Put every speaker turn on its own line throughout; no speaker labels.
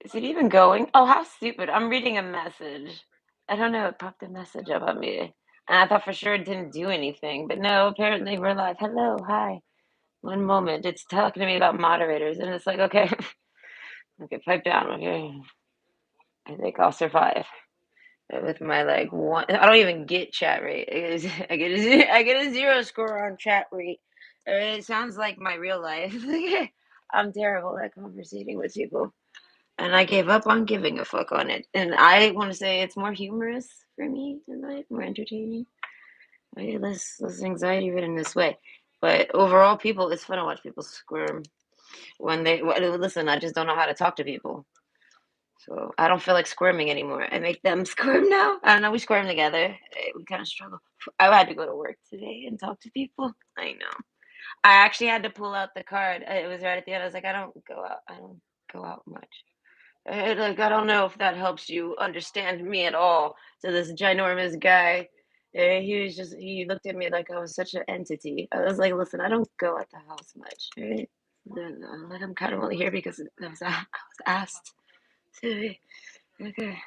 Is it even going? Oh, how stupid. I'm reading a message. I don't know, it popped a message up on me. And I thought for sure it didn't do anything, but no, apparently we're live. Hello, hi. One moment. It's talking to me about moderators, and it's like, okay, okay, pipe down. Okay, I think I'll survive with my like one. I don't even get chat rate. I get I get a zero score on chat rate. It sounds like my real life. I'm terrible at conversating with people. And I gave up on giving a fuck on it. And I want to say it's more humorous for me tonight, more entertaining, maybe less anxiety ridden this way. But overall, people, it's fun to watch people squirm when they listen. I just don't know how to talk to people, so I don't feel like squirming anymore. I make them squirm now. I don't know. We squirm together. We kind of struggle. I had to go to work today and talk to people. I know. I actually had to pull out the card. It was right at the end. I was like, I don't go out. I don't go out much. Like, I don't know if that helps you understand me at all. So this ginormous guy, he was just, he looked at me like I was such an entity. I was like, listen, I don't go at the house much, right? Then, like, I'm kind of only here because I was asked to. Okay.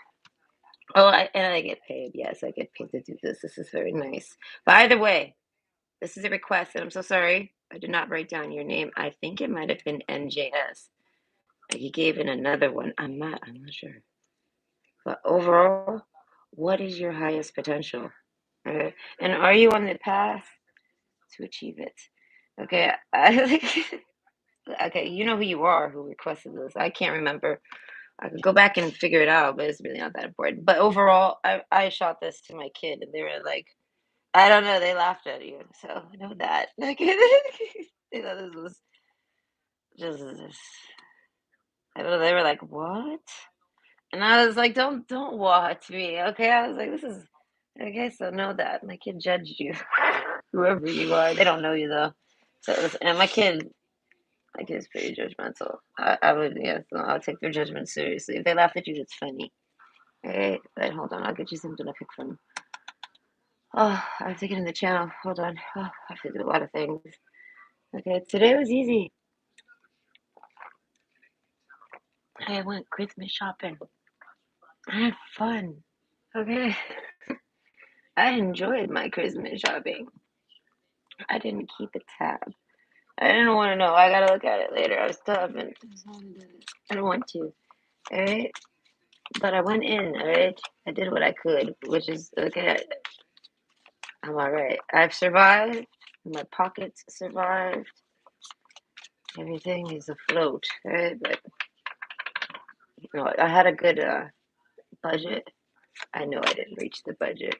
Oh, and I get paid. Yes, I get paid to do this. This is very nice. By the way, this is a request, and I'm so sorry. I did not write down your name. I think it might have been NJS. He gave in another one. I'm not sure. But overall, what is your highest potential? And are you on the path to achieve it? Okay, okay, you know who you are, who requested this. I can't remember. I could go back and figure it out, but it's really not that important. But overall, I shot this to my kid, and they were like, I don't know, they laughed at you, so I know that. Like, they thought this was just, I don't know. They were like, what? And I was like, don't watch me, okay? I was like, this is okay, so know that. My kid judged you. Whoever you are. They don't know you though. So and my kid's pretty judgmental. I would yeah, so I'll take their judgment seriously. If they laugh at you, it's funny. Okay, wait, hold on, I'll get you something to pick from. Oh, I'm taking in the channel. Hold on. Oh, I have to do a lot of things. Okay, today was easy. I went Christmas shopping. I had fun. Okay. I enjoyed my Christmas shopping. I didn't keep a tab. I didn't want to know. I gotta look at it later. I still haven't. I don't want to. All right, but I went in. All right, I did what I could, which is okay. I'm all right. I've survived. My pockets survived. Everything is afloat. All right, but you know, I had a good budget. I know I didn't reach the budget.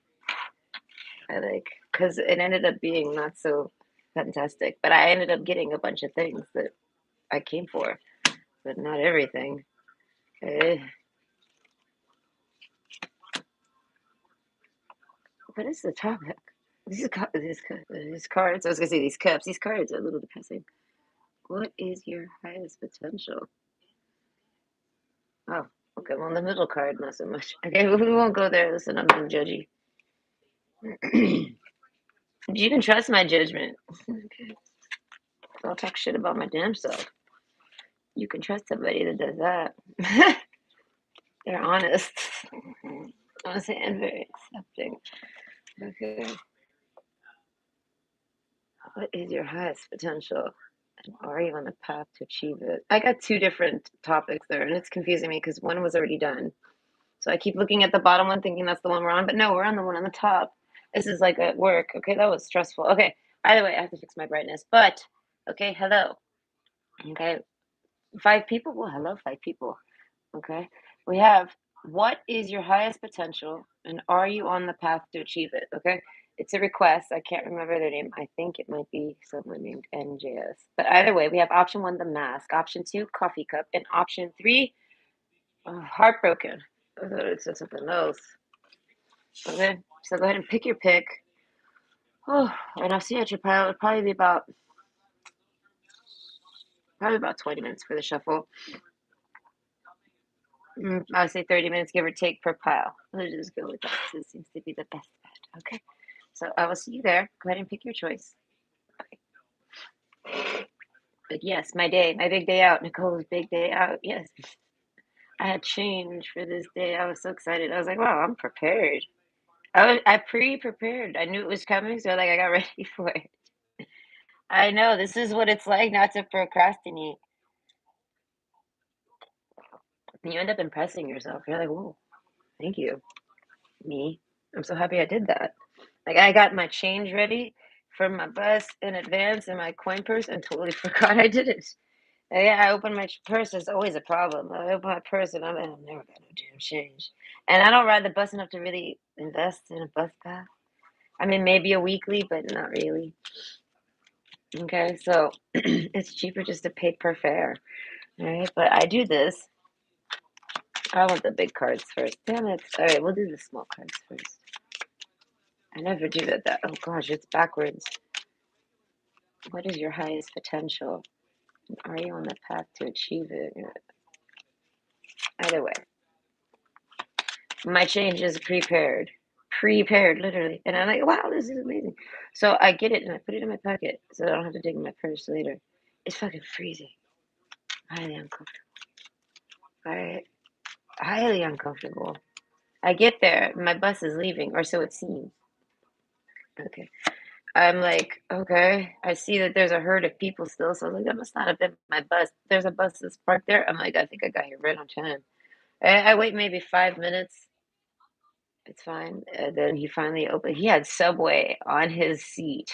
I like because it ended up being not so fantastic, but I ended up getting a bunch of things that I came for, but not everything. Okay. What is the topic? These cards. I was gonna say these cups. These cards are a little depressing. What is your highest potential? Oh, okay. Well, the middle card, not so much. Okay, we won't go there. Listen, I'm being judgy. You can trust my judgment. Okay. I'll talk shit about my damn self. You can trust somebody that does that. They're honest. Honest and very accepting. Okay. What is your highest potential? And are you on the path to achieve it? I got two different topics there, and it's confusing me because one was already done. So I keep looking at the bottom one, thinking that's the one we're on, but no, we're on the one on the top. This is like at work. Okay, that was stressful. Okay, either way, I have to fix my brightness. But okay, hello. Okay, five people. Well, hello, five people. Okay, we have what is your highest potential, and are you on the path to achieve it? Okay, it's a request. I can't remember their name. I think it might be someone named NJS. But either way, we have option one, the mask. Option two, coffee cup, and option three, heartbroken. I thought it said something else. Okay, so go ahead and pick your pick. Oh, and I'll see you at your pile. It'll probably be about 20 minutes for the shuffle. I would say 30 minutes, give or take, per pile. Let's just go with that. This seems to be the best bet. Okay, so I will see you there. Go ahead and pick your choice. Okay. But yes, my big day out. Nicole's big day out. Yes. I had change for this day. I was so excited. I was like, wow, I'm prepared. I pre-prepared. I knew it was coming, so like I got ready for it. I know this is what it's like not to procrastinate. You end up impressing yourself. You're like, whoa, thank you, me. I'm so happy I did that. Like I got my change ready for my bus in advance in my coin purse and totally forgot I did it. Yeah, I open my purse. It's always a problem. I open my purse and I'm never got no damn change. And I don't ride the bus enough to really invest in a bus pass. I mean, maybe a weekly, but not really. Okay, so it's cheaper just to pay per fare. All right, but I do this. I want the big cards first. Damn it. All right, we'll do the small cards first. I never do that. Oh gosh, it's backwards. What is your highest potential? Are you on the path to achieve it? Yeah. Either way, my change is prepared. Prepared, literally. And I'm like, wow, this is amazing. So I get it and I put it in my pocket so I don't have to dig in my purse later. It's fucking freezing. Highly uncomfortable. All right. Highly uncomfortable. I get there, my bus is leaving, or so it seems. Okay. I'm like, okay. I see that there's a herd of people still, so I was like, that must not have been my bus. There's a bus that's parked there. I'm like, I think I got here right on time. I wait maybe 5 minutes. It's fine. Then he finally opened. He had Subway on his seat.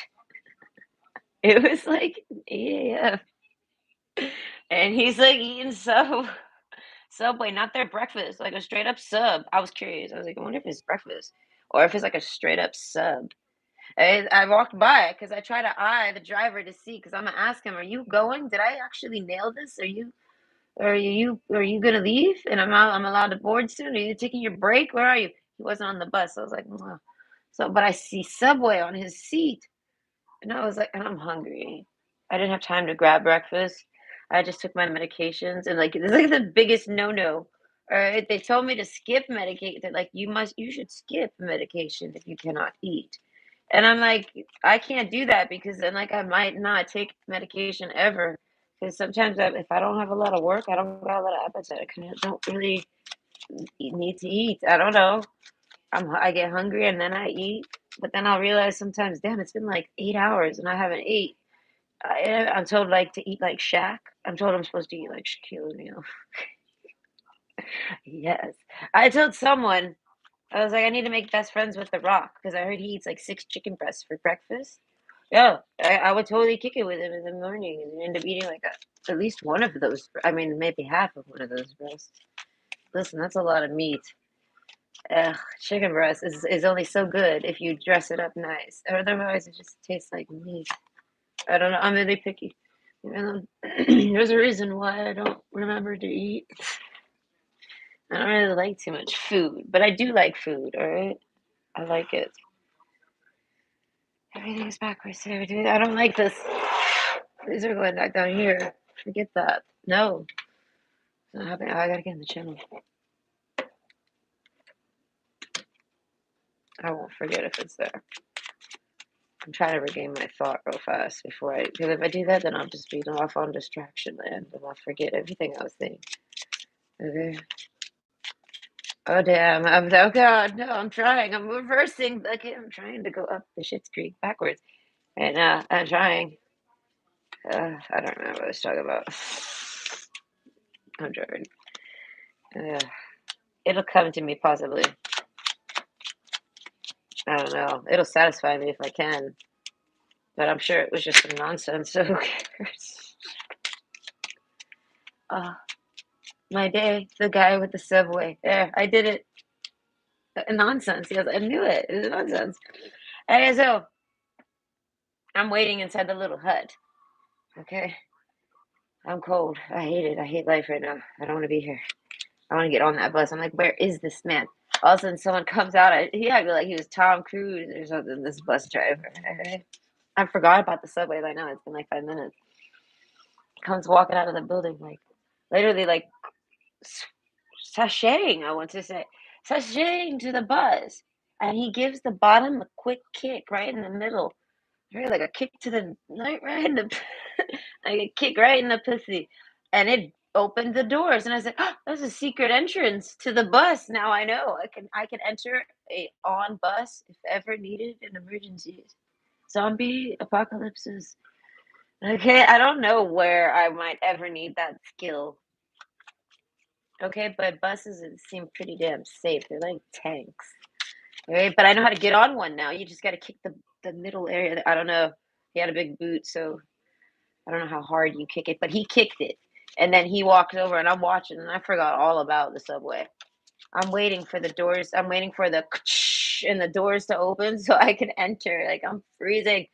It was like 8 a.m. And he's like eating Subway, not their breakfast, like a straight up sub. I was curious. I was like, I wonder if it's breakfast or if it's like a straight up sub. And I walked by because I try to eye the driver to see because I'm gonna ask him, "Are you going? Did I actually nail this? Are you gonna leave? And I'm allowed to board soon? Are you taking your break? Where are you?" He wasn't on the bus. I was like, "Mwah." So, but I see Subway on his seat, and I was like, and I'm hungry. I didn't have time to grab breakfast. I just took my medications, and like this is like the biggest no-no. They told me to skip medication. They're like, you should skip medication if you cannot eat. And I'm like, I can't do that because then like I might not take medication ever. Because sometimes if I don't have a lot of work, I don't got a lot of appetite. I kind of don't really need to eat. I don't know. I get hungry and then I eat, but then I'll realize sometimes, damn, it's been like 8 hours and I haven't ate. I'm told like to eat like Shaq. I'm told I'm supposed to eat like Shaquille O'Neal. Yes, I told someone I was like, I need to make best friends with The Rock because I heard he eats like 6 chicken breasts for breakfast. Yeah, I would totally kick it with him in the morning and end up eating like at least one of those. I mean, maybe half of one of those breasts. Listen, that's a lot of meat. Ugh, chicken breast is only so good if you dress it up nice. Otherwise, it just tastes like meat. I don't know. I'm really picky. There's a reason why I don't remember to eat. I don't really like too much food, but I do like food, all right? I like it. Everything's backwards here, dude. I don't like this. These are going back down here. Forget that. No, it's not happening. Oh, I gotta get in the channel. I won't forget if it's there. I'm trying to regain my thought real fast before because if I do that, then I'll just be off on distraction land and I'll forget everything I was saying. Okay. Oh damn! Oh god! No, I'm trying. I'm reversing. Okay, I'm trying to go up the Shit's Creek backwards, and I'm trying. I don't remember what I was talking about. I'm driving. It'll come to me possibly. I don't know. It'll satisfy me if I can, but I'm sure it was just some nonsense. So who cares? Uh, my day. The guy with the subway. There, I did it. Nonsense. Yes, I knew it. It was nonsense. And so I'm waiting inside the little hut. Okay. I'm cold. I hate it. I hate life right now. I don't want to be here. I want to get on that bus. I'm like, where is this man? All of a sudden, someone comes out. He acted like he was Tom Cruise or something. This bus driver. I forgot about the subway by now. It's been like 5 minutes. Comes walking out of the building, like literally, like sashaying. I want to say sashaying to the bus, and he gives the bottom a quick kick right in the middle. Right, like a kick to the right in the like a kick right in the pussy, and it opened the doors, and I said, "Oh, there's a secret entrance to the bus. Now I know I can enter a on bus if ever needed in emergencies, zombie apocalypses." Okay, I don't know where I might ever need that skill. Okay, but buses seem pretty damn safe. They're like tanks. Right, but I know how to get on one now. You just got to kick the middle area. I don't know. He had a big boot, so I don't know how hard you kick it, but he kicked it. And then he walked over and I'm watching and I forgot all about the subway. I'm waiting for the doors. I'm waiting for the and the doors to open so I can enter. Like I'm freezing.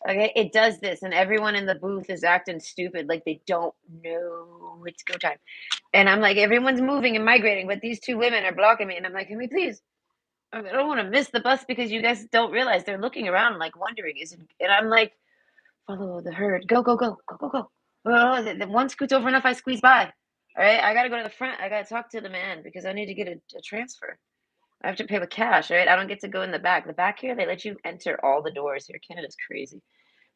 Okay, it does this, and everyone in the booth is acting stupid, like they don't know it's go time. And I'm like, everyone's moving and migrating, but these two women are blocking me. And I'm like, can we please? I don't want to miss the bus because you guys don't realize they're looking around, like wondering, is it? And I'm like, follow the herd. Go, go, go, go, go, go. Oh, the one scoots over enough, I squeeze by. All right, I gotta go to the front. I gotta talk to the man because I need to get a transfer. I have to pay with cash, right? I don't get to go in the back. The back here, they let you enter all the doors here. Canada's crazy.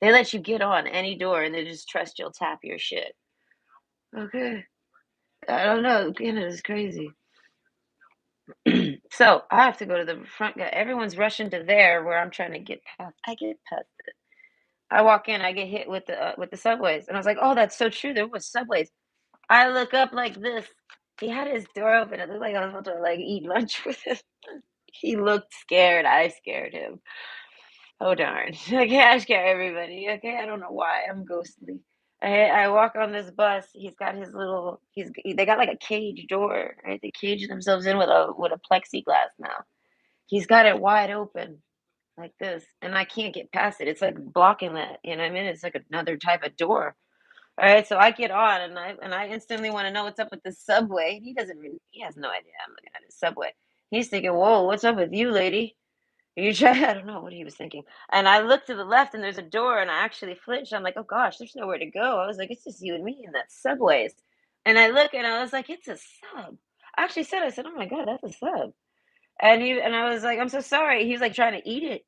They let you get on any door and they just trust you'll tap your shit. Okay. I don't know. Canada's crazy. So I have to go to the front. Everyone's rushing to there where I'm trying to get past. I get past it. I walk in. I get hit with the subways, and I was like, "Oh, that's so true. There was subways." I look up like this. He had his door open. It looked like I was about to like eat lunch with him. He looked scared. I scared him. Oh darn. Okay, I scare everybody. Okay, I don't know why I'm ghostly. I walk on this bus. He's got his little. They got like a cage door, right? They cage themselves in with a plexiglass now. He's got it wide open like this, and I can't get past it. It's like blocking that. You know what I mean? It's like another type of door. All right, so I get on, and I instantly want to know what's up with the subway. He doesn't really. He has no idea I'm looking at his subway. He's thinking, "Whoa, what's up with you, lady?" You try I don't know what he was thinking. And I look to the left and there's a door and I actually flinched. I'm like, "Oh gosh, there's nowhere to go." I was like, "It's just you and me in that subways." And I look and I was like, "It's a sub." I said, "Oh my God, that's a sub." And I was like, "I'm so sorry." He was like trying to eat it.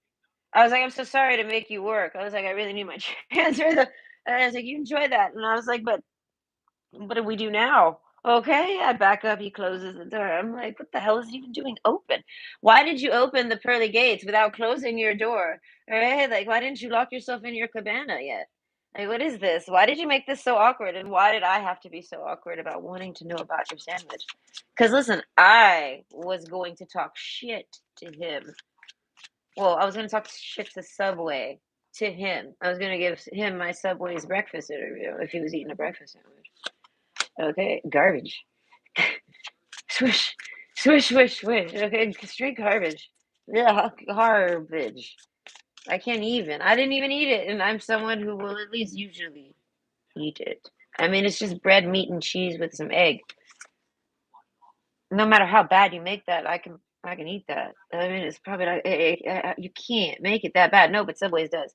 I was like, "I'm so sorry to make you work." I was like, "I really need my transfer." And I was like, "You enjoy that." And I was like, "But what do we do now?" Okay, I back up, he closes the door. I'm like, what the hell is he even doing open? Why did you open the pearly gates without closing your door? Right? Like, why didn't you lock yourself in your cabana yet? Like, what is this? Why did you make this so awkward? And why did I have to be so awkward about wanting to know about your sandwich? Because listen, I was going to talk shit to him. Well, I was going to talk shit to Subway to him. I was going to give him my Subway's breakfast interview if he was eating a breakfast sandwich. Okay, garbage. Swish, swish, swish, swish. Okay, straight garbage. Yeah, garbage. I can't even. I didn't even eat it, and I'm someone who will at least usually eat it. I mean, it's just bread, meat, and cheese with some egg. No matter how bad you make that, I can eat that. I mean, it's probably not. You can't make it that bad. No, but Subway's does.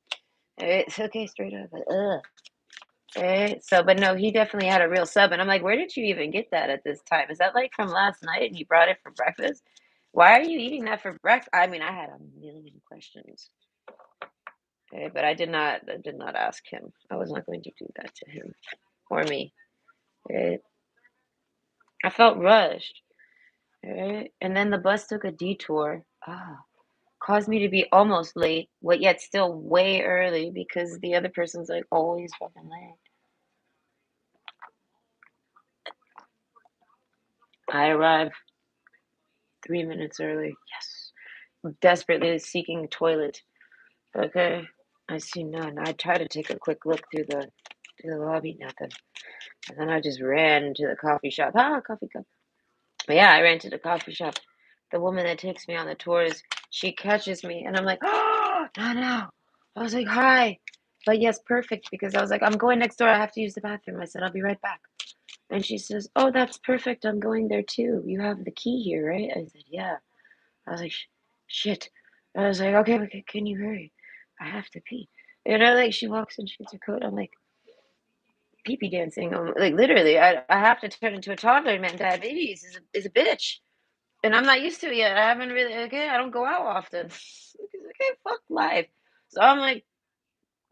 It's okay, straight up. Ugh. So, but no, he definitely had a real sub, and I'm like, where did you even get that at this time? Is that like from last night and you brought it for breakfast? Why are you eating that for breakfast? I mean, I had a million questions, but I did not ask him. I was not going to do that to him or me. Okay? I felt rushed, and then the bus took a detour. Caused me to be almost late, but yet still way early because the other person's like always fucking late. I arrived 3 minutes early. Yes. Desperately seeking toilet. Okay. I see none. I try to take a quick look through the lobby, nothing. And then I just ran to the coffee shop. Coffee cup. But yeah, I ran to the coffee shop. The woman that takes me on the tours, she catches me and I'm like, oh no no. I was like, hi. But yes, perfect, because I was like, I'm going next door. I have to use the bathroom. I said, I'll be right back. And she says, oh, that's perfect. I'm going there too. You have the key here, right? I said, yeah. I was like, shit. I was like, okay, okay, can you hurry? I have to pee. Like she walks in, she gets her coat. I'm like, pee pee dancing. Like literally, I have to turn into a toddler, man. Diabetes is a bitch. And I'm not used to it yet. I haven't really, okay, I don't go out often. Okay, fuck life. So I'm like,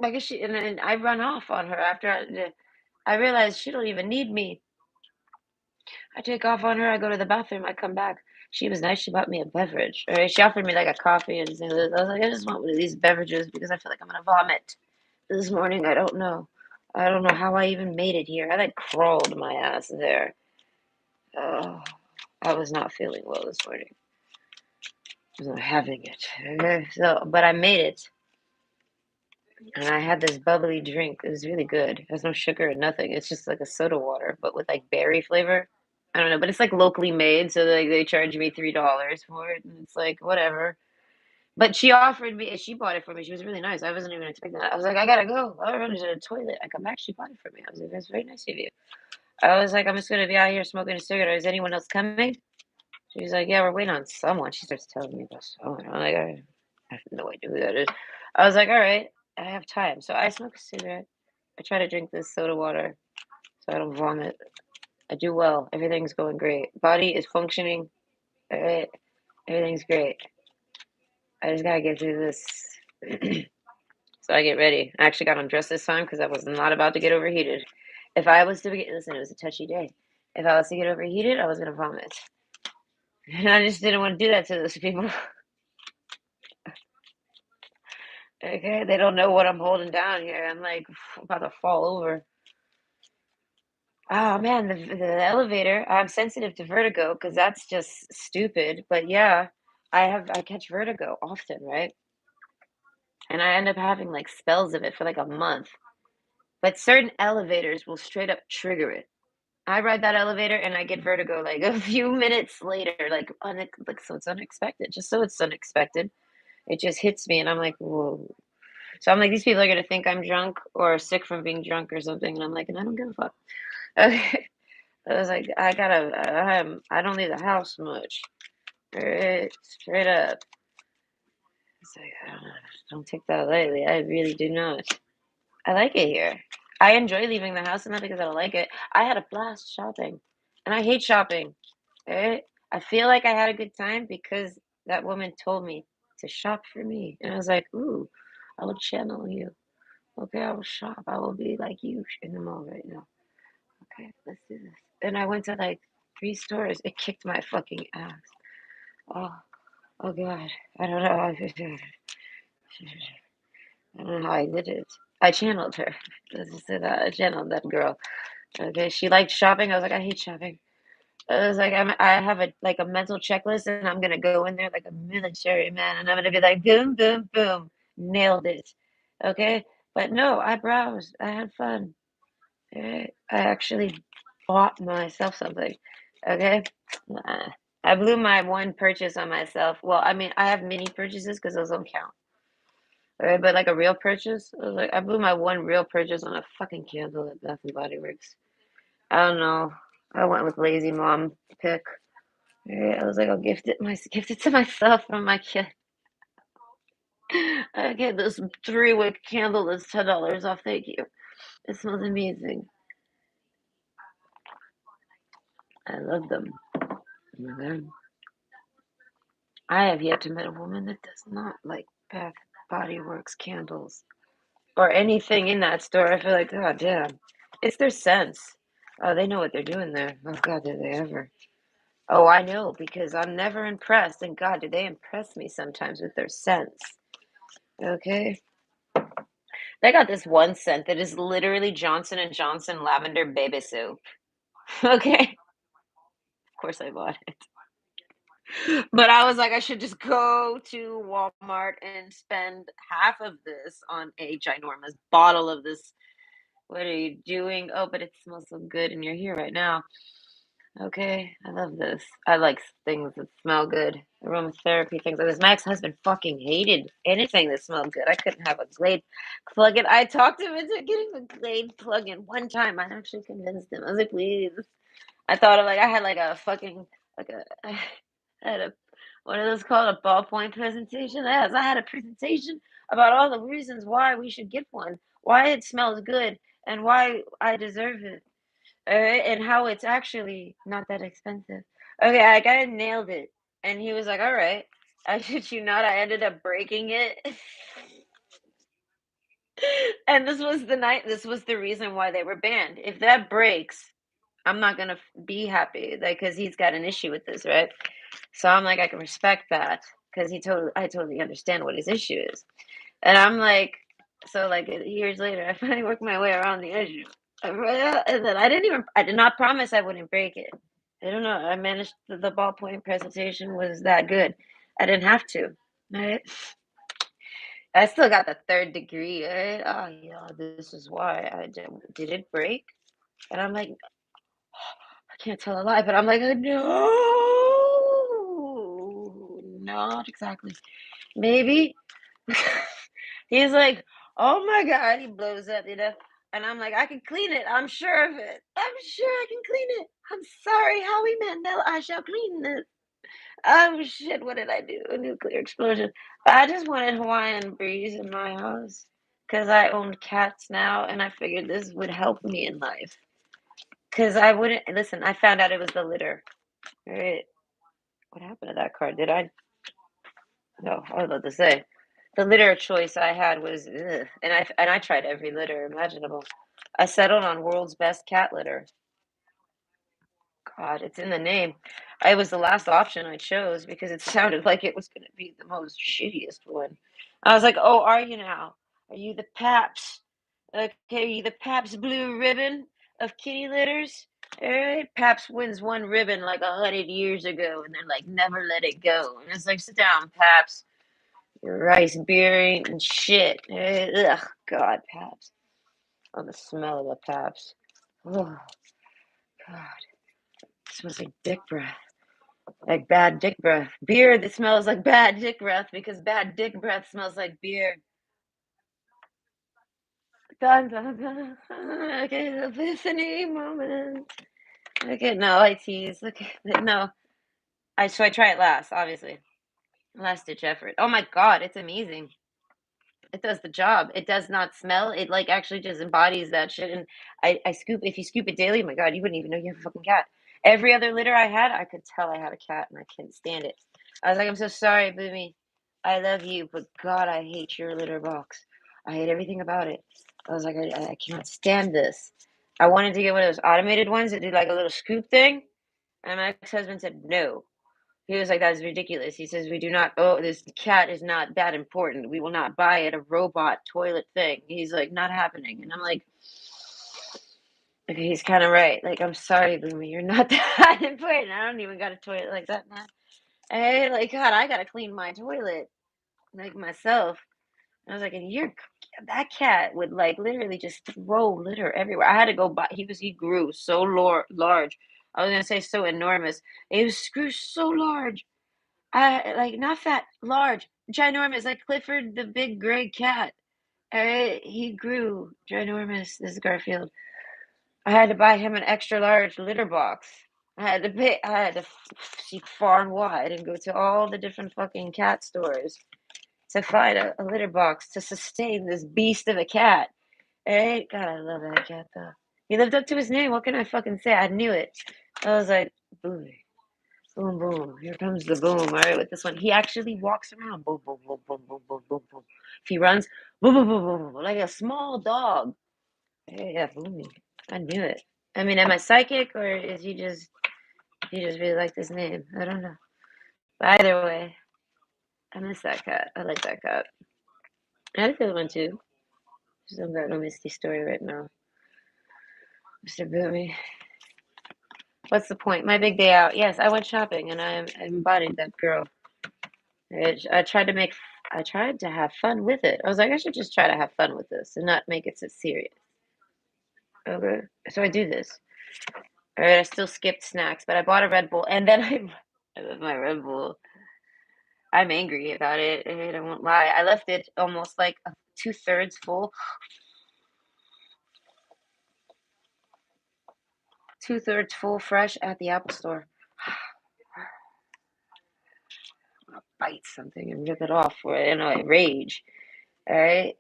I guess and then I run off on her after I realized she don't even need me. I take off on her, I go to the bathroom, I come back. She was nice, she bought me a beverage, alright? She offered me, like, a coffee and things like I was like, "I just want one of these beverages because I feel like I'm gonna vomit this morning, I don't know. I don't know how I even made it here. I, like, crawled my ass there. Oh, I was not feeling well this morning. I was not having it, okay? So but I made it, and I had this bubbly drink. It was really good. It has no sugar or nothing. It's just like a soda water, but with, like, berry flavor. I don't know, but it's, like, locally made, so, like, they charge me $3 for it, and it's like, whatever. But she offered me she bought it for me. She was really nice. I wasn't even expecting that. I was like, "I gotta go. I run to the toilet." I come back, she bought it for me. I was like, "That's very nice of you." I was like, "I'm just gonna be out here smoking a cigarette. Is anyone else coming?" She's like, "Yeah, we're waiting on someone." She starts telling me about someone. I'm like, I have no idea who that is. I was like, "All right, I have time." So I smoke a cigarette. I try to drink this soda water so I don't vomit. I do well. Everything's going great. Body is functioning. All right. Everything's great. I just gotta get through this. So I get ready. I actually got undressed this time because I was not about to get overheated. If I was to get, listen, it was a touchy day. If I was to get overheated, I was gonna vomit. And I just didn't want to do that to those people. Okay, they don't know what I'm holding down here. I'm like about to fall over. Oh man, the elevator. I'm sensitive to vertigo because that's just stupid. But yeah, I catch vertigo often, right? And I end up having like spells of it for like a month. But certain elevators will straight up trigger it. I ride that elevator and I get vertigo like a few minutes later, like so it's unexpected. Just so it's unexpected, it just hits me, and I'm like, whoa. So I'm like, these people are gonna think I'm drunk or sick from being drunk or something, and I'm like, and I don't give a fuck. Okay. I was like, I don't leave the house much. Straight up. It's like, I don't take that lightly. I really do not. I like it here. I enjoy leaving the house, and not because I don't like it. I had a blast shopping, and I hate shopping. Right? I feel like I had a good time because that woman told me to shop for me, and I was like, "Ooh, I will channel you. Okay, I will shop. I will be like you in the mall right now. Okay, let's do this." And I went to like 3 stores. It kicked my fucking ass. Oh, oh God, I don't know. I don't know how I did it. I channeled her. Let's just say that I channeled that girl. Okay, she liked shopping. I was like, I hate shopping. I was like, I have a like a mental checklist, and I'm gonna go in there like a military man, and I'm gonna be like, boom, boom, boom, nailed it. Okay, but no, I browsed. I had fun. I actually bought myself something. Okay, Nah. I blew my one purchase on myself. Well, I mean, I have mini purchases because those don't count. Okay, but like a real purchase, I was like, I blew my one real purchase on a fucking candle at Bath and Body Works. I don't know. I went with lazy mom pick. Yeah, I was like, I'll gift it to myself from my kid. I get this 3-wick candle that's $10 off. Thank you. It smells amazing. I love them. Okay. I have yet to meet a woman that does not like Bath Body Works candles or anything in that store. I feel like, God damn, it's their scents. Oh, they know what they're doing there. Oh God, did they ever? Oh, I know because I'm never impressed. And God, do they impress me sometimes with their scents? Okay. They got this one scent that is literally Johnson& and Johnson lavender baby soap. Okay. Of course I bought it. But I was like, I should just go to Walmart and spend half of this on a ginormous bottle of this. What are you doing? Oh, but it smells so good and you're here right now. Okay, I love this. I like things that smell good. Aromatherapy, things like this. My ex-husband fucking hated anything that smelled good. I couldn't have a Glade plug-in. I talked him into getting a Glade plug-in one time. I actually convinced him. I was like, please. I thought of like I had like a fucking like a I had a what are those called? A ballpoint presentation. Yes, I had a presentation about all the reasons why we should get one, why it smells good, and why I deserve it. Alright, and how it's actually not that expensive. Okay, I kinda nailed it, and he was like, "Alright." I shit you not, I ended up breaking it. And this was the reason why they were banned. If that breaks, I'm not gonna be happy, like, because he's got an issue with this, right? So I'm like, I can respect that because I totally understand what his issue is. And I'm like, so like years later, I finally worked my way around the issue. And then I did not promise I wouldn't break it. I don't know. I managed the ballpoint presentation was that good. I didn't have to. Right? I still got the third degree. Right? Oh, yeah, this is why did it break? And I'm like, I can't tell a lie, but I'm like, no, not exactly. Maybe. He's like, "Oh my god," he blows up, and I'm like, "I can clean it. I'm sure of it. I'm sure I can clean it. I'm sorry, Howie Mandel. I shall clean this." Oh shit! What did I do? A nuclear explosion. But I just wanted Hawaiian breeze in my house because I owned cats now, and I figured this would help me in life. Because I wouldn't listen. I found out it was the litter. Right? What happened to that card? Did I? No, I was about to say. The litter choice I had was, ugh, and I tried every litter imaginable. I settled on world's best cat litter. God, it's in the name. It was the last option I chose because it sounded like it was going to be the most shittiest one. I was like, "Oh, are you now? Are you the Paps? Okay, are you the Paps Blue Ribbon of kitty litters? All right, Paps wins one ribbon like 100 years ago, and they're like, never let it go. And it's like, sit down, Paps. Rice beer ain't and shit. Ugh, God, Paps. Oh, the smell of the Paps. Oh, God. It smells like dick breath. Like bad dick breath. Beer that smells like bad dick breath because bad dick breath smells like beer. Dun, dun, dun. Okay, the epiphany moment. Okay, no, I tease. Okay, no. So I try it last, obviously. Last ditch effort. Oh my God, it's amazing. It does the job. It does not smell. It like actually just embodies that shit. And I scoop if you scoop it daily, oh my God, you wouldn't even know you have a fucking cat. Every other litter I had, I could tell I had a cat and I couldn't stand it. I was like, I'm so sorry, Boomy. I love you, but God, I hate your litter box. I hate everything about it. I was like, I cannot stand this. I wanted to get one of those automated ones that do like a little scoop thing. And my ex-husband said no. He was like, "That is ridiculous." He says, "We do not oh, this cat is not that important. We will not buy it a robot toilet thing." He's like, "Not happening." And I'm like, okay, he's kind of right. Like, I'm sorry, Boomy, you're not that important. I don't even got a toilet like that now. Hey, like, God, I gotta clean my toilet like myself. I was like, and that cat would like literally just throw litter everywhere. I had to go buy. He grew so large. I was gonna say so enormous. Grew so large. Like not fat, large, ginormous, like Clifford the big gray cat. He grew ginormous. This is Garfield. I had to buy him an extra large litter box. I had to seek far and wide and go to all the different fucking cat stores to find a litter box to sustain this beast of a cat. Right? God, I love that cat though. He lived up to his name. What can I fucking say? I knew it. I was like, ooh. Boom, boom. Here comes the boom. All right, with this one, he actually walks around. Boom, boom, boom, boom, boom, boom, boom, boom. If he runs, boom, boom, boom, boom, boom, like a small dog. Yeah, yeah, booming. I knew it. I mean, am I psychic or is he just really liked his name? I don't know. But either way, I miss that cat. I like that cat. I had a good one too. Just don't got no misty story right now. Mr. Boomy. What's the point? My big day out. Yes, I went shopping and I embodied that girl. I tried to make, I tried to have fun with it. I was like, I should just try to have fun with this and not make it so serious. Okay, so I do this. All right, I still skipped snacks, but I bought a Red Bull, and then I love my Red Bull. I'm angry about it. I won't lie. I left it almost like 2/3 full, 2/3 full, fresh at the Apple Store. Bite something and rip it off, or I rage. All right.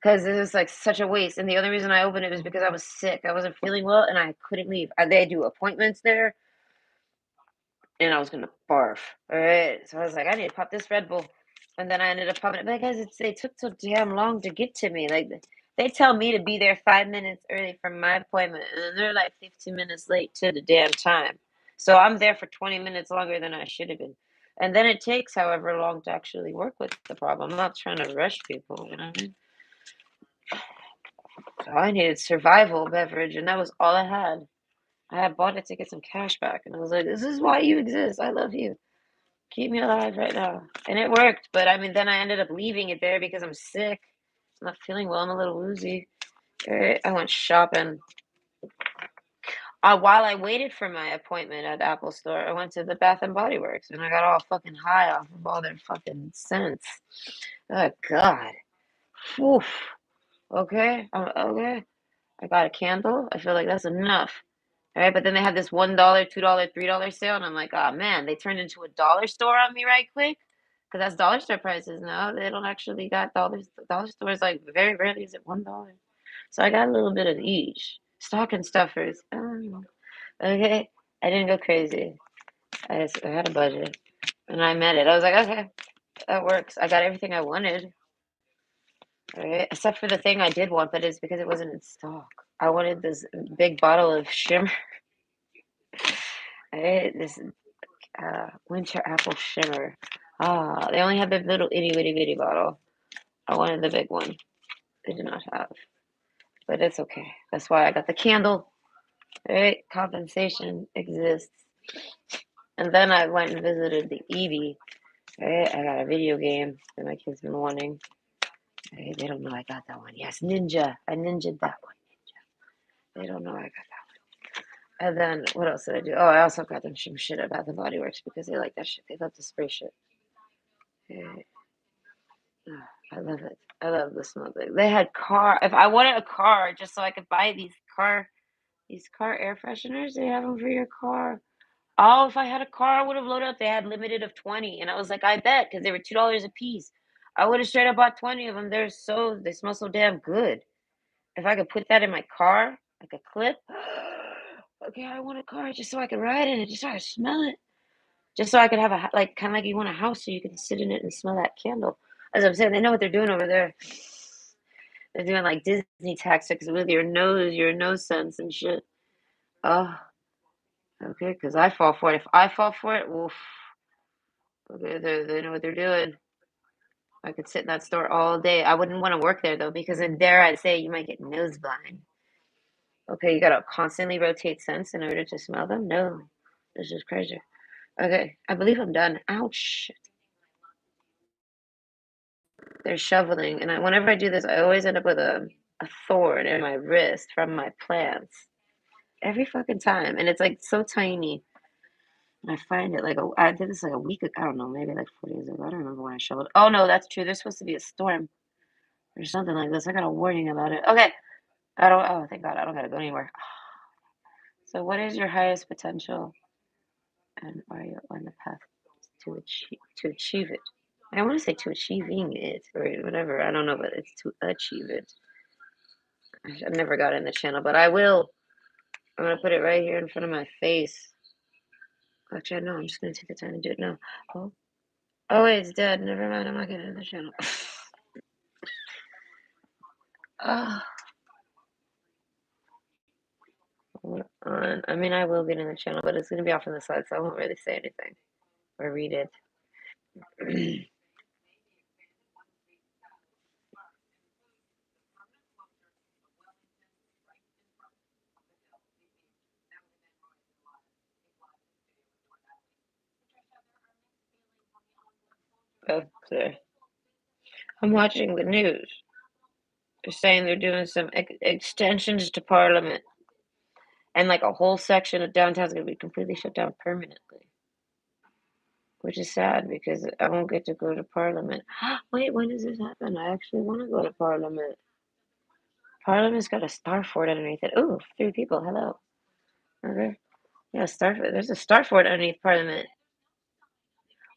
Because it was like such a waste. And the only reason I opened it was because I was sick. I wasn't feeling well and I couldn't leave. They do appointments there and I was going to barf. All right. So I was like, I need to pop this Red Bull. And then I ended up popping it because they took so damn long to get to me. Like They tell me to be there 5 minutes early for my appointment, and then they're like 15 minutes late to the damn time. So I'm there for 20 minutes longer than I should have been. And then it takes however long to actually work with the problem. I'm not trying to rush people, you know what I mean? So I needed survival beverage, and that was all I had. I had bought it to get some cash back, and I was like, "This is why you exist. I love you. Keep me alive right now." And it worked, but I mean, then I ended up leaving it there because I'm sick. I'm not feeling well. I'm a little woozy. I went shopping. While I waited for my appointment at Apple Store, I went to the Bath and Body Works, and I got all fucking high off of all their fucking scents. Oh God. Oof. Okay. Okay. I got a candle. I feel like that's enough. All right, but then they had this $1, $2, $3 sale, and I'm like, oh man, they turned into a dollar store on me right quick, because that's dollar store prices now. They don't actually got dollars. Dollar stores like very rarely is it $1. So I got a little bit of each. Stocking stuffers. Okay, I didn't go crazy. I had a budget, and I met it. I was like, okay, that works. I got everything I wanted. All right, except for the thing I did want, but it's because it wasn't in stock. I wanted this big bottle of shimmer. This winter apple shimmer. They only had the little itty bitty bitty bottle. I wanted the big one. They did not have, but it's okay. That's why I got the candle. Right? Compensation exists. And then I went and visited the Eevee. Right? I got a video game that my kids been wanting. Right? They don't know I got that one. Yes, Ninja. I ninja'd that one. Ninja. They don't know I got that one. And then what else did I do? Oh, I also got them some shit at Bath and Body Works because they like that shit. They love to spray shit. Right? I love it. I love the smell. They had car. If I wanted a car, just so I could buy these car air fresheners, they have them for your car. Oh, if I had a car, I would have loaded up. They had limited of 20, and I was like, I bet, because they were $2 a piece. I would have straight up bought 20 of them. They smell so damn good. If I could put that in my car, like a clip. Okay, I want a car just so I could ride in it, just so I could smell it. Just so I could have like, kind of like you want a house so you can sit in it and smell that candle. As I'm saying, they know what they're doing over there. They're doing like Disney tactics with your nose sense and shit. Oh, okay, because I fall for it. If I fall for it, oof. Okay, they know what they're doing. I could sit in that store all day. I wouldn't want to work there though, because in there I'd say you might get nose blind. Okay, you gotta constantly rotate scents in order to smell them? No, this is crazy. Okay, I believe I'm done. Ouch. They're shoveling, and whenever I do this, I always end up with a thorn in my wrist from my plants. Every fucking time, and it's like so tiny. And I find it like I did this like a week ago. I don't know, maybe like 4 days ago. I don't remember when I shoveled. Oh no, that's true. There's supposed to be a storm or something like this. I got a warning about it. Okay, I don't. Oh, thank God, I don't gotta go anywhere. So, what is your highest potential, and are you on the path to achieve it? I want to say to achieving it or whatever. I don't know, but it's to achieve it. I've never got in the channel, but I will. I'm gonna put it right here in front of my face. Actually, no, I'm just gonna take the time to do it now. Oh, oh wait, it's dead. Never mind. I'm not getting in the channel. Oh, hold on. I mean, I will get in the channel, but it's gonna be off on the side, so I won't really say anything or read it. Okay. I'm watching the news. They're saying they're doing some extensions to Parliament, and like a whole section of downtown's gonna be completely shut down permanently, which is sad because I won't get to go to Parliament. Wait, when does this happen? I actually want to go to Parliament. Parliament's got a star fort underneath it. Ooh, three people. Hello. Okay. Yeah, star. There's a star fort underneath Parliament.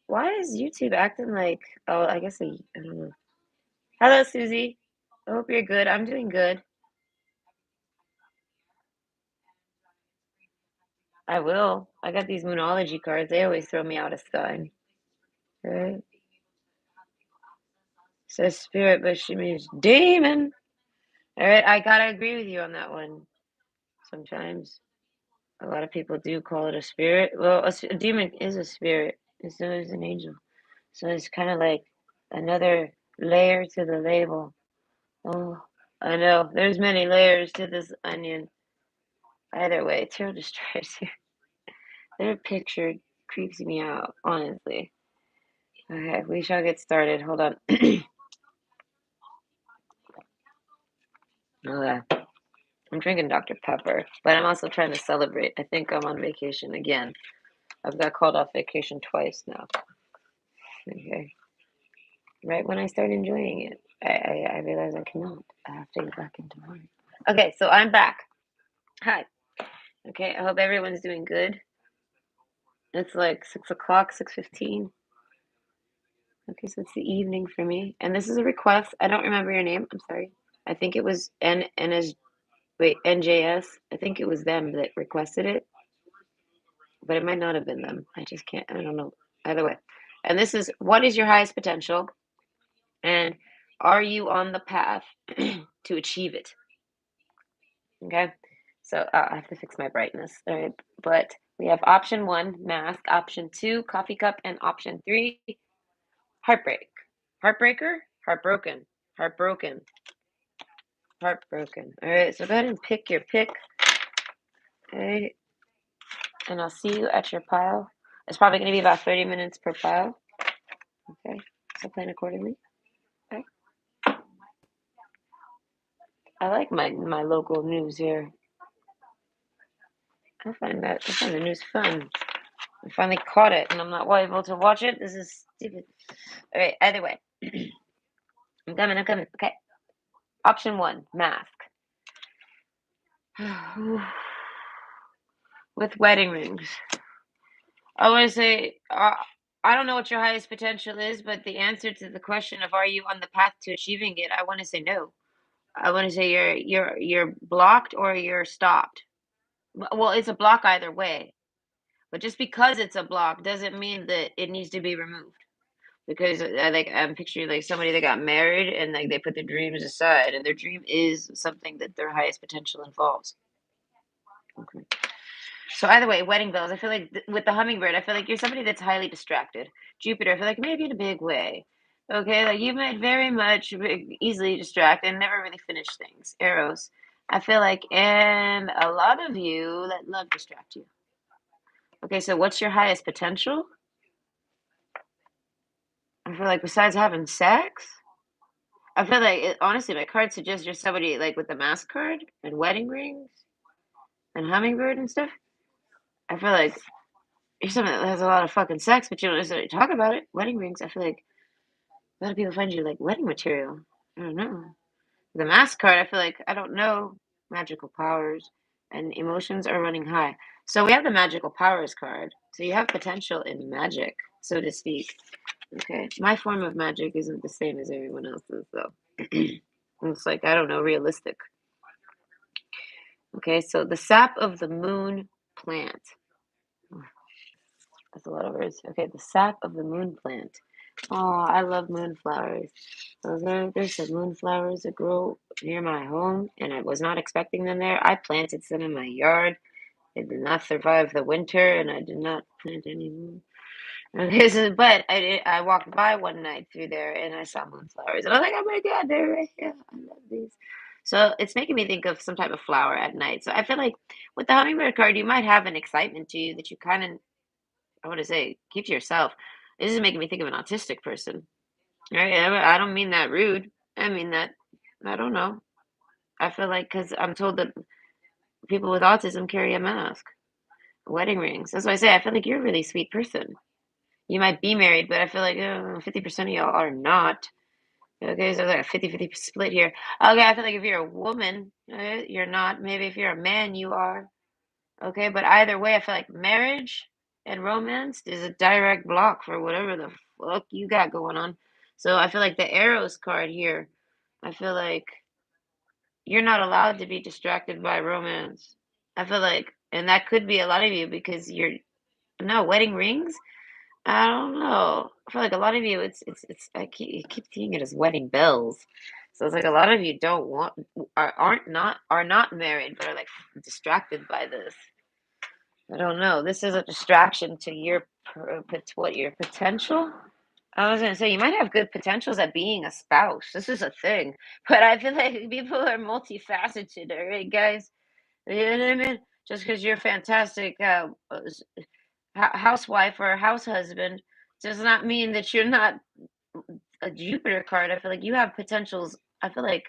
Why is YouTube acting like? Oh, I guess I don't know. Hello, Susie. I hope you're good. I'm doing good. I will. I got these Moonology cards. They always throw me out of style. Right? Says spirit, but she means demon. All right, I gotta agree with you on that one. Sometimes a lot of people do call it a spirit. Well, a demon is a spirit, and so is an angel. So it's kind of like another layer to the label. Oh, I know. There's many layers to this onion. Either way, Tarot Destroyers here. Their picture creeps me out, honestly. Okay, we shall get started. Hold on. Okay. I'm drinking Dr. Pepper, but I'm also trying to celebrate. I think I'm on vacation again. I've got called off vacation twice now. Okay. Right when I start enjoying it, I realize I cannot. I have to get back into mine. Okay, so I'm back. Hi. Okay, I hope everyone's doing good. It's like 6 o'clock, 6:15. Okay, so it's the evening for me. And this is a request. I don't remember your name. I'm sorry. I think it was NJS. I think it was them that requested it, but it might not have been them. I just can't, I don't know. Either way. And this is what is your highest potential? And are you on the path to achieve it? Okay. So I have to fix my brightness. All right. But we have option one, mask, option two, coffee cup, and option three, heartbreak. Heartbreaker, heartbroken, heartbroken, heartbroken. All right. So go ahead and pick your pick. Okay. And I'll see you at your pile. It's probably going to be about 30 minutes per pile. Okay. So plan accordingly. Okay. I like my local news here. I find the news fun. I finally caught it, and I'm not able to watch it. This is stupid. All right. Either way, I'm coming. I'm coming. Okay. Option one, mask. With wedding rings. I want to say, I don't know what your highest potential is, but the answer to the question of are you on the path to achieving it, I want to say no. I want to say you're blocked or you're stopped. Well, it's a block either way, but just because it's a block doesn't mean that it needs to be removed. Because like I'm picturing like somebody that got married and like they put their dreams aside, and their dream is something that their highest potential involves. Okay. So either way, wedding bells. I feel like with the hummingbird, I feel like you're somebody that's highly distracted. Jupiter, I feel like maybe in a big way. Okay, like you might very much easily distract and never really finish things. Arrows, I feel like, and a lot of you that love distract you. Okay, so what's your highest potential? I feel like besides having sex, I feel like honestly, my card suggests you're somebody like with the mask card and wedding rings and hummingbird and stuff. I feel like you're somebody that has a lot of fucking sex, but you don't necessarily talk about it. Wedding rings, I feel like a lot of people find you like wedding material. I don't know. The mask card, I feel like I don't know magical powers and emotions are running high. So we have the magical powers card. So you have potential in magic, so to speak. Okay. My form of magic isn't the same as everyone else's, though. It's like, I don't know, realistic. Okay, so the sap of the moon plant. That's a lot of words. Okay, the sap of the moon plant. Oh, I love moonflowers. There's some moonflowers that grow near my home, and I was not expecting them there. I planted some in my yard. They did not survive the winter, and I did not plant any more. Okay, so, but I walked by one night through there, and I saw moonflowers, and I was like, oh my God, they're right here. I love these. So it's making me think of some type of flower at night. So I feel like with the hummingbird card, you might have an excitement to you that you kind of, I want to say, keep to yourself. This is making me think of an autistic person. Right? I don't mean that rude. I mean that, I don't know. I feel like because I'm told that people with autism carry a mask, wedding rings. That's why I say I feel like you're a really sweet person. You might be married, but I feel like 50% of y'all are not. Okay, so there's like a 50-50 split here. Okay, I feel like if you're a woman, you're not. Maybe if you're a man, you are. Okay, but either way, I feel like marriage and romance is a direct block for whatever the fuck you got going on. So I feel like the arrows card here, I feel like you're not allowed to be distracted by romance. I feel like, and that could be a lot of you because you're, no, wedding rings. I don't know. I feel like a lot of you, it's. I keep seeing it as wedding bells. So it's like a lot of you don't want are not married, but are like distracted by this. I don't know. This is a distraction to your what your potential. I was gonna say you might have good potentials at being a spouse. This is a thing, but I feel like people are multifaceted. All right, guys. You know what I mean? Just because you're fantastic housewife or house husband does not mean that you're not a Jupiter card. I feel like you have potentials. I feel like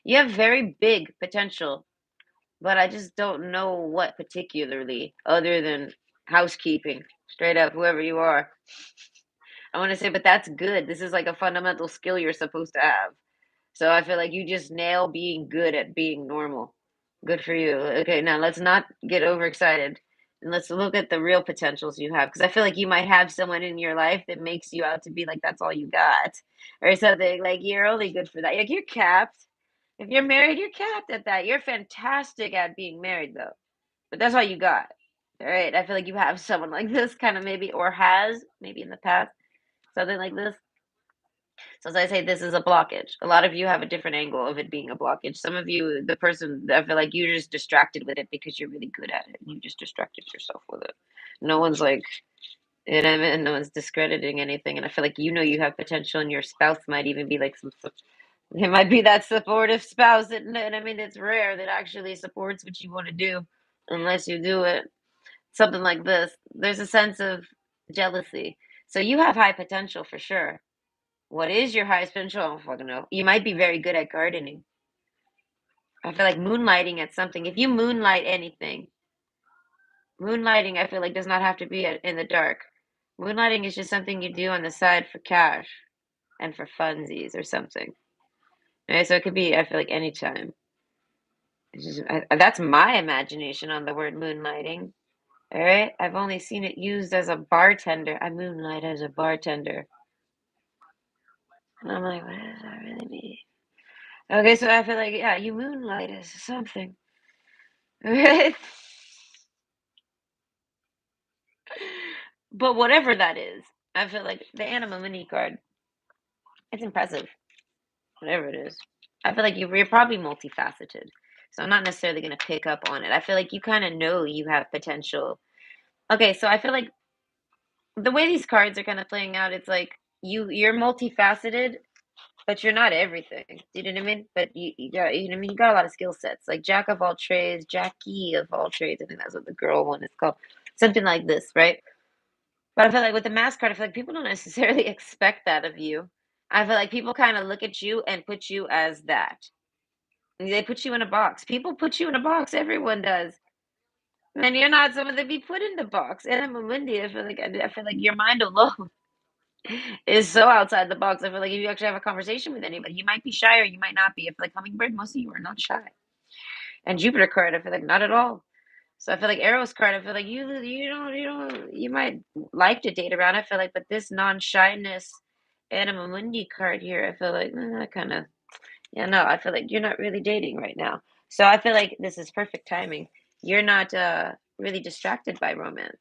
you have very big potential, but I just don't know what particularly, other than housekeeping. Straight up, whoever you are. I want to say, but that's good. This is like a fundamental skill you're supposed to have. So I feel like you just nail being good at being normal. Good for you. Okay, now let's not get overexcited and let's look at the real potentials you have. Because I feel like you might have someone in your life that makes you out to be like that's all you got, or something like you're only good for that. Like you're capped. If you're married, you're capped at that. You're fantastic at being married, though. But that's all you got. All right. I feel like you have someone like this, kind of maybe, or has maybe in the past, something like this. So as I say, this is a blockage. A lot of you have a different angle of it being a blockage. Some of you, the person, I feel like you're just distracted with it because you're really good at it. You just distracted yourself with it. No one's like, you know what I mean? No one's discrediting anything. And I feel like you know you have potential, and your spouse might even be like some. It might be that supportive spouse that, and I mean, it's rare that actually supports what you want to do, unless you do it. Something like this. There's a sense of jealousy. So you have high potential for sure. What is your highest potential? I don't fucking know. You might be very good at gardening. I feel like moonlighting at something. If you moonlight anything, moonlighting, I feel like does not have to be in the dark. Moonlighting is just something you do on the side for cash and for funsies or something. Right? So it could be, I feel like anytime. It's just, that's my imagination on the word moonlighting. All right. I've only seen it used as a bartender. I moonlight as a bartender. And I'm like, what does that really mean? Okay, so I feel like, yeah, you moonlight as something. Right? But whatever that is, I feel like the Anima Mini card, it's impressive. Whatever it is. I feel like you're probably multifaceted. So I'm not necessarily going to pick up on it. I feel like you kind of know you have potential. Okay, so I feel like the way these cards are kind of playing out, it's like you're multifaceted, but you're not everything. Do you know what I mean? But you got, you know what I mean? You got a lot of skill sets, like Jack of all trades, Jackie of all trades. I think that's what the girl one is called. Something like this, right? But I feel like with the mask card, I feel like people don't necessarily expect that of you. I feel like people kind of look at you and put you as that. They put you in a box. People put you in a box. Everyone does. And you're not someone to be put in the box. And I'm a Wendy. I feel like your mind alone is so outside the box. I feel like if you actually have a conversation with anybody, you might be shy or you might not be. I feel like Hummingbird, most of you are not shy. And Jupiter card, I feel like not at all. So I feel like Arrow's card, I feel like you might like to date around. I feel like, but this non-shyness Anima Mundi card here, I feel like kind of, yeah, no, I feel like you're not really dating right now. So I feel like this is perfect timing. You're not really distracted by romance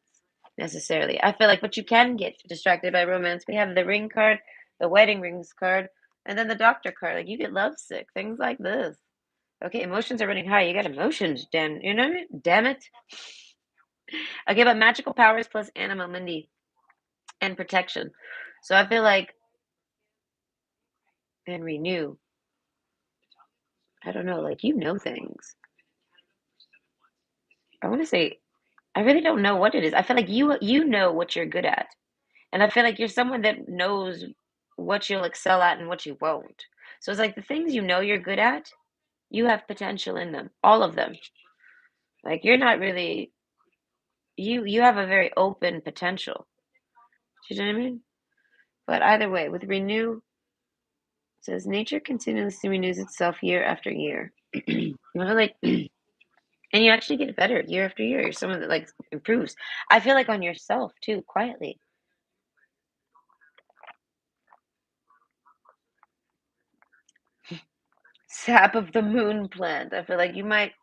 necessarily. I feel like, but you can get distracted by romance. We have the ring card, the wedding rings card, and then the doctor card. Like you get lovesick, things like this. Okay, emotions are running high. You got emotions, damn, you know what I mean? Damn it. Okay, but magical powers plus Anima Mundi and protection. So I feel like, and renew. I don't know, like you know things. I want to say I really don't know what it is. I feel like you know what you're good at. And I feel like you're someone that knows what you'll excel at and what you won't. So it's like the things you know you're good at, you have potential in them, all of them. Like you're not really you have a very open potential. Do you know what I mean? But either way, with renew, it says nature continuously renews itself year after year. Like, and you actually get better year after year. You're someone that like improves. I feel like on yourself too, quietly. Sap of the moon plant. I feel like you might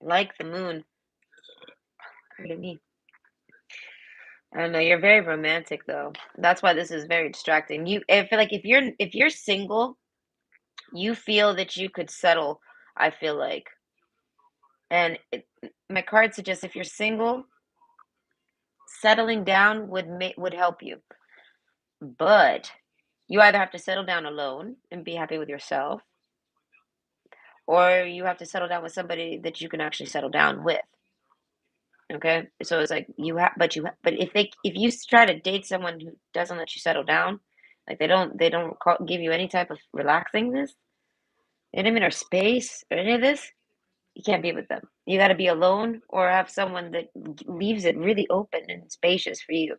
like the moon. Pardon me. I don't know. You're very romantic though. That's why this is very distracting. I feel like if you're single You feel that you could settle, I feel like. And my card suggests if you're single, settling down would help you. But you either have to settle down alone and be happy with yourself, or you have to settle down with somebody that you can actually settle down with. Okay, so it's like but if you try to date someone who doesn't let you settle down, like give you any type of relaxingness, you know what I mean, or space or any of this, you can't be with them. You got to be alone or have someone that leaves it really open and spacious for you.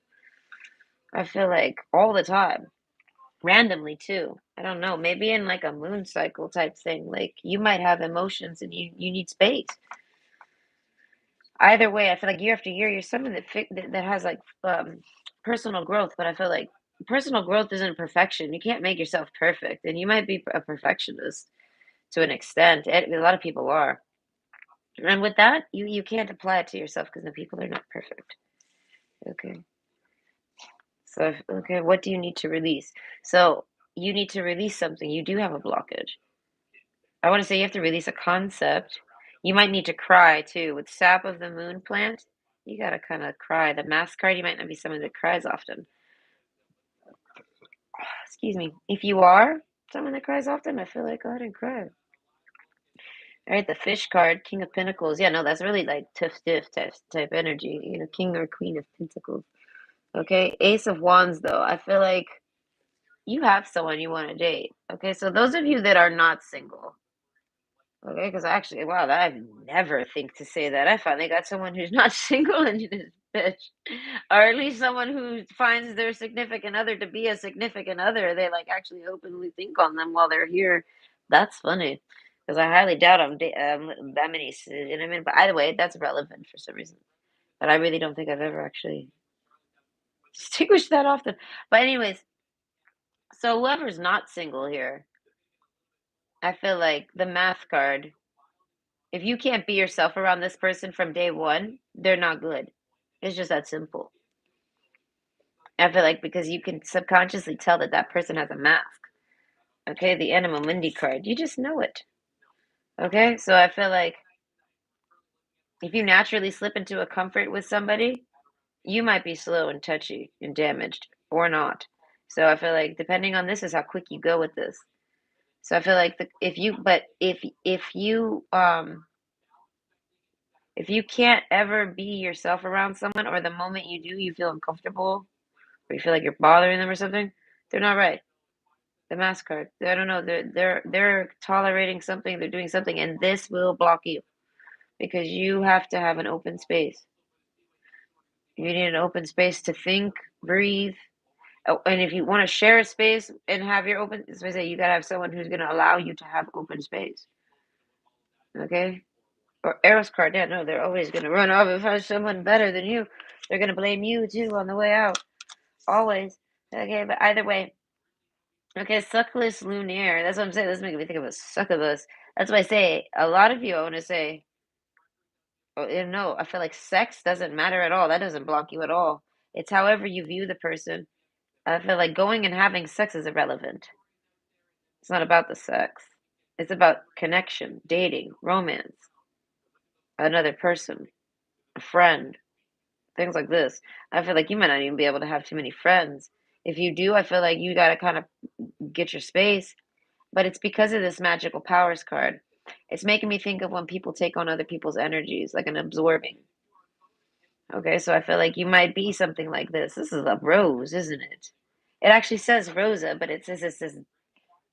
I feel like all the time, randomly too. I don't know, maybe in like a moon cycle type thing. Like you might have emotions and you need space. Either way, I feel like year after year, you're someone that has like personal growth. But I feel like personal growth isn't perfection. You can't make yourself perfect, and you might be a perfectionist to an extent. A lot of people are, and with that, you can't apply it to yourself because the people are not perfect. Okay, so okay, what do you need to release? So you need to release something. You do have a blockage. I want to say you have to release a concept. You might need to cry too. With sap of the moon plant, you gotta kind of cry. The mask card, you might not be someone that cries often. Excuse me. If you are someone that cries often, I feel like go ahead and cry. All right, the fish card, King of Pentacles. Yeah, no, that's really like tough, stiff type energy. You know, King or Queen of Pentacles. Okay, Ace of Wands, though. I feel like you have someone you want to date. Okay, so those of you that are not single, okay, because actually, wow, that I never think to say that. I finally got someone who's not single in this bitch, or at least someone who finds their significant other to be a significant other. They like actually openly think on them while they're here. That's funny, because I highly doubt that many. You know what I mean? But either way, that's relevant for some reason. But I really don't think I've ever actually distinguished that often. But anyways, so whoever's not single here, I feel like the math card. If you can't be yourself around this person from day one, they're not good. It's just that simple. I feel like because you can subconsciously tell that that person has a mask. Okay, the Anima Mundi card, you just know it. Okay, so I feel like if you naturally slip into a comfort with somebody, you might be slow and touchy and damaged or not. So I feel like depending on this is how quick you go with this. So I feel like if you can't ever be yourself around someone, or the moment you do, you feel uncomfortable, or you feel like you're bothering them or something, they're not right. The mask card. I don't know. They're tolerating something. They're doing something, and this will block you because you have to have an open space. You need an open space to think, breathe. Oh, and if you want to share a space and have your open space, you gotta have someone who's gonna allow you to have open space. Okay? Or Eros card. Yeah, no, they're always gonna run off and find someone better than you. They're gonna blame you too on the way out. Always. Okay, but either way. Okay, suckless lunaire. That's what I'm saying. That's making me think of a succubus. That's why I say a lot of you. I want to say, oh, no, I feel like sex doesn't matter at all. That doesn't block you at all. It's however you view the person. I feel like going and having sex is irrelevant. It's not about the sex. It's about connection, dating, romance, another person, a friend, things like this. I feel like you might not even be able to have too many friends. If you do, I feel like you got to kind of get your space. But it's because of this magical powers card. It's making me think of when people take on other people's energies, like an absorbing. Okay, so I feel like you might be something like this. This is a rose, isn't it? It actually says Rosa, but it says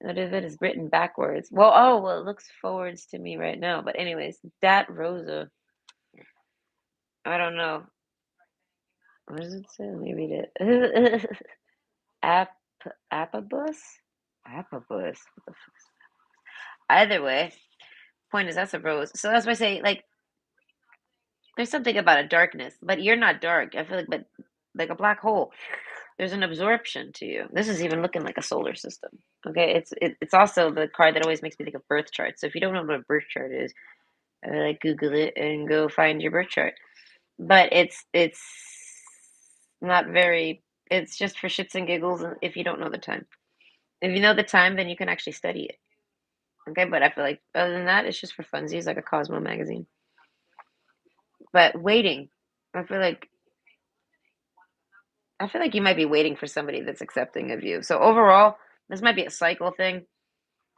what if it is written backwards? Well, it looks forwards to me right now. But anyways, that Rosa. I don't know. What does it say? Let me read it. Ap Apabus? Apabus. What the fuck? Either way, point is that's a rose. So that's why I say like there's something about a darkness, but you're not dark. I feel like, but like a black hole, there's an absorption to you. This is even looking like a solar system. Okay, it's also the card that always makes me think of birth charts. So if you don't know what a birth chart is, like Google it and go find your birth chart. But it's not very. It's just for shits and giggles, if you don't know the time. If you know the time, then you can actually study it. Okay, but I feel like other than that, it's just for funsies, like a Cosmo magazine. But waiting, I feel like I feel like you might be waiting for somebody that's accepting of you. So overall, this might be a cycle thing.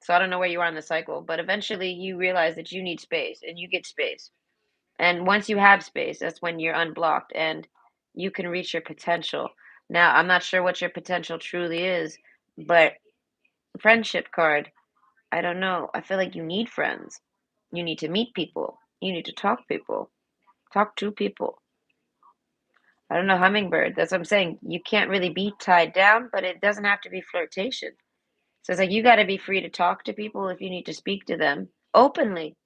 So I don't know where you are in the cycle, but eventually you realize that you need space and you get space. And once you have space, that's when you're unblocked and you can reach your potential. Now, I'm not sure what your potential truly is, but friendship card, I don't know. I feel like you need friends. You need to meet people. You need to talk to people. I don't know, hummingbird. That's what I'm saying. You can't really be tied down, but it doesn't have to be flirtation. So it's like you got to be free to talk to people if you need to speak to them openly,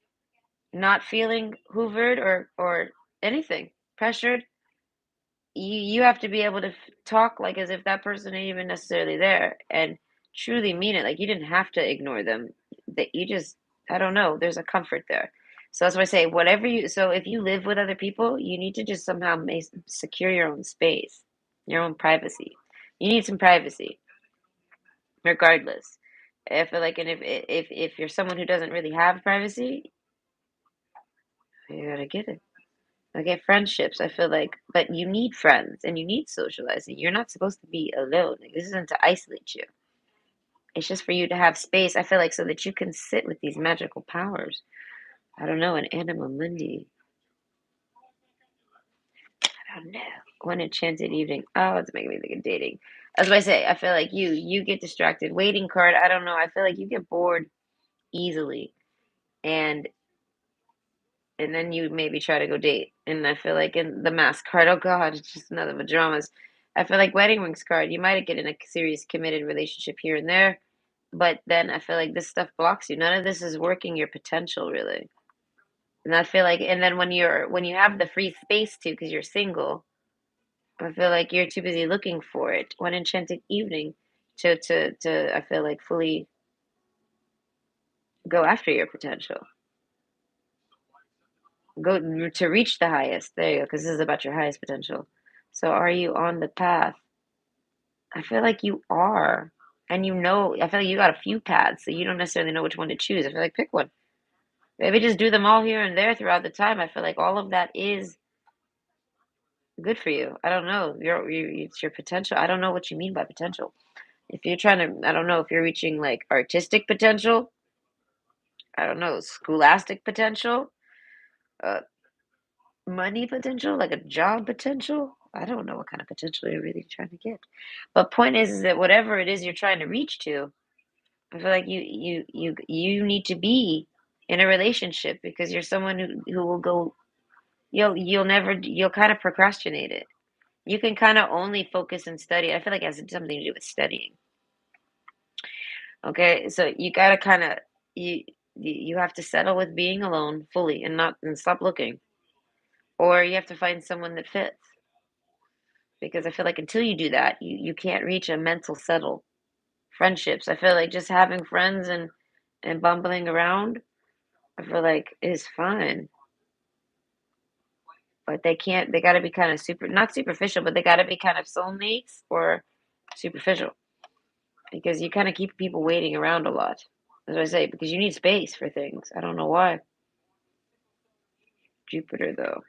not feeling hoovered or anything pressured. You have to be able to talk like as if that person ain't even necessarily there and truly mean it. Like you didn't have to ignore them. That you just I don't know. There's a comfort there. So that's why I say whatever you. So if you live with other people, you need to just somehow secure your own space, your own privacy. You need some privacy, regardless. I feel like, and if you're someone who doesn't really have privacy, you gotta get it. Okay, friendships. I feel like, but you need friends and you need socializing. You're not supposed to be alone. Like, this isn't to isolate you. It's just for you to have space. I feel like so that you can sit with these magical powers. I don't know, an anima mundi. I don't know. One enchanted evening. Oh, it's making me think of dating. As I say, I feel like you get distracted. Waiting card. I don't know. I feel like you get bored easily, and and then you maybe try to go date. And I feel like in the mask card, oh God, it's just another of the dramas. I feel like wedding rings card, you might get in a serious committed relationship here and there, but then I feel like this stuff blocks you. None of this is working your potential really. And I feel like, and then when you have the free space to, because you're single, I feel like you're too busy looking for it. One enchanted evening to I feel like fully go after your potential. Go to reach the highest. There you go, because this is about your highest potential. So are you on the path? I feel like you are. And you know, I feel like you got a few paths, so you don't necessarily know which one to choose. I feel like pick one. Maybe just do them all here and there throughout the time. I feel like all of that is good for you. I don't know. It's your potential. I don't know what you mean by potential. If you're trying to, I don't know if you're reaching like artistic potential, I don't know, scholastic potential, uh, money potential, like a job potential. I don't know what kind of potential you're really trying to get. But point is that whatever it is you're trying to reach to, I feel like you need to be in a relationship because you're someone who will go you'll never you'll kind of procrastinate it. You can kind of only focus and study. I feel like it has something to do with studying. Okay, so you gotta kind of you you have to settle with being alone fully and not and stop looking, or you have to find someone that fits. Because I feel like until you do that, you can't reach a mental settle. Friendships, I feel like just having friends and bumbling around, I feel like is fine, but they can't. They got to be kind of not superficial, but they got to be kind of soulmates or superficial because you kind of keep people waiting around a lot. As I say, because you need space for things. I don't know why. Jupiter, though.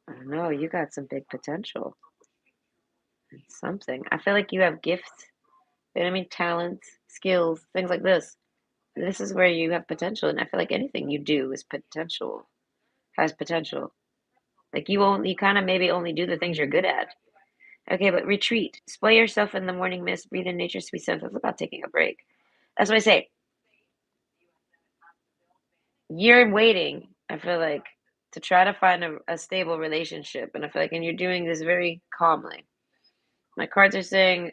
I don't know. You got some big potential. It's something. I feel like you have gifts. You know what I mean? Talents, skills, things like this. This is where you have potential, and I feel like anything you do is potential, has potential. Like you kind of maybe only do the things you're good at. Okay, but retreat. Spoil yourself in the morning mist. Breathe in nature's sweet scent. That's about taking a break. That's what I say. You're waiting, I feel like, to try to find a stable relationship. And I feel like, and you're doing this very calmly. My cards are saying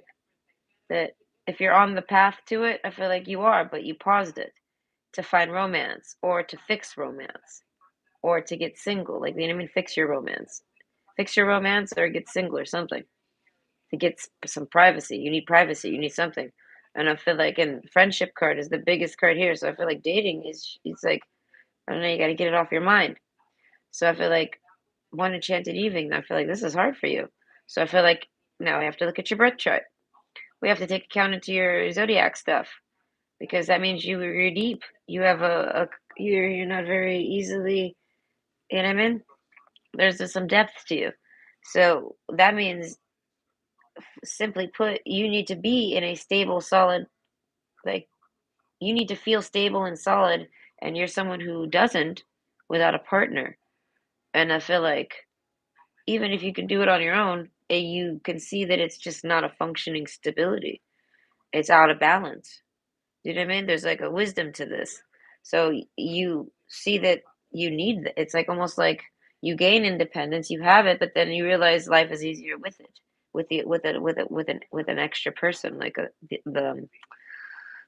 that if you're on the path to it, I feel like you are, but you paused it to find romance or to fix romance or to get single. Like, you know what I mean? Fix your romance. Fix your romance or get single or something. To get some privacy. You need privacy. You need something. And I feel like, and friendship card is the biggest card here. So I feel like dating is, it's like, I don't know, you got to get it off your mind. So I feel like one enchanted evening, I feel like this is hard for you. So I feel like now we have to look at your birth chart. We have to take account into your zodiac stuff. because that means you're deep. You have you're not very easily, you know what I mean? There's some depth to you. So that means, simply put, you need to be in a stable, solid, like, you need to feel stable and solid, and you're someone who doesn't without a partner. And I feel like even if you can do it on your own, you can see that it's just not a functioning stability. It's out of balance. You know what I mean? There's like a wisdom to this. So you see that you need it's like almost like you gain independence, you have it, but then you realize life is easier with it, with an extra person, like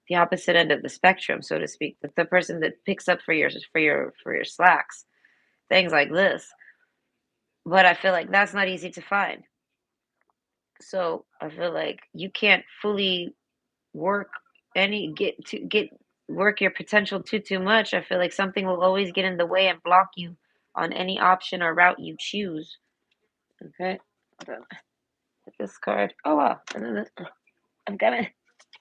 the opposite end of the spectrum, so to speak, the person that picks up for your slacks, things like this. But I feel like that's not easy to find. So I feel like you can't fully work get work your potential too much. I feel like something will always get in the way and block you on any option or route you choose. Okay. Hold on. Get this card. Oh wow. And then I'm coming.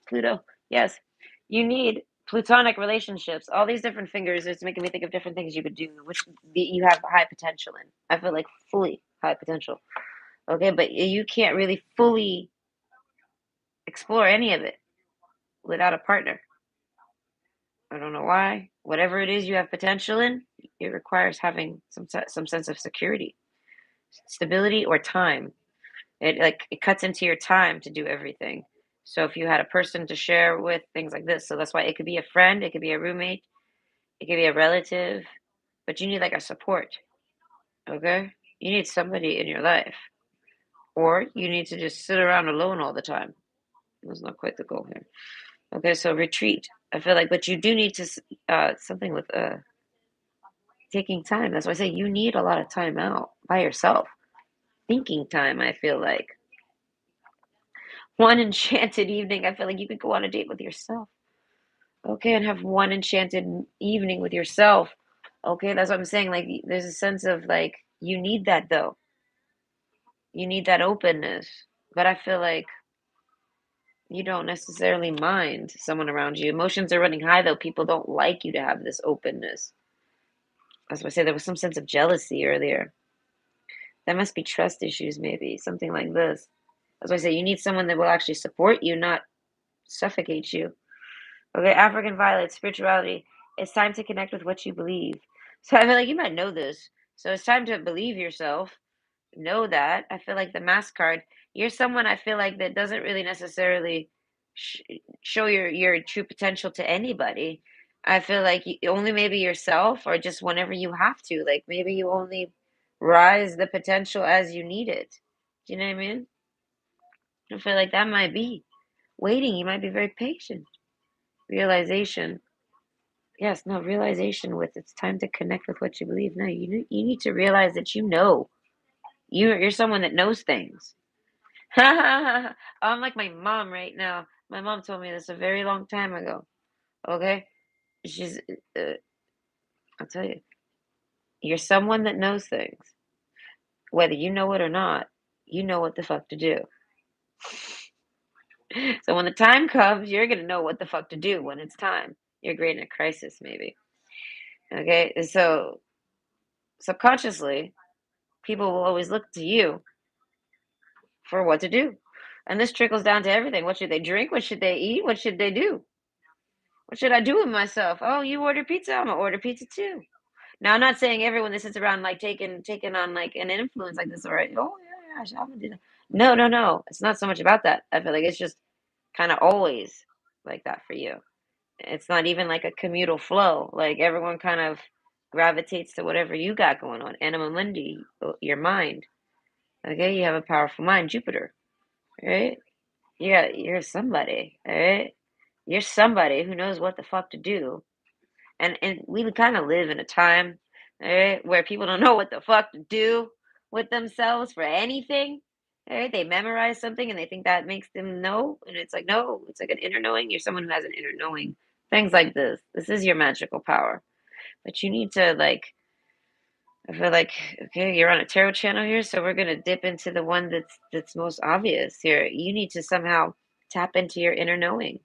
Pluto. Yes. You need platonic relationships. All these different fingers is making me think of different things you could do, which you have high potential in. I feel like fully high potential. Okay, but you can't really fully explore any of it without a partner. I don't know why. Whatever it is you have potential in, it requires having some sense of security, stability, or time. It cuts into your time to do everything. So if you had a person to share with, things like this, so that's why it could be a friend, it could be a roommate, it could be a relative, but you need like a support. Okay, you need somebody in your life, or you need to just sit around alone all the time. That's not quite the goal here. Okay, so retreat. I feel like, but you do need to something with taking time. That's why I say you need a lot of time out by yourself. Thinking time, I feel like. One enchanted evening, I feel like you could go on a date with yourself. Okay, and have one enchanted evening with yourself. Okay, that's what I'm saying. Like, there's a sense of like, you need that though. You need that openness. But I feel like you don't necessarily mind someone around you. Emotions are running high though. People don't like you to have this openness. That's why I say there was some sense of jealousy earlier. That must be trust issues, maybe, something like this. As I say, you need someone that will actually support you, not suffocate you. Okay, African Violet, spirituality. It's time to connect with what you believe. So I feel like you might know this. So it's time to believe yourself. Know that. I feel like the mask card, you're someone I feel like that doesn't really necessarily sh- show your true potential to anybody. I feel like only maybe yourself, or just whenever you have to. Like maybe you only rise the potential as you need it. Do you know what I mean? I feel like that might be waiting. You might be very patient. Realization. Yes, no, realization with it's time to connect with what you believe. No, you need to realize that you know. You're someone that knows things. I'm like my mom right now. My mom told me this a very long time ago. Okay? She's uh, I'll tell you. You're someone that knows things. Whether you know it or not, you know what the fuck to do. So when the time comes, you're gonna know what the fuck to do when it's time. You're great in a crisis, maybe. Okay, so subconsciously, people will always look to you for what to do. And this trickles down to everything. What should they drink? What should they eat? What should they do? What should I do with myself? Oh, you order pizza, I'm gonna order pizza too. Now I'm not saying everyone that sits around like taking on like an influence like this, or oh yeah, yeah, I'm gonna do that. No, no, no. It's not so much about that. I feel like it's just kind of always like that for you. It's not even like a communal flow. Like everyone kind of gravitates to whatever you got going on. Anima mundi, your mind. Okay, you have a powerful mind, Jupiter. Right? Yeah, you're somebody. All right, you're somebody who knows what the fuck to do. And we kind of live in a time, all right, where people don't know what the fuck to do with themselves for anything. All right, they memorize something and they think that makes them know, and it's like no, it's like an inner knowing. You're someone who has an inner knowing. Things like this. This is your magical power, but you need to like. I feel like okay, you're on a tarot channel here, so we're gonna dip into the one that's most obvious here. You need to somehow tap into your inner knowing.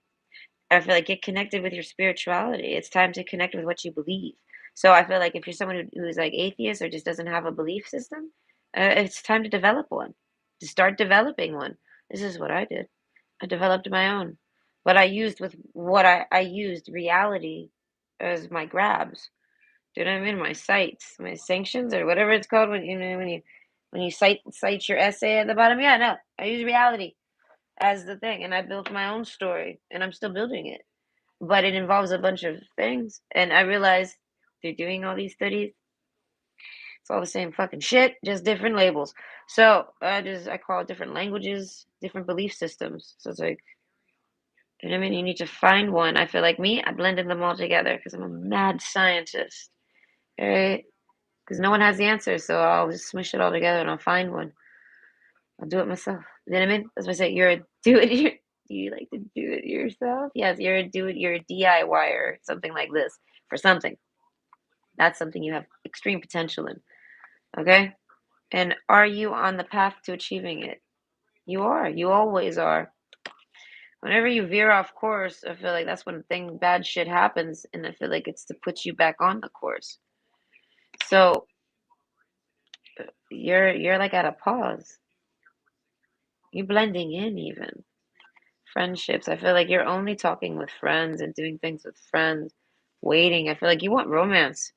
I feel like get connected with your spirituality. It's time to connect with what you believe. So I feel like if you're someone who's like atheist or just doesn't have a belief system, it's time to develop one. To start developing one. This is what I did. I developed my own. But I used reality as my grabs. Do you know what I mean? My sites, my sanctions, or whatever it's called when you cite your essay at the bottom. Yeah, no, I use reality as the thing, and I built my own story, and I'm still building it. But it involves a bunch of things, and I realized through doing all these studies, it's all the same fucking shit, just different labels. So I call it different languages, different belief systems. So it's like, you know what I mean? You need to find one. I feel like me, I blended them all together because I'm a mad scientist, right? Because no one has the answer, so I'll just smush it all together and I'll find one. I'll do it myself. You know what I mean? That's why I say you're a do it. Do you like to do it yourself? Yes, you're a DIYer, something like this for something. That's something you have extreme potential in. Okay? And are you on the path to achieving it? You are. You always are. Whenever you veer off course, I feel like that's when bad shit happens, and I feel like it's to put you back on the course. So you're like at a pause. You're blending in even. Friendships. I feel like you're only talking with friends and doing things with friends, waiting. I feel like you want romance.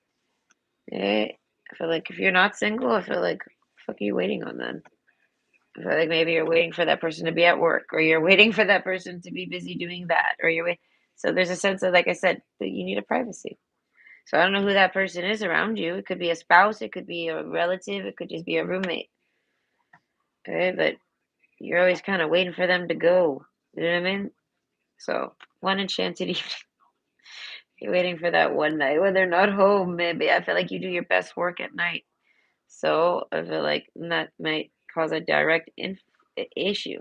Eh? I feel like if you're not single, I feel like fuck are you waiting on then? I feel like maybe you're waiting for that person to be at work, or you're waiting for that person to be busy doing that, or you're wait. So there's a sense of, like I said, that you need a privacy. So I don't know who that person is around you. It could be a spouse, it could be a relative, it could just be a roommate. Okay, but you're always kind of waiting for them to go. You know what I mean? So one enchanted evening. You're waiting for that one night when they're not home, maybe. I feel like you do your best work at night. So I feel like that might cause a direct issue.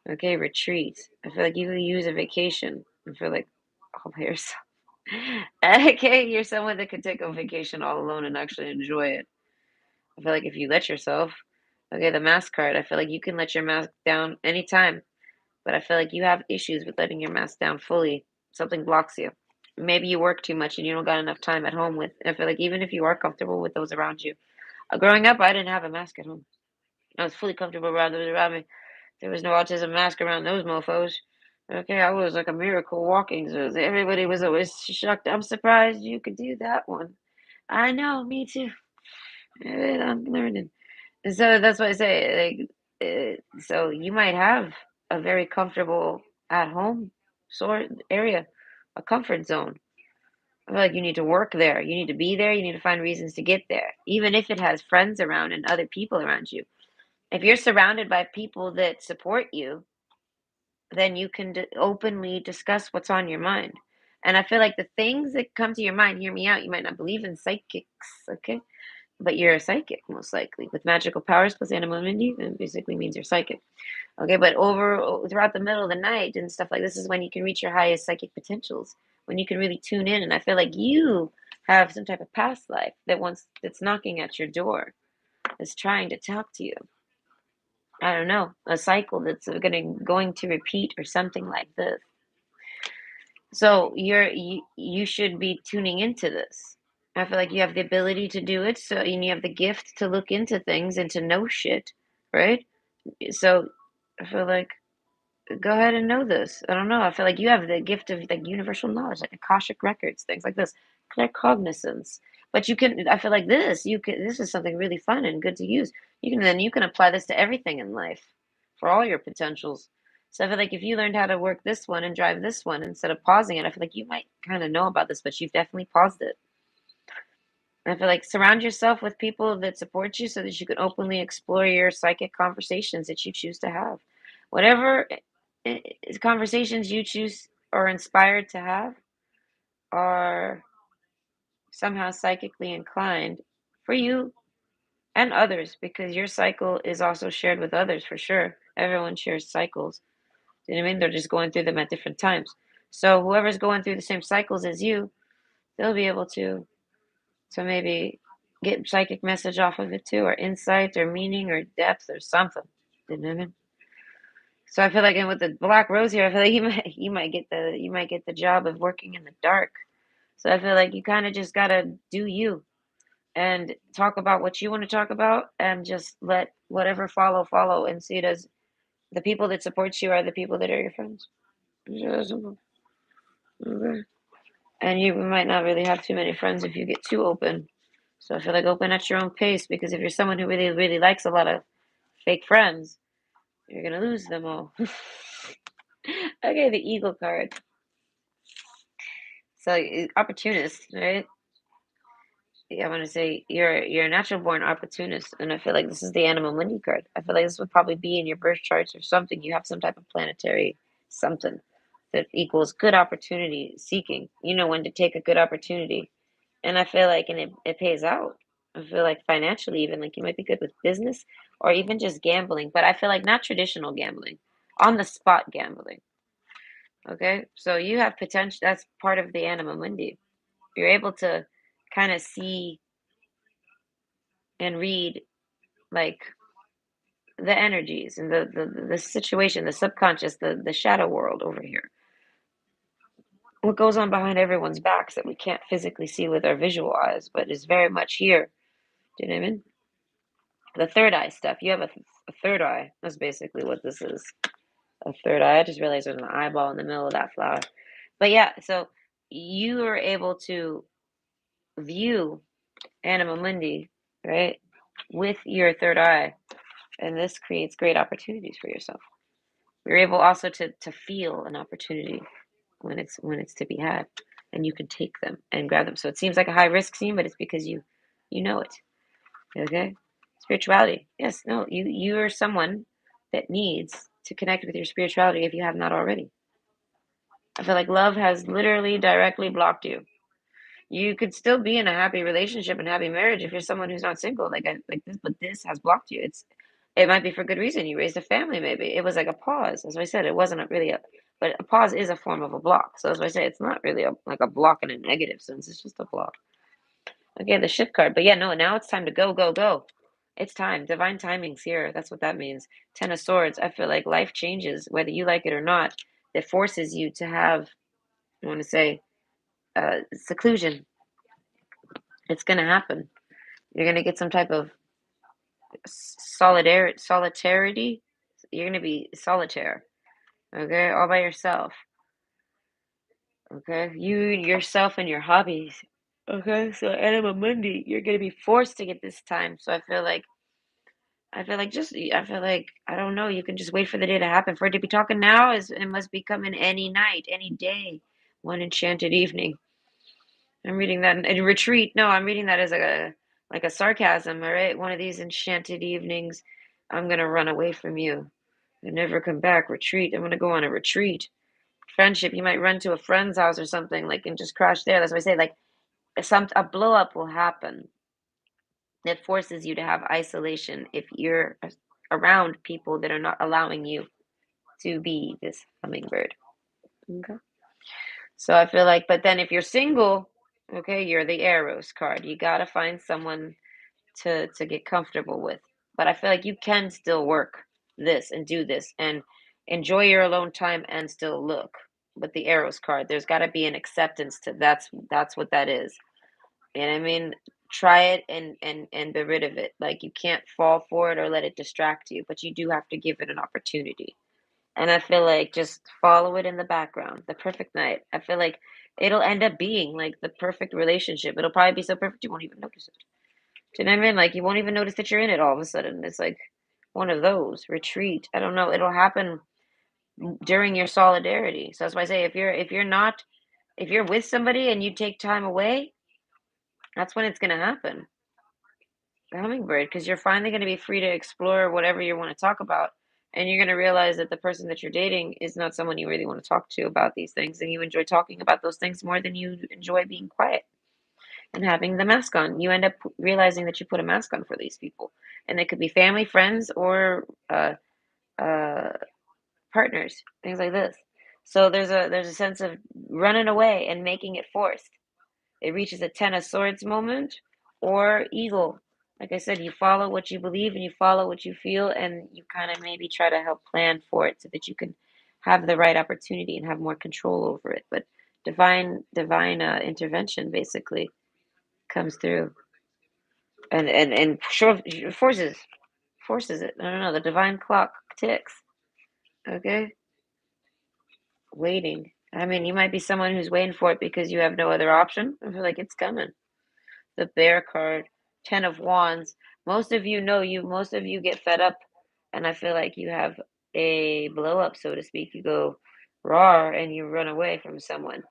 Okay, retreat. I feel like you could use a vacation. I feel like all by yourself. Okay, you're someone that could take a vacation all alone and actually enjoy it. I feel like if you let yourself, okay, the mask card, I feel like you can let your mask down anytime, but I feel like you have issues with letting your mask down fully. Something blocks you. Maybe you work too much and you don't got enough time at home with. I feel like even if you are comfortable with those around you. Growing up, I didn't have a mask at home. I was fully comfortable around those around me. There was no autism mask around those mofos. Okay, I was like a miracle walking. So everybody was always shocked. I'm surprised you could do that one. I know, me too. I'm learning. And so that's what I say. So you might have a very comfortable at home sort area, a comfort zone. I feel like you need to work there. You need to be there. You need to find reasons to get there, even if it has friends around and other people around you. If you're surrounded by people that support you, then you can openly discuss what's on your mind. And I feel like the things that come to your mind, hear me out, you might not believe in psychics, okay? But you're a psychic, most likely, with magical powers plus animal immunity, and basically means you're psychic. Okay, but throughout the middle of the night and stuff like this is when you can reach your highest psychic potentials, when you can really tune in. And I feel like you have some type of past life that's knocking at your door, that's trying to talk to you. I don't know, a cycle that's going to repeat or something like this. So you should be tuning into this. I feel like you have the ability to do it, so and you have the gift to look into things and to know shit, right? So I feel like go ahead and know this. I don't know. I feel like you have the gift of like universal knowledge, like Akashic records, things like this, claircognizance. But you can. I feel like this is something really fun and good to use. You can apply this to everything in life, for all your potentials. So I feel like if you learned how to work this one and drive this one instead of pausing it, I feel like you might kind of know about this, but you've definitely paused it. And I feel like surround yourself with people that support you so that you can openly explore your psychic conversations that you choose to have. Whatever conversations you choose or inspired to have are somehow psychically inclined for you and others because your cycle is also shared with others for sure. Everyone shares cycles. You know what I mean? They're just going through them at different times. So whoever's going through the same cycles as you, they'll be able to maybe get psychic message off of it too, or insight, or meaning, or depth, or something. You know what I mean? So I feel like, and with the black rose here, I feel like you might get the job of working in the dark. So I feel like you kind of just gotta do you and talk about what you want to talk about, and just let whatever follow, and see it as the people that support you are the people that are your friends. Just simple. Okay. And you might not really have too many friends if you get too open. So I feel like open at your own pace, because if you're someone who really, really likes a lot of fake friends, you're gonna lose them all. Okay, the eagle card. So opportunist, right? Yeah, I want to say you're a natural born opportunist, and I feel like this is the Anima Mundi card. I feel like this would probably be in your birth charts or something. You have some type of planetary something that equals good opportunity seeking. You know when to take a good opportunity, and I feel like, and it pays out. I feel like financially, even like you might be good with business or even just gambling, but I feel like not traditional gambling, on the spot gambling. Okay, so you have potential. That's part of the Anima Mundi. You're able to kind of see and read like the energies and the situation, the subconscious, the shadow world over here. What goes on behind everyone's backs that we can't physically see with our visual eyes, but is very much here. Do you know what I mean? The third eye stuff. You have a third eye. That's basically what this is. A third eye. I just realized there's an eyeball in the middle of that flower. But yeah, so you are able to view Anima Mundi, right, with your third eye, and this creates great opportunities for yourself. You're able also to feel an opportunity when it's to be had, and you can take them and grab them. So it seems like a high risk scene, but it's because you know it. Okay, spirituality. Yes, no, you are someone that needs to connect with your spirituality if you have not already. I feel like love has literally directly blocked you. You could still be in a happy relationship and happy marriage if you're someone who's not single, like this, but this has blocked you. It might be for good reason. You raised a family, maybe. It was like a pause. As I said, it wasn't really but a pause is a form of a block. So as I say, it's not really like a block in a negative sense. It's just a block. Okay, the ship card. But yeah, no, now it's time to go, go, go. It's time. Divine timing's here. That's what that means. Ten of Swords. I feel like life changes, whether you like it or not. That forces you to have, I want to say, seclusion. It's going to happen. You're going to get some type of solidarity. You're going to be solitaire. Okay, all by yourself. Okay, you, yourself, and your hobbies. Okay, so Anima Mundi, you're gonna be forced to get this time. So I feel like I don't know. You can just wait for the day to happen. For it to be talking now is it must be coming any night, any day, one enchanted evening. I'm reading that in retreat. No, I'm reading that as like a sarcasm. All right, one of these enchanted evenings, I'm gonna run away from you and never come back. Retreat. I'm gonna go on a retreat. Friendship. You might run to a friend's house or something like and just crash there. That's what I say. Like a blow up will happen that forces you to have isolation if you're around people that are not allowing you to be this hummingbird. Okay. So I feel like, but then if you're single, okay, you're the arrows card. You gotta find someone to get comfortable with. But I feel like you can still work this and do this and enjoy your alone time and still look. But the arrows card, there's got to be an acceptance to that's what that is. And I mean, try it and be rid of it. Like you can't fall for it or let it distract you, but you do have to give it an opportunity. And I feel like just follow it in the background. The perfect night. I feel like it'll end up being like the perfect relationship. It'll probably be so perfect you won't even notice it. Do you know what I mean? Like you won't even notice that you're in it all of a sudden. It's like one of those retreat. I don't know. It'll happen during your solidarity. So that's why I say if you're with somebody and you take time away, that's when it's gonna happen. The hummingbird, because you're finally gonna be free to explore whatever you want to talk about. And you're gonna realize that the person that you're dating is not someone you really want to talk to about these things, and you enjoy talking about those things more than you enjoy being quiet and having the mask on. You end up realizing that you put a mask on for these people, and they could be family, friends, or uh, partners, things like this. So there's a sense of running away and making it forced. It reaches a Ten of Swords moment or Eagle. Like I said, you follow what you believe and you follow what you feel, and you kind of maybe try to help plan for it so that you can have the right opportunity and have more control over it. But divine intervention basically comes through and sure forces it. I don't know. The divine clock ticks. Okay, waiting. I mean, you might be someone who's waiting for it because you have no other option. I feel like it's coming. The bear card, 10 of wands. Most of you get fed up, and I feel like you have a blow up, so to speak. You go raw and you run away from someone.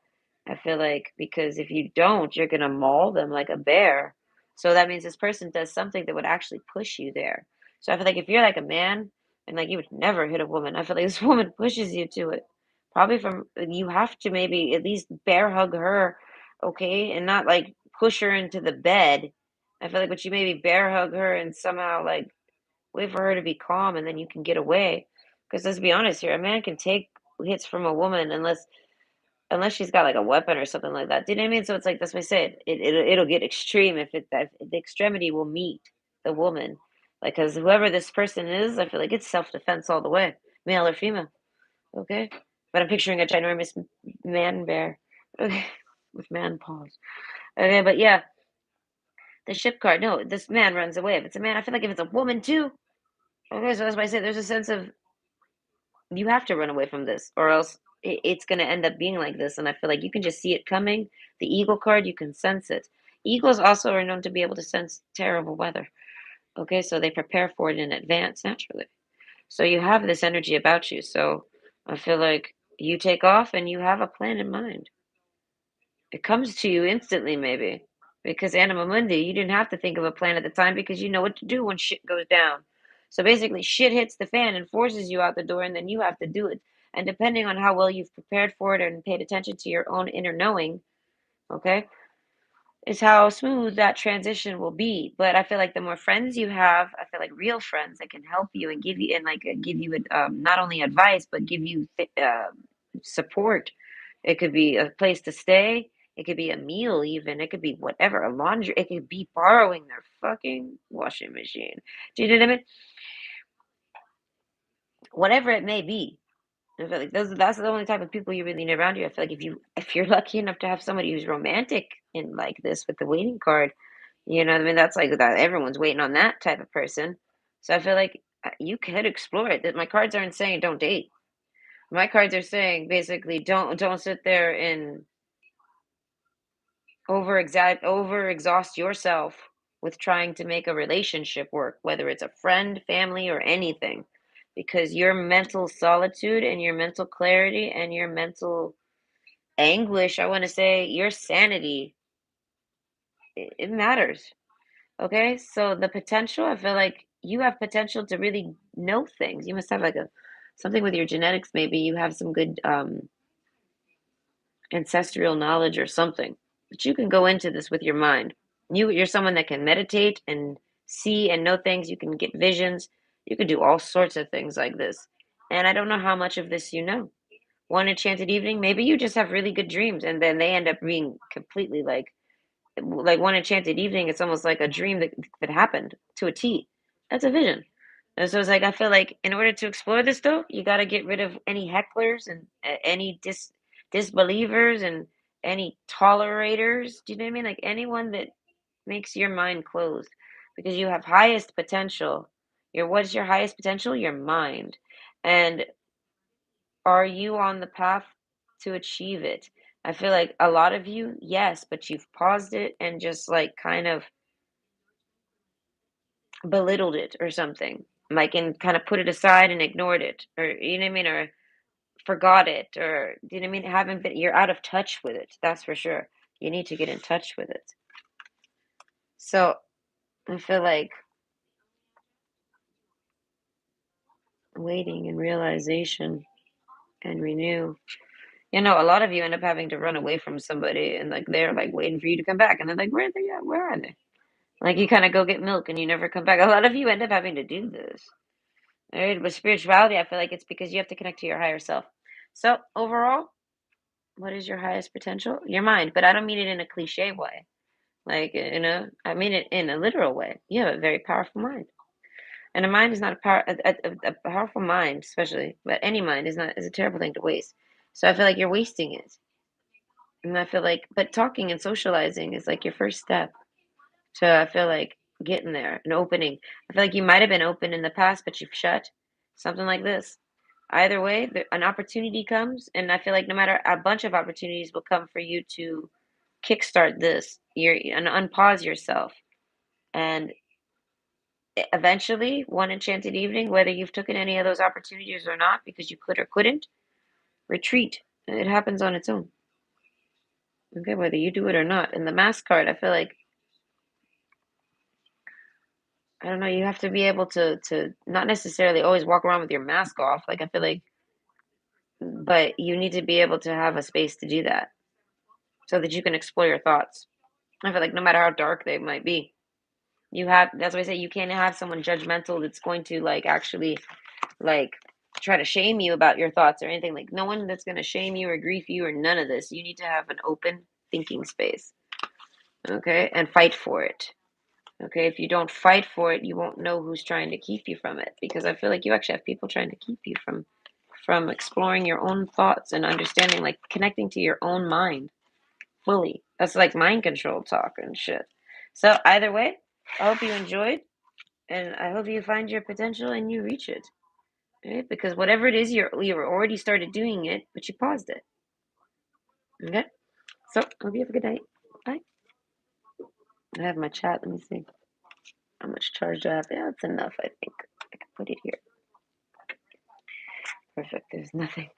I feel like because if you don't, you're gonna maul them like a bear. So that means this person does something that would actually push you there. So I feel like if you're like a man and like you would never hit a woman, I feel like this woman pushes you to it. Probably from you have to maybe at least bear hug her, okay, and not like push her into the bed. I feel like but you maybe bear hug her and somehow like wait for her to be calm and then you can get away. Because let's be honest here, a man can take hits from a woman unless she's got like a weapon or something like that. Do you know what I mean? So it's like that's why I said it'll get extreme if that the extremity will meet the woman. Like because whoever this person is, I feel like it's self defense all the way, male or female. Okay, but I'm picturing a ginormous man bear. Okay, with man paws. Okay, but yeah, the ship card. No, this man runs away. If it's a man, I feel like if it's a woman too. Okay, so that's why I say there's a sense of you have to run away from this, or else it's going to end up being like this. And I feel like you can just see it coming. The eagle card, you can sense it. Eagles also are known to be able to sense terrible weather. Okay, so they prepare for it in advance naturally. So you have this energy about you. So I feel like you take off and you have a plan in mind. It comes to you instantly, maybe. Because Anima Mundi, you didn't have to think of a plan at the time because you know what to do when shit goes down. So basically, shit hits the fan and forces you out the door, and then you have to do it. And depending on how well you've prepared for it and paid attention to your own inner knowing, okay, is how smooth that transition will be. But I feel like the more friends you have, I feel like real friends that can help you and give you and like give you not only advice but give you support. It could be a place to stay. It could be a meal, even. It could be whatever, a laundry. It could be borrowing their fucking washing machine. Do you know what I mean? Whatever it may be. I feel like that's the only type of people you really need around you. I feel like if you're lucky enough to have somebody who's romantic in like this with the waiting card, you know what I mean? That's like that everyone's waiting on that type of person. So I feel like you could explore it. That my cards aren't saying don't date. My cards are saying basically don't sit there and over exhaust yourself with trying to make a relationship work, whether it's a friend, family, or anything. Because your mental solitude and your mental clarity and your mental anguish, I want to say your sanity, it matters. Okay, so the potential, I feel like you have potential to really know things. You must have like a something with your genetics, maybe you have some good ancestral knowledge or something. But you can go into this with your mind. You're someone that can meditate and see and know things. You can get visions. You can do all sorts of things like this. And I don't know how much of this you know. One enchanted evening, maybe you just have really good dreams and then they end up being completely like one enchanted evening, it's almost like a dream that happened to a T. That's a vision. And so it's like I feel like in order to explore this though, you got to get rid of any hecklers and any disbelievers and any tolerators. Do you know what I mean? Like anyone that makes your mind closed, because you have highest potential. What is your highest potential? Your mind. And are you on the path to achieve it? I feel like a lot of you, yes, but you've paused it and just like kind of belittled it or something. Like and kind of put it aside and ignored it. Or you know what I mean? Or forgot it. Or do you know what I mean? Haven't been you're out of touch with it. That's for sure. You need to get in touch with it. So I feel like waiting and realization and renew. You know, a lot of you end up having to run away from somebody and like they're like waiting for you to come back and they're like, where are they at? Where are they? Like you kind of go get milk and you never come back. A lot of you end up having to do this. All right, with spirituality, I feel like it's because you have to connect to your higher self. So overall, what is your highest potential? Your mind, but I don't mean it in a cliche way. Like, I mean it in a literal way. You have a very powerful mind. And a mind is not a powerful mind, especially, but any mind is a terrible thing to waste. So I feel like you're wasting it. And I feel like, but talking and socializing is like your first step. So I feel like getting there, an opening. I feel like you might have been open in the past, but you've shut. Something like this. Either way, an opportunity comes, and I feel like no matter a bunch of opportunities will come for you to kickstart this. And unpause yourself, and eventually, one enchanted evening, whether you've taken any of those opportunities or not, because you could or couldn't, retreat. It happens on its own. Okay, whether you do it or not. And the mask card, I feel like I don't know, you have to be able to not necessarily always walk around with your mask off. Like I feel like but you need to be able to have a space to do that so that you can explore your thoughts. I feel like no matter how dark they might be, that's why I say you can't have someone judgmental that's going to like actually like try to shame you about your thoughts or anything. Like no one that's going to shame you or grief you or none of this. You need to have an open thinking space. Okay? And fight for it. Okay, if you don't fight for it, you won't know who's trying to keep you from it. Because I feel like you actually have people trying to keep you from exploring your own thoughts and understanding, like connecting to your own mind fully. That's like mind control talk and shit. So either way, I hope you enjoyed, and I hope you find your potential and you reach it. Right? Because whatever it is, you're already started doing it, but you paused it. Okay. So hope you have a good night. Bye. I have my chat. Let me see. How much charge do I have? Yeah, it's enough, I think. I can put it here. Perfect. There's nothing.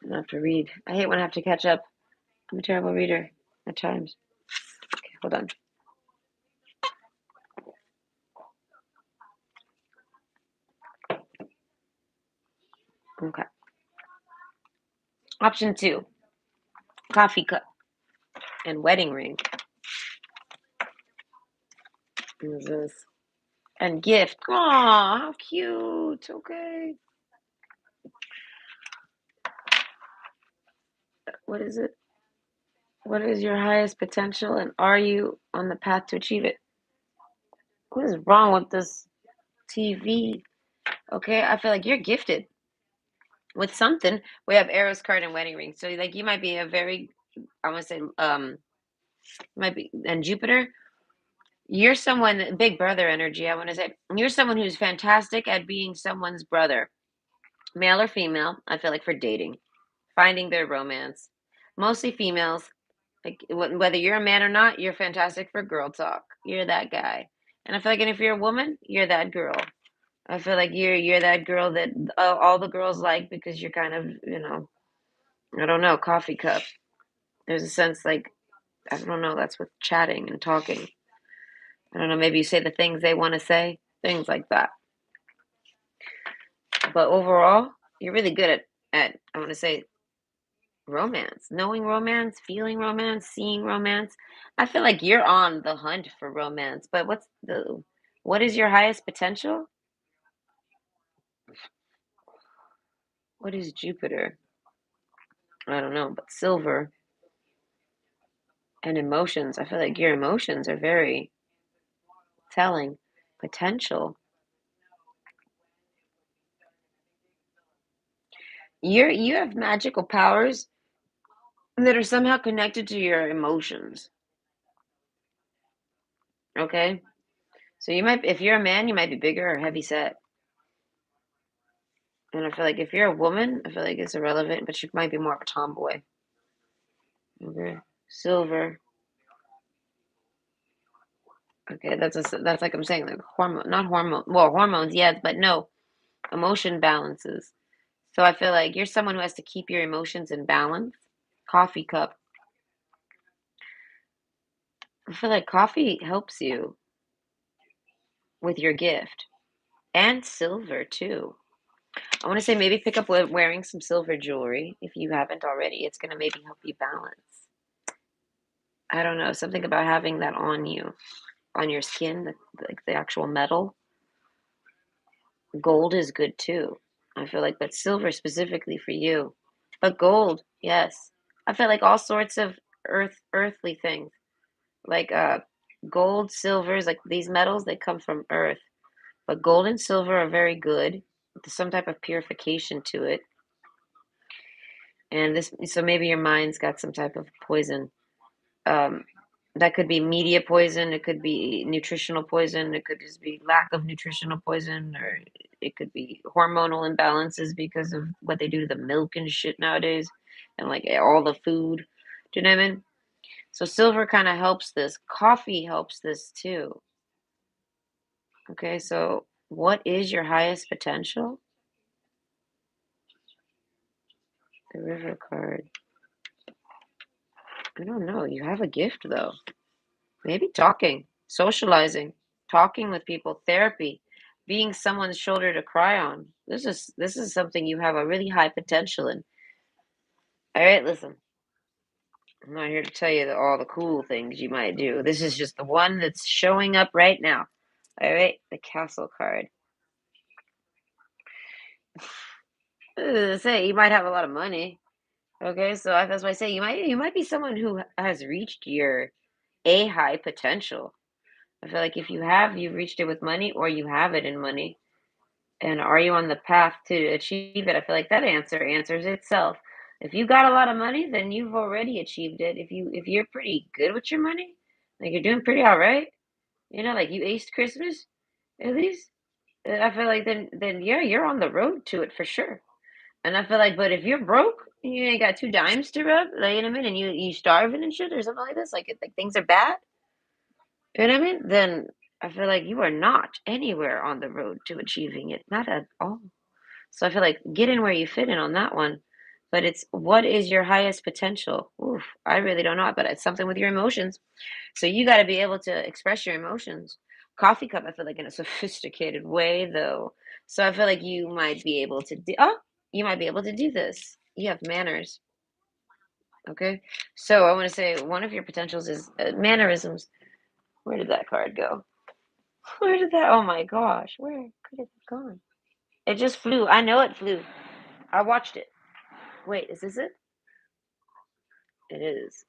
I don't have to read. I hate when I have to catch up. I'm a terrible reader at times. Okay, hold on. Okay. Option 2, coffee cup and wedding ring. What is this? And gift. Aw, how cute. Okay. What is it? What is your highest potential and are you on the path to achieve it? What is wrong with this TV? Okay, I feel like you're gifted with something. We have arrows card and wedding ring. So like you might be a very I want to say might be and Jupiter, you're someone big brother energy, I want to say. You're someone who's fantastic at being someone's brother, male or female, I feel like for dating, finding their romance. Mostly females. Like whether you're a man or not, you're fantastic for girl talk. You're that guy. And I feel like and if you're a woman, you're that girl. I feel like you're that girl that all the girls like because you're kind of, I don't know, coffee cup. There's a sense like I don't know, that's with chatting and talking. I don't know, maybe you say the things they want to say, things like that. But overall, you're really good at I want to say romance, knowing romance, feeling romance, seeing romance. I feel like you're on the hunt for romance. But what is your highest potential? What is Jupiter? I don't know, but silver and emotions. I feel like your emotions are very telling. Potential. You have magical powers that are somehow connected to your emotions. Okay? So you might if you're a man, you might be bigger or heavy set. And I feel like if you're a woman, I feel like it's irrelevant, but you might be more of a tomboy. Okay. Silver. Okay, that's like I'm saying, like not hormone. Well, hormones, yes, but no emotion balances. So I feel like you're someone who has to keep your emotions in balance. Coffee cup. I feel like coffee helps you with your gift and silver too. I want to say maybe pick up wearing some silver jewelry if you haven't already. It's going to maybe help you balance. I don't know, something about having that on you, on your skin, like the actual metal. Gold is good too. I feel like, but silver specifically for you. But gold, yes. I feel like all sorts of earthly things, like Gold, silvers, like these metals, they come from earth. But gold and silver are very good. There's some type of purification to it. And this, so maybe your mind's got some type of poison. Um, that could be media poison, it could be nutritional poison, it could just be lack of nutritional poison, or it could be hormonal imbalances because of what they do to the milk and shit nowadays, and like all the food. Do you know what I mean? So silver kind of helps this. Coffee helps this too. Okay, so what is your highest potential? The river card. I don't know. You have a gift though. Maybe talking, socializing, talking with people, therapy, being someone's shoulder to cry on. This is something you have a really high potential in. All right, listen. I'm not here to tell you all the cool things you might do. This is just the one that's showing up right now. All right, the castle card. Say you might have a lot of money. Okay, so that's why I say you might be someone who has reached your a high potential. I feel like if you've reached it with money, or you have it in money. And are you on the path to achieve it? I feel like that answer answers itself. If you got a lot of money, then you've already achieved it. If you're pretty good with your money, like you're doing pretty all right, like you aced Christmas at least. I feel like then yeah, you're on the road to it for sure. And I feel like, but if you're broke, you ain't got two dimes to rub, like in a minute, and you starving and shit or something like this, like things are bad. You know what I mean? Then I feel like you are not anywhere on the road to achieving it, not at all. So I feel like get in where you fit in on that one. But it's what is your highest potential? Oof, I really don't know, but it's something with your emotions. So you got to be able to express your emotions. Coffee cup, I feel like in a sophisticated way, though. So I feel like you might be able to do. Oh, you might be able to do this. You have manners. Okay. So I want to say one of your potentials is mannerisms. Where did that card go? Where did that? Oh my gosh, where could it have gone? It just flew. I know it flew. I watched it. Wait, is this it? It is.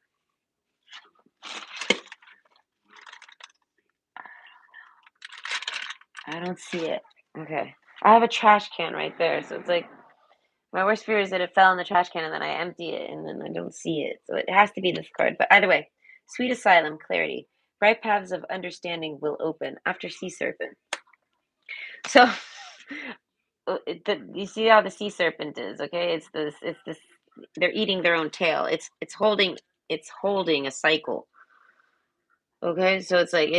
I don't see it. Okay. I have a trash can right there. So it's like my worst fear is that it fell in the trash can and then I empty it and then I don't see it. So it has to be this card. But either way, sweet asylum, clarity. Bright paths of understanding will open after sea serpent. So you see how the sea serpent is, okay? It's this they're eating their own tail. It's holding a cycle. Okay, so it's like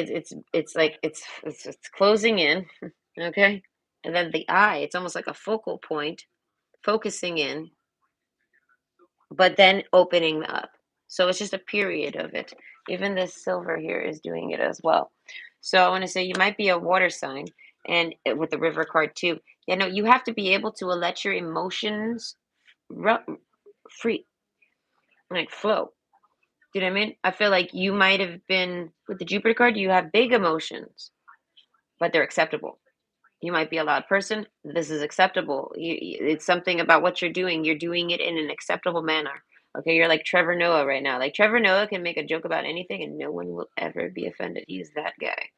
it's closing in, okay, and then the eye, it's almost like a focal point, focusing in, but then opening up. So it's just a period of it. Even this silver here is doing it as well. So I want to say you might be a water sign, and with the river card too. You have to be able to let your emotions free, like flow. Do you know what I mean? I feel like you might have been with the Jupiter card. You have big emotions, but they're acceptable. You might be a loud person. This is acceptable. It's something about what you're doing. You're doing it in an acceptable manner. Okay, you're like Trevor Noah right now. Like Trevor Noah can make a joke about anything and no one will ever be offended. He's that guy.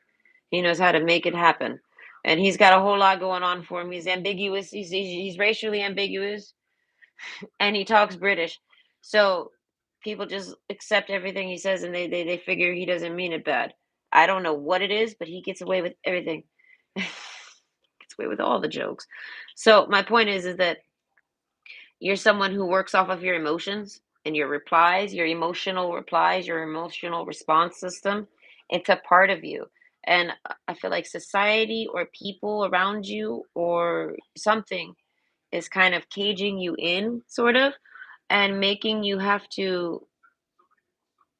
He knows how to make it happen. And he's got a whole lot going on for him. He's ambiguous. He's racially ambiguous and he talks British. So people just accept everything he says and they figure he doesn't mean it bad. I don't know what it is, but he gets away with everything. Gets away with all the jokes. So my point is that you're someone who works off of your emotions and your replies, your emotional replies, your emotional response system. It's a part of you. And I feel like society or people around you or something is kind of caging you in, sort of, and making you have to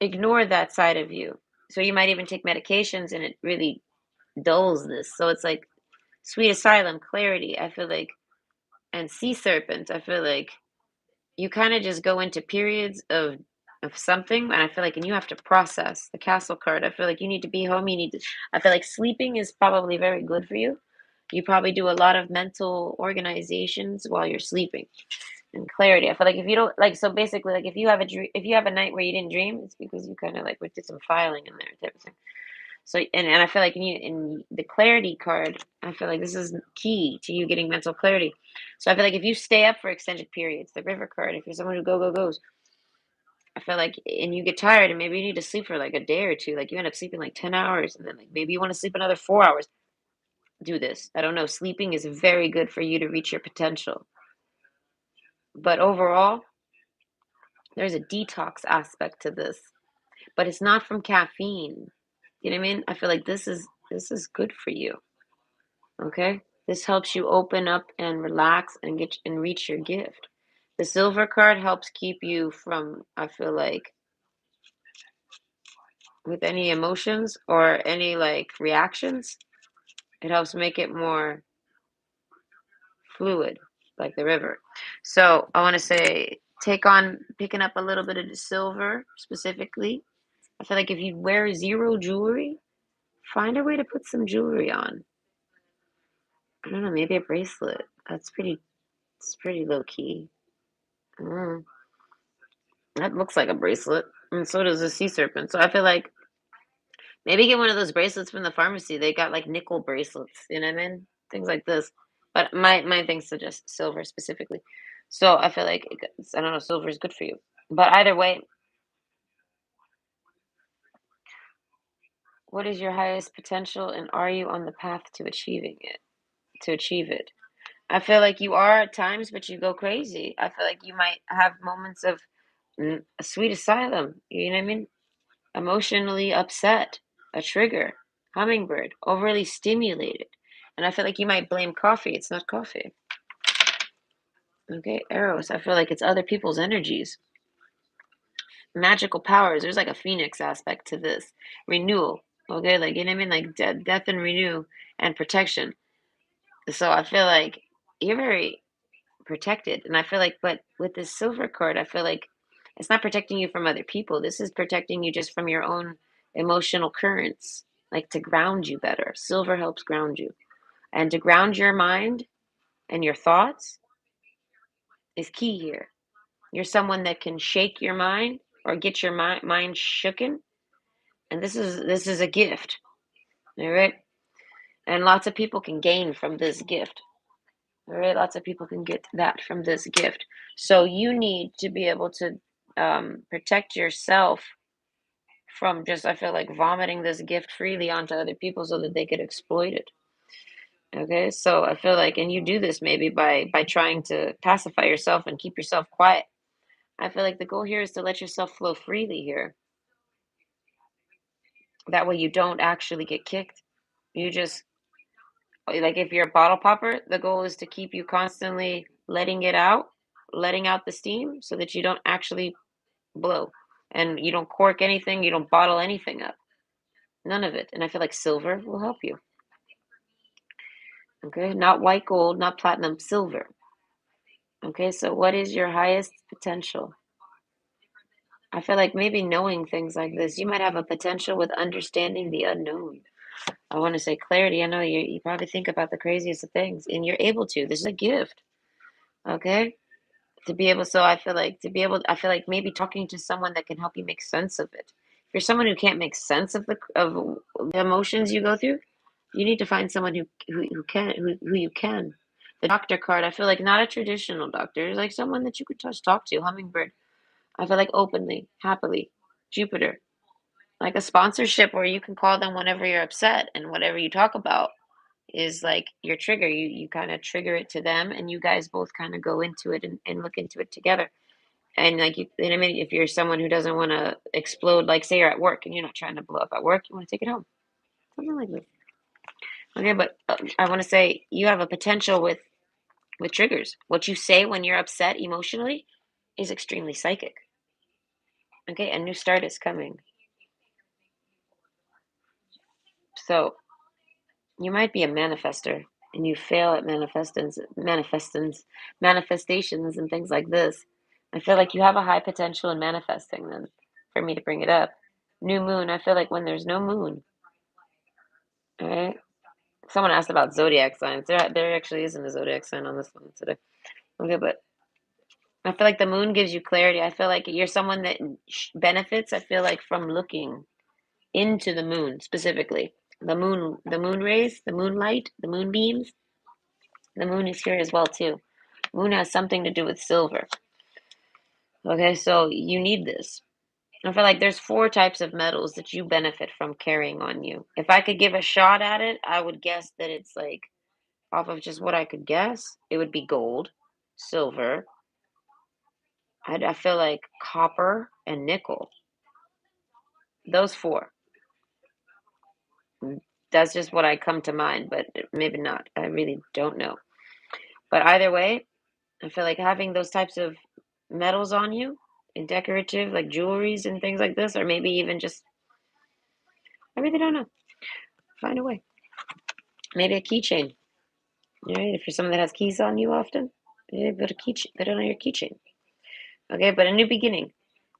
ignore that side of you. So you might even take medications and it really dulls this. So it's like sweet asylum, clarity, I feel like, and sea serpent, I feel like you kind of just go into periods of something, and I feel like, and you have to process the castle card. I feel like you need to be home. I feel like sleeping is probably very good for you. You probably do a lot of mental organizations while you're sleeping and clarity. I feel like if you don't like, so basically, like if you have a night where you didn't dream, it's because you kind of like did some filing in there type of thing. So, and I feel like in the clarity card, I feel like this is key to you getting mental clarity. So I feel like if you stay up for extended periods, the river card, if you're someone who goes, I feel like, and you get tired, and maybe you need to sleep for like a day or two. Like you end up sleeping like 10 hours, and then like maybe you want to sleep another 4 hours. Do this. I don't know. Sleeping is very good for you to reach your potential. But overall, there's a detox aspect to this, but it's not from caffeine. You know what I mean? I feel like this is good for you. Okay? This helps you open up and relax and get and reach your gift. The silver card helps keep you from, I feel like, with any emotions or any like reactions. It helps make it more fluid, like the river. So I want to say, take on picking up a little bit of the silver specifically. I feel like if you wear zero jewelry, find a way to put some jewelry on. I don't know, maybe a bracelet. It's pretty low key. Mm, that looks like a bracelet, and so does the sea serpent. So I feel like maybe get one of those bracelets from the pharmacy. They got like nickel bracelets, you know what I mean? Things like this. But my thing suggests silver specifically. So I feel like I don't know, silver is good for you. But either way, what is your highest potential, and are you on the path to achieving it? To achieve it. I feel like you are at times, but you go crazy. I feel like you might have moments of a sweet asylum. You know what I mean? Emotionally upset, a trigger, hummingbird, overly stimulated. And I feel like you might blame coffee. It's not coffee. Okay, arrows. I feel like it's other people's energies. Magical powers. There's like a phoenix aspect to this. Renewal. Okay, like you know what I mean? Like death and renew and protection. So I feel like you're very protected. And I feel like, but with this silver card, I feel like it's not protecting you from other people. This is protecting you just from your own emotional currents, like to ground you better. Silver helps ground you. And to ground your mind and your thoughts is key here. You're someone that can shake your mind or get your mind shooken. And this is a gift. All right. And lots of people can gain from this gift. All right, lots of people can get that from this gift. So you need to be able to protect yourself from just, I feel like, vomiting this gift freely onto other people so that they could exploit it. Okay, so I feel like, and you do this maybe by trying to pacify yourself and keep yourself quiet. I feel like the goal here is to let yourself flow freely here. That way you don't actually get kicked. You just, like if you're a bottle popper, the goal is to keep you constantly letting out the steam so that you don't actually blow. And you don't cork anything, you don't bottle anything up. None of it. And I feel like silver will help you. Okay? Not white gold, not platinum, silver. Okay? So what is your highest potential? I feel like maybe knowing things like this, you might have a potential with understanding the unknown. I want to say clarity. I know you probably think about the craziest of things, and you're able to. This is a gift. Okay? To be able, so I feel like to be able, I feel like maybe talking to someone that can help you make sense of it. If you're someone who can't make sense of the emotions you go through, you need to find someone who can, who you can. The doctor card, I feel like not a traditional doctor, it's like someone that you could just talk to. Hummingbird, I feel like openly, happily. Jupiter, like a sponsorship where you can call them whenever you're upset, and whatever you talk about is like your trigger. You kind of trigger it to them, and you guys both kind of go into it and look into it together. And like you know what I mean, if you're someone who doesn't want to explode, like say you're at work and you're not trying to blow up at work, you want to take it home, something like this. Okay, but I want to say you have a potential with triggers. What you say when you're upset emotionally is extremely psychic. Okay, a new start is coming. So you might be a manifester and you fail at manifestations and things like this. I feel like you have a high potential in manifesting them, for me to bring it up. New moon, I feel like when there's no moon, all right? Someone asked about zodiac signs. There actually isn't a zodiac sign on this one today. Okay, but I feel like the moon gives you clarity. I feel like you're someone that benefits, I feel like, from looking. into the moon specifically. The moon rays, the moonlight, the moonbeams. The moon is here as well too. Moon has something to do with silver. Okay, so you need this. I feel like there's four types of metals that you benefit from carrying on you. If I could give a shot at it, I would guess that it's like off of just what I could guess, it would be gold, silver. I feel like copper and nickel. Those four. Mm, That's just what I come to mind, but maybe not. I really don't know. But either way, I feel like having those types of metals on you and decorative, like jewelries and things like this, or maybe even just, I really don't know. Find a way. Maybe a keychain. Right? If you're someone that has keys on you often, yeah, put it on your keychain. Okay, but a new beginning.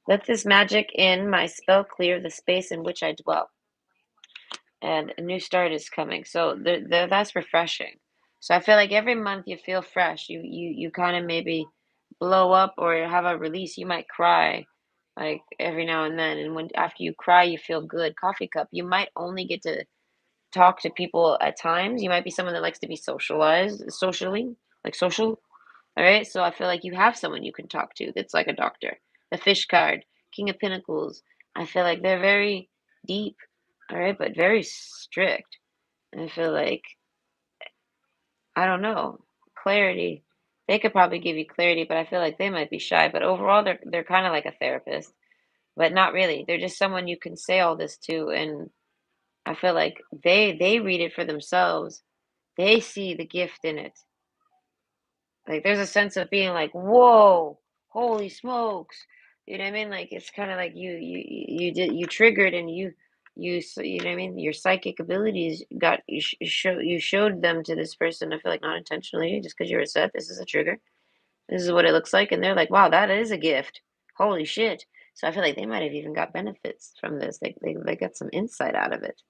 Let this magic in my spell clear the space in which I dwell. And a new start is coming. So that's refreshing. So I feel like every month you feel fresh. You kind of maybe blow up or have a release. You might cry like every now and then. And when after you cry, you feel good. Coffee cup. You might only get to talk to people at times. You might be someone that likes to be socialized socially, like social. All right. So I feel like you have someone you can talk to that's like a doctor. The fish card, King of Pentacles. I feel like they're very deep, all right, but very strict. And I feel like, I don't know, clarity. They could probably give you clarity, but I feel like they might be shy. But overall, they're kind of like a therapist, but not really. They're just someone you can say all this to, and I feel like they read it for themselves. They see the gift in it. Like there's a sense of being like, whoa, holy smokes. You know what I mean? Like it's kind of like you triggered and you know what I mean? Your psychic abilities got you showed them to this person. I feel like not intentionally, just because you're upset. This is a trigger. This is what it looks like, and they're like, wow, that is a gift. Holy shit. So I feel like they might have even got benefits from this. They got some insight out of it.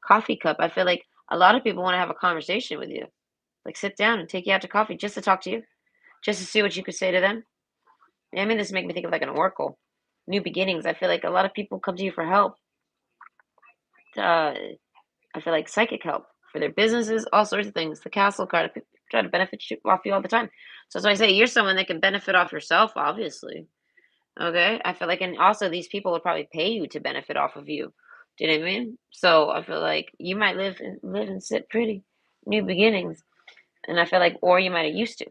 Coffee cup. I feel like a lot of people want to have a conversation with you, like sit down and take you out to coffee just to talk to you, just to see what you could say to them. I mean, this make me think of like an oracle, new beginnings. I feel like a lot of people come to you for help. Uh, I feel like psychic help for their businesses, all sorts of things. The castle card, people try to benefit you off you all the time. So that's why I say you're someone that can benefit off yourself, obviously. Okay, I feel like, and also these people would probably pay you to benefit off of you. Do you know what I mean? So I feel like you might live and sit pretty. New beginnings. And I feel like, or you might have used to.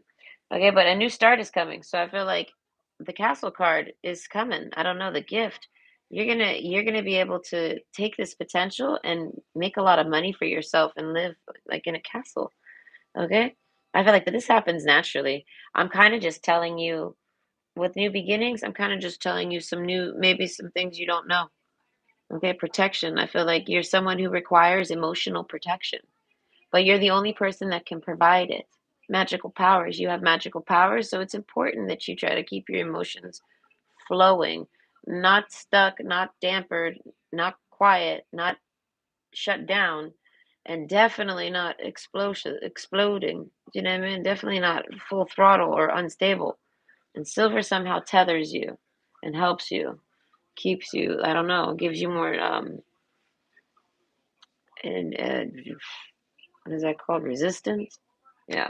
Okay, but a new start is coming. So I feel like the castle card is coming. I don't know, the gift. You're gonna be able to take this potential and make a lot of money for yourself and live like in a castle. Okay? I feel like that this happens naturally. I'm kind of just telling you with new beginnings, I'm kind of just telling you some new, maybe some things you don't know. Okay, protection. I feel like you're someone who requires emotional protection, but you're the only person that can provide it. Magical powers. You have magical powers, so it's important that you try to keep your emotions flowing, not stuck, not dampered, not quiet, not shut down, and definitely not exploding. Do you know what I mean? Definitely not full throttle or unstable. And silver somehow tethers you and helps you, keeps you, I don't know, gives you more and what is that called? Resistance? Yeah.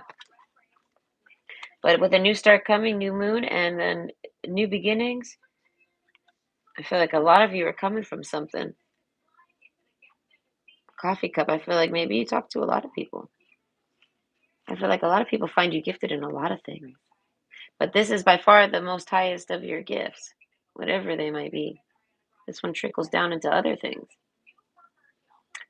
But with a new start coming, new moon, and then new beginnings, I feel like a lot of you are coming from something. Coffee cup, I feel like maybe you talk to a lot of people. I feel like a lot of people find you gifted in a lot of things. But this is by far the most highest of your gifts, whatever they might be. This one trickles down into other things.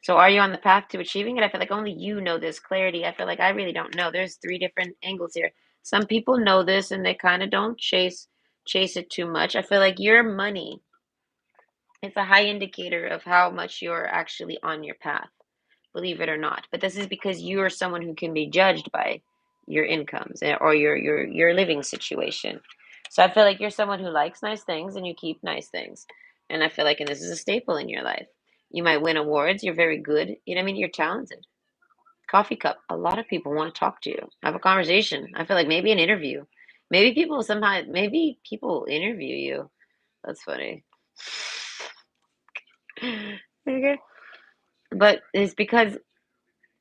So are you on the path to achieving it? I feel like only you know this clarity. I feel like I really don't know. There's three different angles here. Some people know this and they kind of don't chase it too much. I feel like your money is a high indicator of how much you're actually on your path, believe it or not. But this is because you are someone who can be judged by your incomes or your living situation. So I feel like you're someone who likes nice things and you keep nice things. And I feel like, and this is a staple in your life. You might win awards. You're very good. You know what I mean? You're talented. Coffee cup. A lot of people want to talk to you, have a conversation. I feel like maybe an interview. Maybe people interview you. That's funny. Okay. But it's because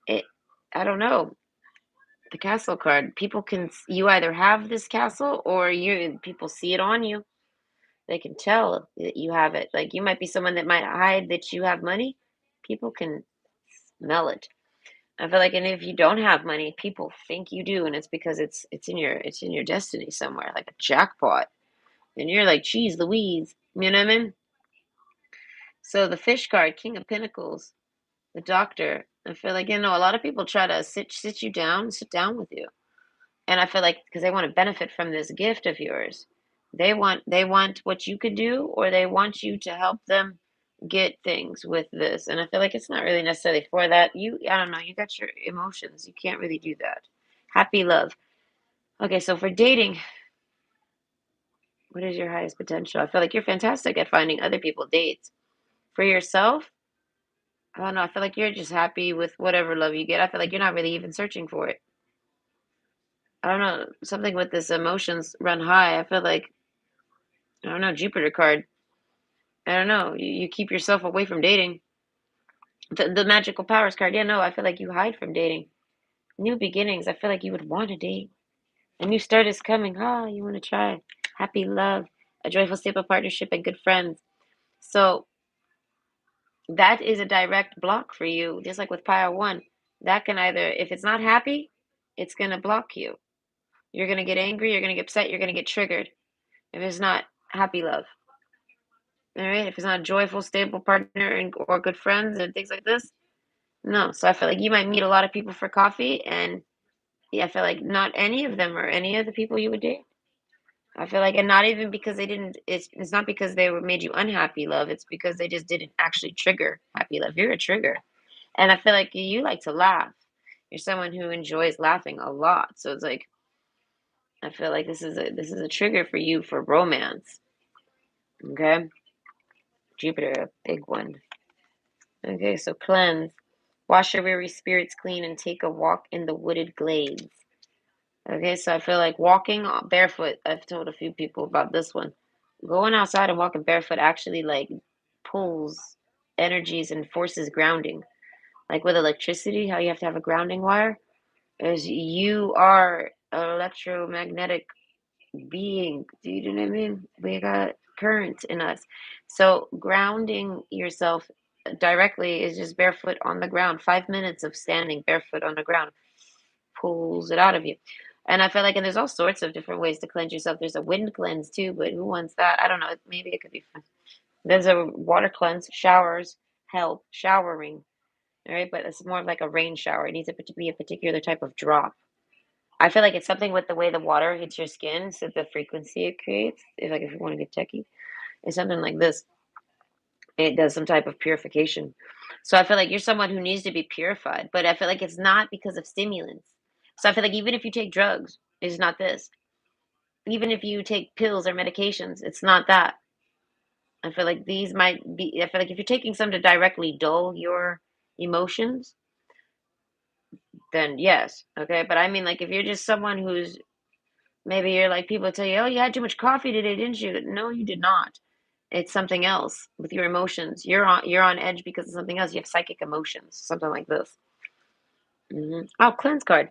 it, I don't know, the castle card. People you either have this castle or people see it on you. They can tell that you have it. Like you might be someone that might hide that you have money. People can smell it. I feel like, and if you don't have money, people think you do, and it's because it's in your destiny somewhere, like a jackpot. And you're like, geez, Louise, you know what I mean? So the fish card, King of Pentacles, the Doctor. I feel like a lot of people try to sit down with you, and I feel like because they want to benefit from this gift of yours, they want what you could do, or they want you to help them get things with this. And I feel like it's not really necessarily for that. I don't know, you got your emotions. You can't really do that. Happy love. Okay, so for dating, what is your highest potential? I feel like you're fantastic at finding other people dates. For yourself, I don't know. I feel like you're just happy with whatever love you get. I feel like you're not really even searching for it. I don't know. Something with this emotions run high. I feel like, I don't know, Jupiter card. I don't know. You keep yourself away from dating. The magical powers card. Yeah, no, I feel like you hide from dating. New beginnings. I feel like you would want to date. A new start is coming. Ah, you want to try. Happy love, a joyful, stable partnership, and good friends. So that is a direct block for you, just like with Pile 1. That can either, if it's not happy, it's going to block you. You're going to get angry, you're going to get upset, you're going to get triggered if it's not happy love. All right? If it's not a joyful, stable partner or good friends and things like this, no. So I feel like you might meet a lot of people for coffee, and yeah, I feel like not any of them are any of the people you would date. I feel like, and not even because they didn't, it's not because they were made you unhappy love, it's because they just didn't actually trigger happy love. You're a trigger. And I feel like you like to laugh. You're someone who enjoys laughing a lot. So it's like I feel like this is a trigger for you for romance. Okay? Jupiter, a big one. Okay, so cleanse. Wash your weary spirits clean and take a walk in the wooded glades. Okay, so I feel like walking barefoot. I've told a few people about this one. Going outside and walking barefoot actually like pulls energies and forces grounding. Like with electricity, how you have to have a grounding wire. Is you are an electromagnetic being. Do you know what I mean? We got current in us. So grounding yourself directly is just barefoot on the ground. 5 minutes of standing barefoot on the ground pulls it out of you. And I feel like, and there's all sorts of different ways to cleanse yourself. There's a wind cleanse too, but who wants that? I don't know. Maybe it could be fun. There's a water cleanse. Showers help. Showering. All right, but it's more of like a rain shower. It needs to be a particular type of drop. I feel like it's something with the way the water hits your skin, so the frequency it creates. If you want to get techie, it's something like this. It does some type of purification. So I feel like you're someone who needs to be purified, but I feel like it's not because of stimulants. So I feel like even if you take drugs, it's not this. Even if you take pills or medications, it's not that. I feel like these might be. I feel like if you're taking some to directly dull your emotions, then yes, okay. But I mean, like if you're just someone who's maybe you're like people tell you, "Oh, you had too much coffee today, didn't you?" No, you did not. It's something else with your emotions. You're on edge because of something else. You have psychic emotions, something like this. Oh, cleanse card.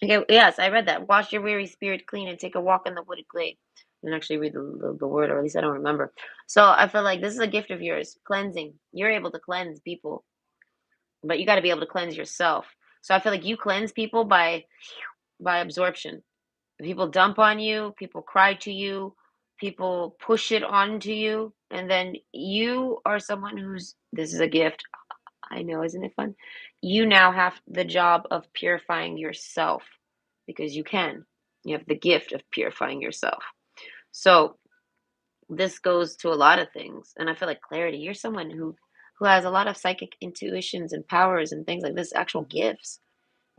Okay, yes, I read that. Wash your weary spirit clean and take a walk in the wooded glade. I didn't actually read the word, or at least I don't remember. So I feel like this is a gift of yours, cleansing. You're able to cleanse people, but you got to be able to cleanse yourself. So I feel like you cleanse people by absorption. People dump on you, people cry to you, people push it onto you, and then you are someone who's this is a gift. I know, isn't it fun? You now have the job of purifying yourself because you can. You have the gift of purifying yourself. So this goes to a lot of things, and I feel like clarity. You're someone who has a lot of psychic intuitions and powers and things like this, actual gifts.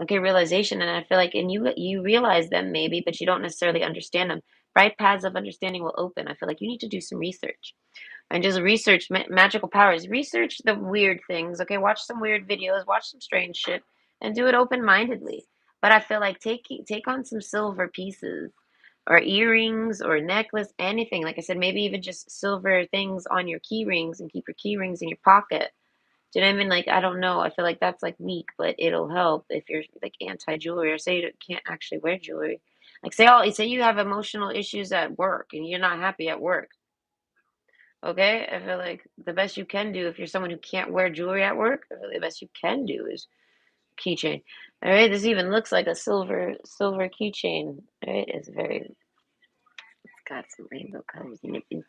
Okay, realization, and I feel like, and you realize them maybe, but you don't necessarily understand them. Bright paths of understanding will open. I feel like you need to do some research and just research magical powers. Research the weird things. Okay, watch some weird videos, watch some strange shit, and do it open mindedly. But I feel like take on some silver pieces, or earrings, or necklace, anything. Like I said, maybe even just silver things on your key rings, and keep your key rings in your pocket. Do you know what I mean? Like, I don't know. I feel like that's like weak, but it'll help if you're like anti-jewelry or say you can't actually wear jewelry. Like say you have emotional issues at work and you're not happy at work. Okay? I feel like the best you can do if you're someone who can't wear jewelry at work, I feel the best you can do is keychain. All right, this even looks like a silver keychain. All right, it's got some rainbow colors in it, and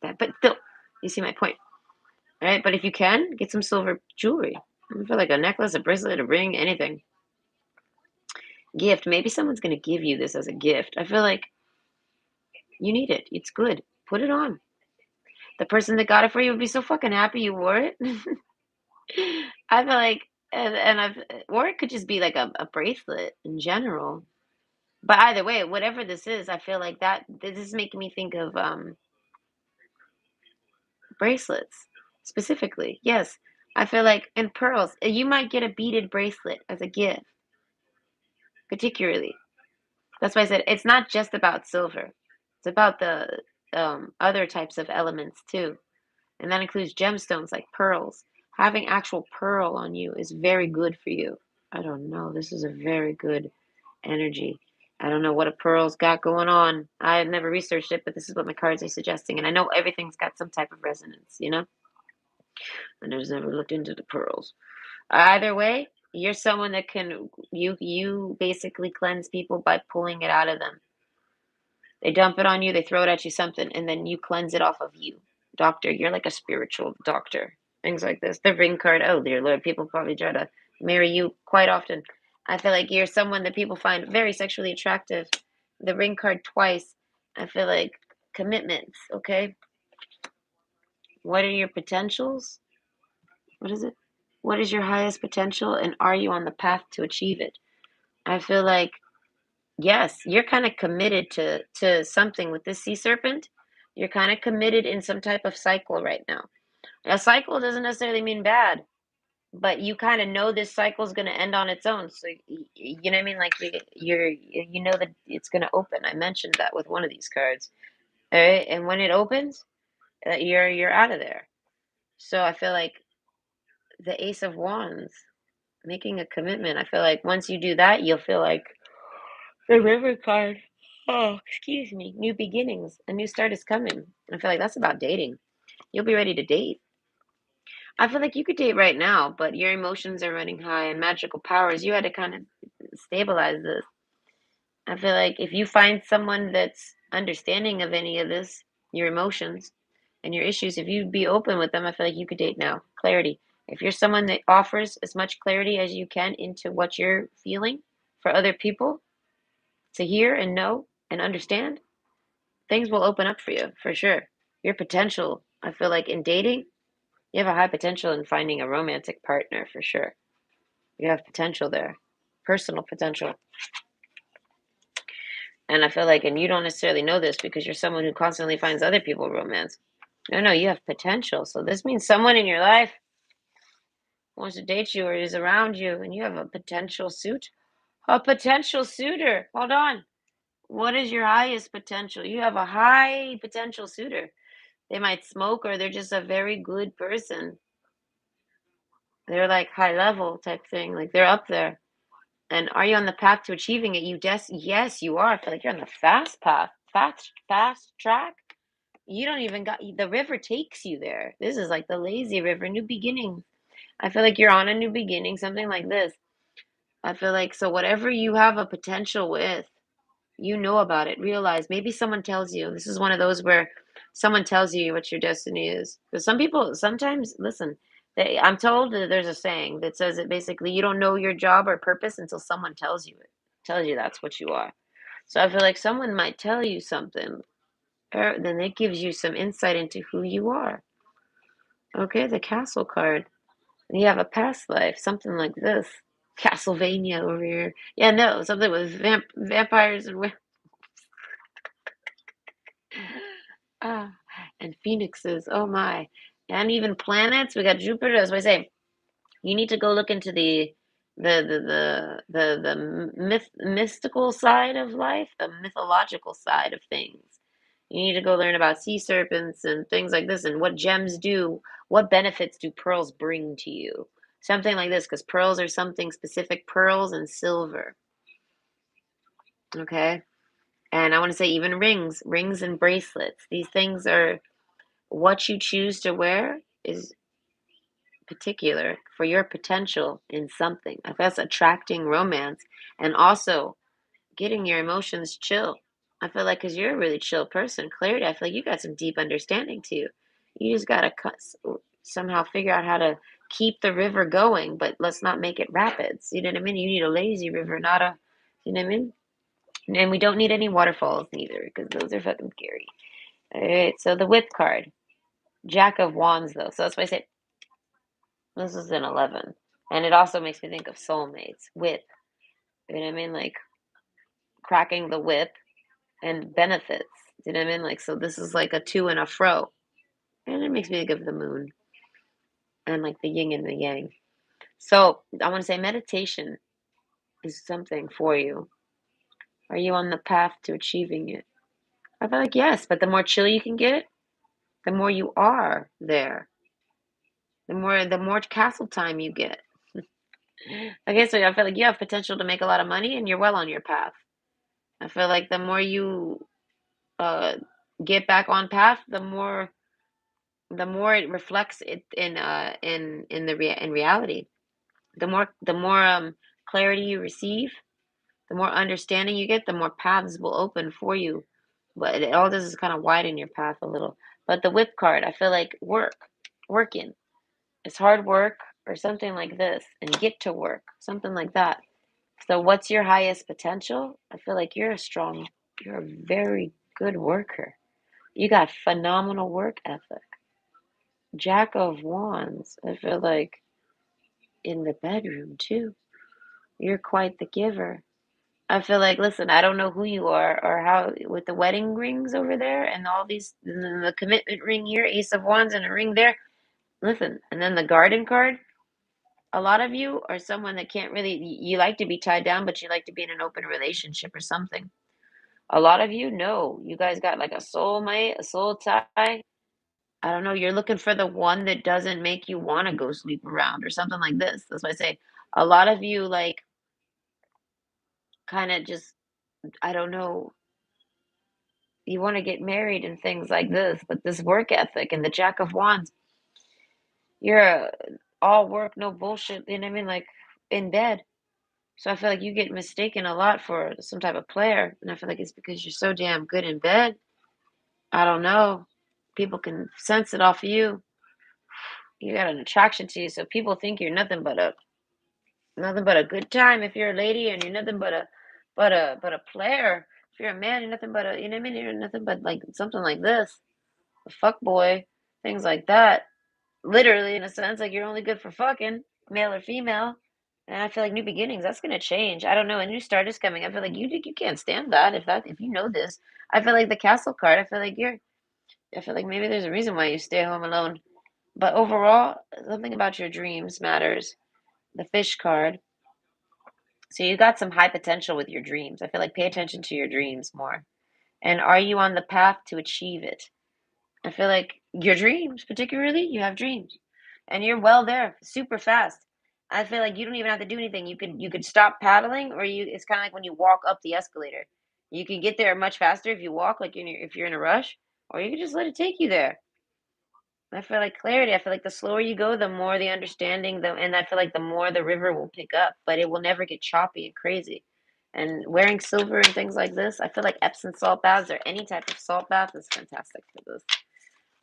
that, but still, you see my point. All right, but if you can, get some silver jewelry. I feel like a necklace, a bracelet, a ring, anything. Gift. Maybe someone's gonna give you this as a gift. I feel like you need it. It's good. Put it on. The person that got it for you would be so fucking happy you wore it. I feel like, and or it could just be like a bracelet in general. But either way, whatever this is, I feel like that this is making me think of bracelets specifically. Yes, I feel like and pearls. You might get a beaded bracelet as a gift, particularly. That's why I said it's not just about silver. It's about the other types of elements too, and that includes gemstones like pearls. Having actual pearl on you is very good for you. I don't know. This is a very good energy. I don't know what a pearl's got going on. I have never researched it, but this is what my cards are suggesting. And I know everything's got some type of resonance, you know? And I just never looked into the pearls. Either way, you're someone that can you basically cleanse people by pulling it out of them. They dump it on you, they throw it at you something, and then you cleanse it off of you. Doctor, you're like a spiritual doctor. Things like this. The ring card, oh dear Lord, people probably try to marry you quite often. I feel like you're someone that people find very sexually attractive. The ring card twice. I feel like commitments, okay? What are your potentials? What is it? What is your highest potential and are you on the path to achieve it? I feel like yes, you're kind of committed to something with this sea serpent. You're kind of committed in some type of cycle right now. A cycle doesn't necessarily mean bad, but you kind of know this cycle is going to end on its own. So you know what I mean? Like you know that it's going to open. I mentioned that with one of these cards. All right, and when it opens, you're out of there. So I feel like the Ace of Wands, making a commitment. I feel like once you do that, you'll feel like the river card. Oh, excuse me. New beginnings. A new start is coming. I feel like that's about dating. You'll be ready to date. I feel like you could date right now, but your emotions are running high and magical powers. You had to kind of stabilize this. I feel like if you find someone that's understanding of any of this, your emotions and your issues, if you be open with them, I feel like you could date now. Clarity. If you're someone that offers as much clarity as you can into what you're feeling for other people to hear and know and understand, things will open up for you for sure. Your potential, I feel like in dating, you have a high potential in finding a romantic partner for sure. You have potential there, personal potential. And I feel like, and you don't necessarily know this because you're someone who constantly finds other people romance. No, you have potential. So this means someone in your life wants to date you or is around you and you have a potential suit. A potential suitor. Hold on. What is your highest potential? You have a high potential suitor. They might smoke or they're just a very good person. They're like high level type thing. Like they're up there. And are you on the path to achieving it? Yes, you are. I feel like you're on the fast path, fast track. You don't even got the river takes you there. This is like the lazy river, new beginning. I feel like you're on a new beginning, something like this. I feel like so whatever you have a potential with, you know about it. Realize maybe someone tells you. This is one of those where someone tells you what your destiny is. Because some people sometimes listen. I'm told that there's a saying that says that basically you don't know your job or purpose until someone tells you it. Tells you that's what you are. So I feel like someone might tell you something, or then it gives you some insight into who you are. Okay, the castle card. You have a past life, something like this. Castlevania over here. Yeah, no, something with vampires and ah, and phoenixes. Oh my. And even planets. We got Jupiter. As I say, you need to go look into the mystical side of life, the mythological side of things. You need to go learn about sea serpents and things like this and what gems do. What benefits do pearls bring to you? Something like this, because pearls are something specific. Pearls and silver. Okay. And I want to say even rings and bracelets. These things are what you choose to wear is particular for your potential in something. If that's attracting romance and also getting your emotions chill. I feel like because you're a really chill person, clarity, I feel like you got some deep understanding to you. You just got to somehow figure out how to keep the river going, but let's not make it rapids. You know what I mean? You need a lazy river, not a, you know what I mean? And we don't need any waterfalls neither because those are fucking scary. All right, so the whip card, Jack of Wands, though. So that's why I said this is an 11. And it also makes me think of soulmates, whip. You know what I mean? Like cracking the whip and benefits. You know what I mean? Like, so this is like a to and a fro. And it makes me think of the moon and like the yin and the yang. So I want to say meditation is something for you. Are you on the path to achieving it? I feel like yes, but the more chill you can get, the more you are there. The more castle time you get. Okay, so I feel like you have potential to make a lot of money and you're well on your path. I feel like the more you uh get back on path, the more it reflects it in reality. The more clarity you receive, the more understanding you get, the more paths will open for you. But it all does is kind of widen your path a little. But the whip card, I feel like working. It's hard work or something like this, and get to work, something like that. So what's your highest potential? I feel like you're a very good worker. You got phenomenal work ethic. Jack of Wands. I feel like in the bedroom too. You're quite the giver. I feel like, listen, I don't know who you are or how with the wedding rings over there and all these, and then the commitment ring here, Ace of Wands, and a ring there. Listen, and then the garden card. A lot of you are someone that can't really, you like to be tied down, but you like to be in an open relationship or something. A lot of you know, you guys got like a soulmate, a soul tie. I don't know, you're looking for the one that doesn't make you want to go sleep around or something like this. That's why I say a lot of you like kind of just, I don't know, you want to get married and things like this, but this work ethic and the Jack of Wands, you're all work, no bullshit. You know what I mean? Like in bed. So I feel like you get mistaken a lot for some type of player, and I feel like it's because you're so damn good in bed. I don't know. People can sense it off of you. You got an attraction to you, so people think you're nothing but a good time if you're a lady, and you're nothing but a player. If you're a man, you're nothing but a, you know what I mean? You're nothing but like something like this, a fuck boy, things like that. Literally, in a sense, like you're only good for fucking, male or female. And I feel like new beginnings, that's gonna change. I don't know, a new start is coming. I feel like you can't stand that if you know this. I feel like the castle card, I feel like maybe there's a reason why you stay home alone. But overall, something about your dreams matters. The fish card. So you got some high potential with your dreams. I feel like pay attention to your dreams more. And are you on the path to achieve it? I feel like your dreams, particularly, you have dreams. And you're well there, super fast. I feel like you don't even have to do anything. You could stop paddling or it's kind of like when you walk up the escalator. You can get there much faster if you walk like if you're in a rush, or you can just let it take you there. I feel like clarity. I feel like the slower you go, the more the understanding, and I feel like the more the river will pick up, but it will never get choppy and crazy. And wearing silver and things like this, I feel like Epsom salt baths or any type of salt bath is fantastic for this.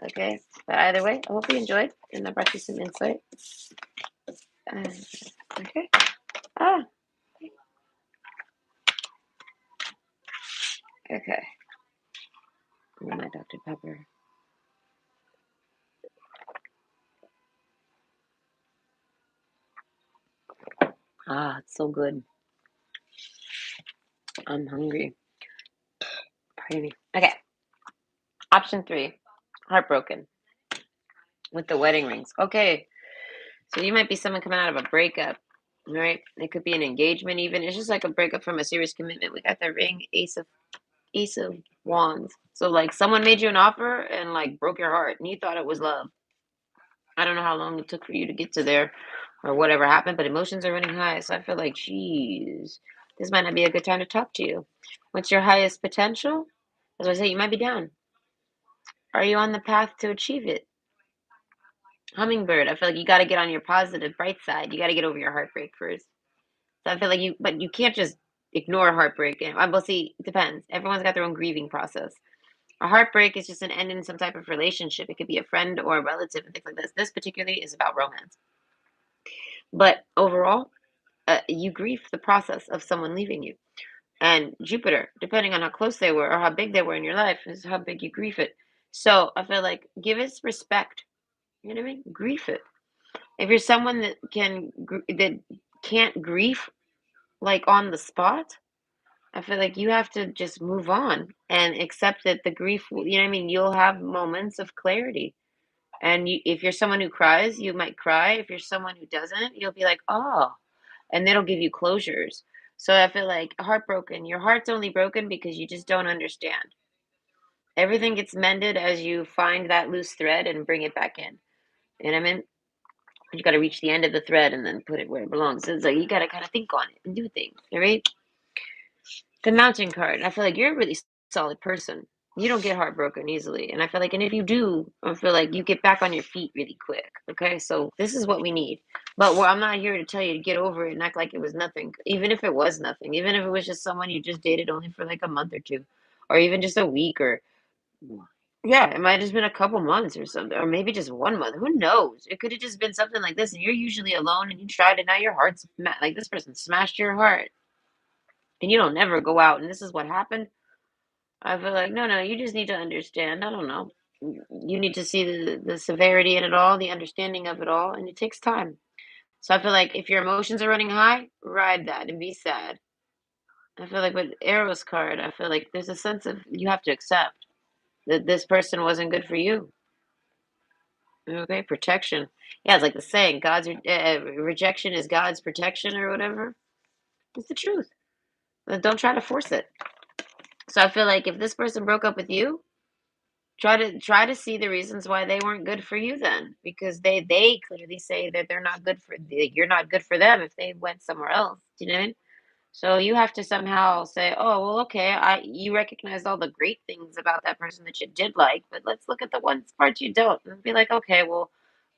Okay, but either way, I hope you enjoyed and I brought you some insight. Uh, okay. Ah, okay. And my Dr. Pepper. Ah, it's so good. I'm hungry. Pardon me. Okay. Option 3. Heartbroken with the wedding rings. Okay. So you might be someone coming out of a breakup, right? It could be an engagement even. It's just like a breakup from a serious commitment. We got the ring, Ace of Ace of Wands. So like someone made you an offer and like broke your heart and you thought it was love. I don't know how long it took for you to get to there or whatever happened, but emotions are running high. So I feel like, geez, this might not be a good time to talk to you. What's your highest potential? As I say, you might be down. Are you on the path to achieve it? Hummingbird, I feel like you got to get on your positive, bright side. You got to get over your heartbreak first. So I feel like but you can't just ignore heartbreak. And well, see, it depends. Everyone's got their own grieving process. A heartbreak is just an end in some type of relationship. It could be a friend or a relative and things like this. This particularly is about romance. But overall, you grieve the process of someone leaving you. And Jupiter, depending on how close they were or how big they were in your life, is how big you grieve it. So I feel like give it respect. You know what I mean? Grief it. If you're someone that that can't grief like on the spot, I feel like you have to just move on and accept that the grief. You know what I mean? You'll have moments of clarity. And if you're someone who cries, you might cry. If you're someone who doesn't, you'll be like, oh, and it'll give you closures. So I feel like heartbroken. Your heart's only broken because you just don't understand. Everything gets mended as you find that loose thread and bring it back in. You know what I mean? You got to reach the end of the thread and then put it where it belongs. So it's like you got to kind of think on it and do things. All right. The mountain card. I feel like you're a really solid person. You don't get heartbroken easily. And I feel like, and if you do, I feel like you get back on your feet really quick. Okay. So this is what we need. But I'm not here to tell you to get over it and act like it was nothing. Even if it was nothing, even if it was just someone you just dated only for like a month or two, or even just a week, or yeah, it might have just been a couple months or something, or maybe just 1 month. Who knows? It could have just been something like this. And you're usually alone and you tried it. Now your heart's like this person smashed your heart and you don't never go out. And this is what happened. I feel like, no, no, you just need to understand. I don't know. You need to see the severity in it all, the understanding of it all, and it takes time. So I feel like if your emotions are running high, ride that and be sad. I feel like with Arrow's card, I feel like there's a sense of you have to accept that this person wasn't good for you. Okay, protection. Yeah, it's like the saying, rejection is God's protection or whatever. It's the truth. Don't try to force it. So I feel like if this person broke up with you, try to see the reasons why they weren't good for you then, because they clearly say that they're not good for you're not good for them if they went somewhere else. Do you know what I mean? So you have to somehow say, oh well, okay, you recognized all the great things about that person that you did like, but let's look at the ones parts you don't and be like, okay, well,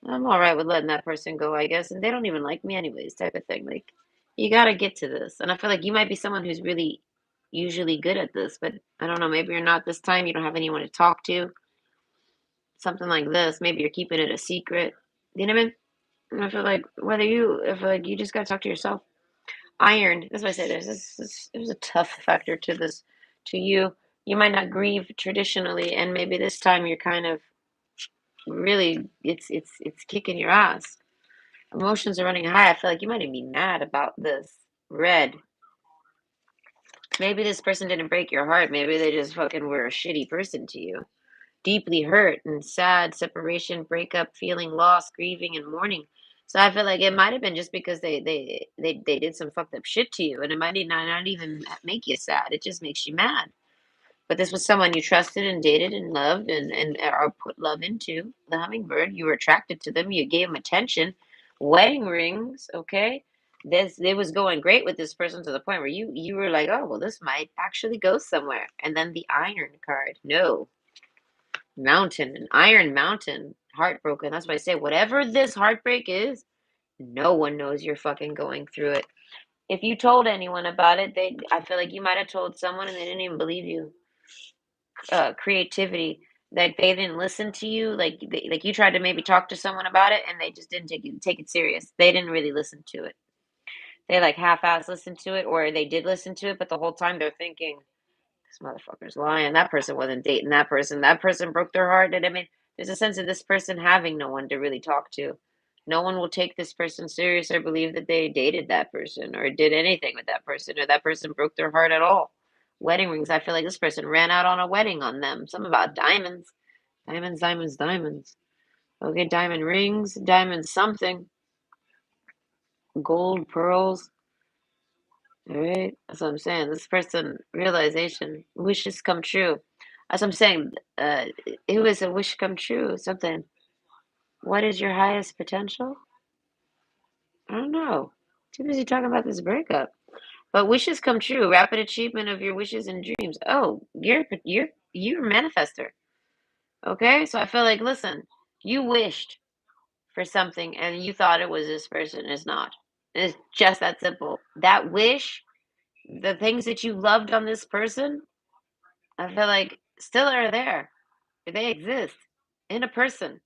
I'm all right with letting that person go, I guess, and they don't even like me anyways, type of thing. Like you got to get to this, and I feel like you might be someone who's really usually good at this, but I don't know, maybe you're not this time. You don't have anyone to talk to something like this, maybe you're keeping it a secret. You know what I mean? And I feel like I feel like you just gotta talk to yourself. Iron. That's what I say. There's a tough factor to this, to you. You might not grieve traditionally, and maybe this time you're kind of really it's kicking your ass. Emotions are running high. I feel like you might even be mad about this. Red. Maybe this person didn't break your heart. Maybe they just fucking were a shitty person to you. Deeply hurt and sad, separation, breakup, feeling lost, grieving, and mourning. So I feel like it might have been just because they did some fucked up shit to you, and it might not even make you sad. It just makes you mad. But this was someone you trusted and dated and loved and or put love into. The hummingbird, you were attracted to them. You gave them attention, wedding rings. Okay, this it was going great with this person to the point where you were like, oh well, this might actually go somewhere. And then the iron card, no. Mountain, an iron mountain, heartbroken. That's why I say, whatever this heartbreak is, no one knows you're fucking going through it. If you told anyone about it, I feel like you might have told someone and they didn't even believe you. Creativity, like they didn't listen to you, like you tried to maybe talk to someone about it and they just didn't take it serious. They didn't really listen to it. They like half-ass listened to it, or they did listen to it, but the whole time they're thinking, this motherfucker's lying. That person wasn't dating that person. That person broke their heart. And I mean, there's a sense of this person having no one to really talk to. No one will take this person serious or believe that they dated that person or did anything with that person or that person broke their heart at all. Wedding rings. I feel like this person ran out on a wedding on them. Something about diamonds. Diamonds, diamonds, diamonds. Okay, diamond rings, diamond something. Gold, pearls. All right. That's what I'm saying. This person realization, wishes come true. That's what I'm saying. It was a wish come true. Something. What is your highest potential? I don't know. Too busy talking about this breakup. But wishes come true. Rapid achievement of your wishes and dreams. Oh, you're a manifester. Okay? So I feel like, listen, you wished for something and you thought it was this person. It's not. It's just that simple. That wish, the things that you loved on this person, I feel like still are there. They exist in a person.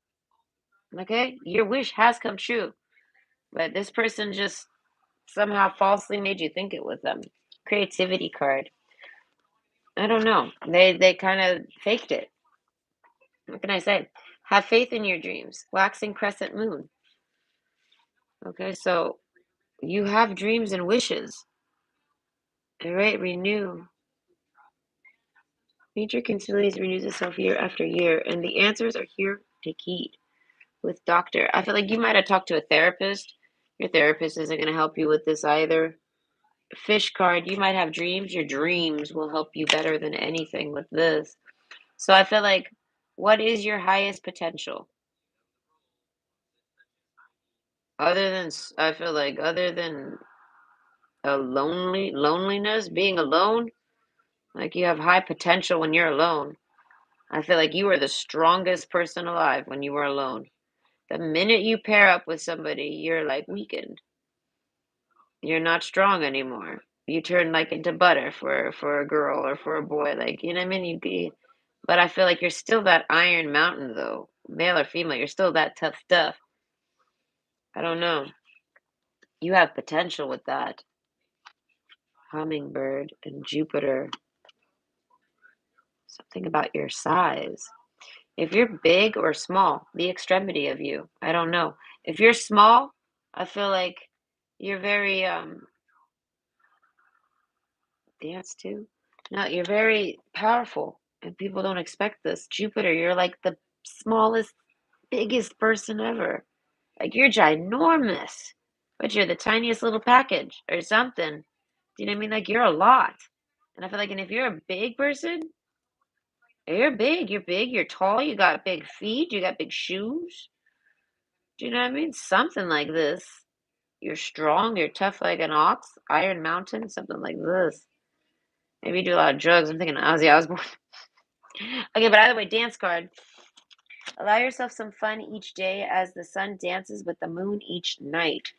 Okay? Your wish has come true. But this person just somehow falsely made you think it was them. Creativity card. I don't know. They kind of faked it. What can I say? Have faith in your dreams. Waxing crescent moon. Okay, so you have dreams and wishes. All right, renew. Nature continually renews itself year after year, and the answers are here. Take heed. With doctor, I feel like you might have talked to a therapist. Your therapist isn't going to help you with this either. Fish card, you might have dreams. Your dreams will help you better than anything with this. So I feel like, what is your highest potential? Other than, I feel like, other than a loneliness, being alone, like you have high potential when you're alone. I feel like you are the strongest person alive when you are alone. The minute you pair up with somebody, you're like weakened. You're not strong anymore. You turn like into butter for a girl or for a boy, like you know what I mean. But I feel like you're still that Iron Mountain though, male or female. You're still that tough stuff. I don't know. You have potential with that. Hummingbird and Jupiter. Something about your size. If you're big or small, the extremity of you. I don't know. If you're small, I feel like you're very dance too. No, you're very powerful and people don't expect this. Jupiter, you're like the smallest, biggest person ever. Like you're ginormous, but you're the tiniest little package or something. Do you know what I mean? Like you're a lot. And I feel like, and if you're a big person, you're big, you're tall, you got big feet, you got big shoes. Do you know what I mean? Something like this. You're strong, you're tough like an ox, Iron Mountain, something like this. Maybe you do a lot of drugs. I'm thinking Ozzy Osbourne. Okay, but either way, dance card. Allow yourself some fun each day as the sun dances with the moon each night.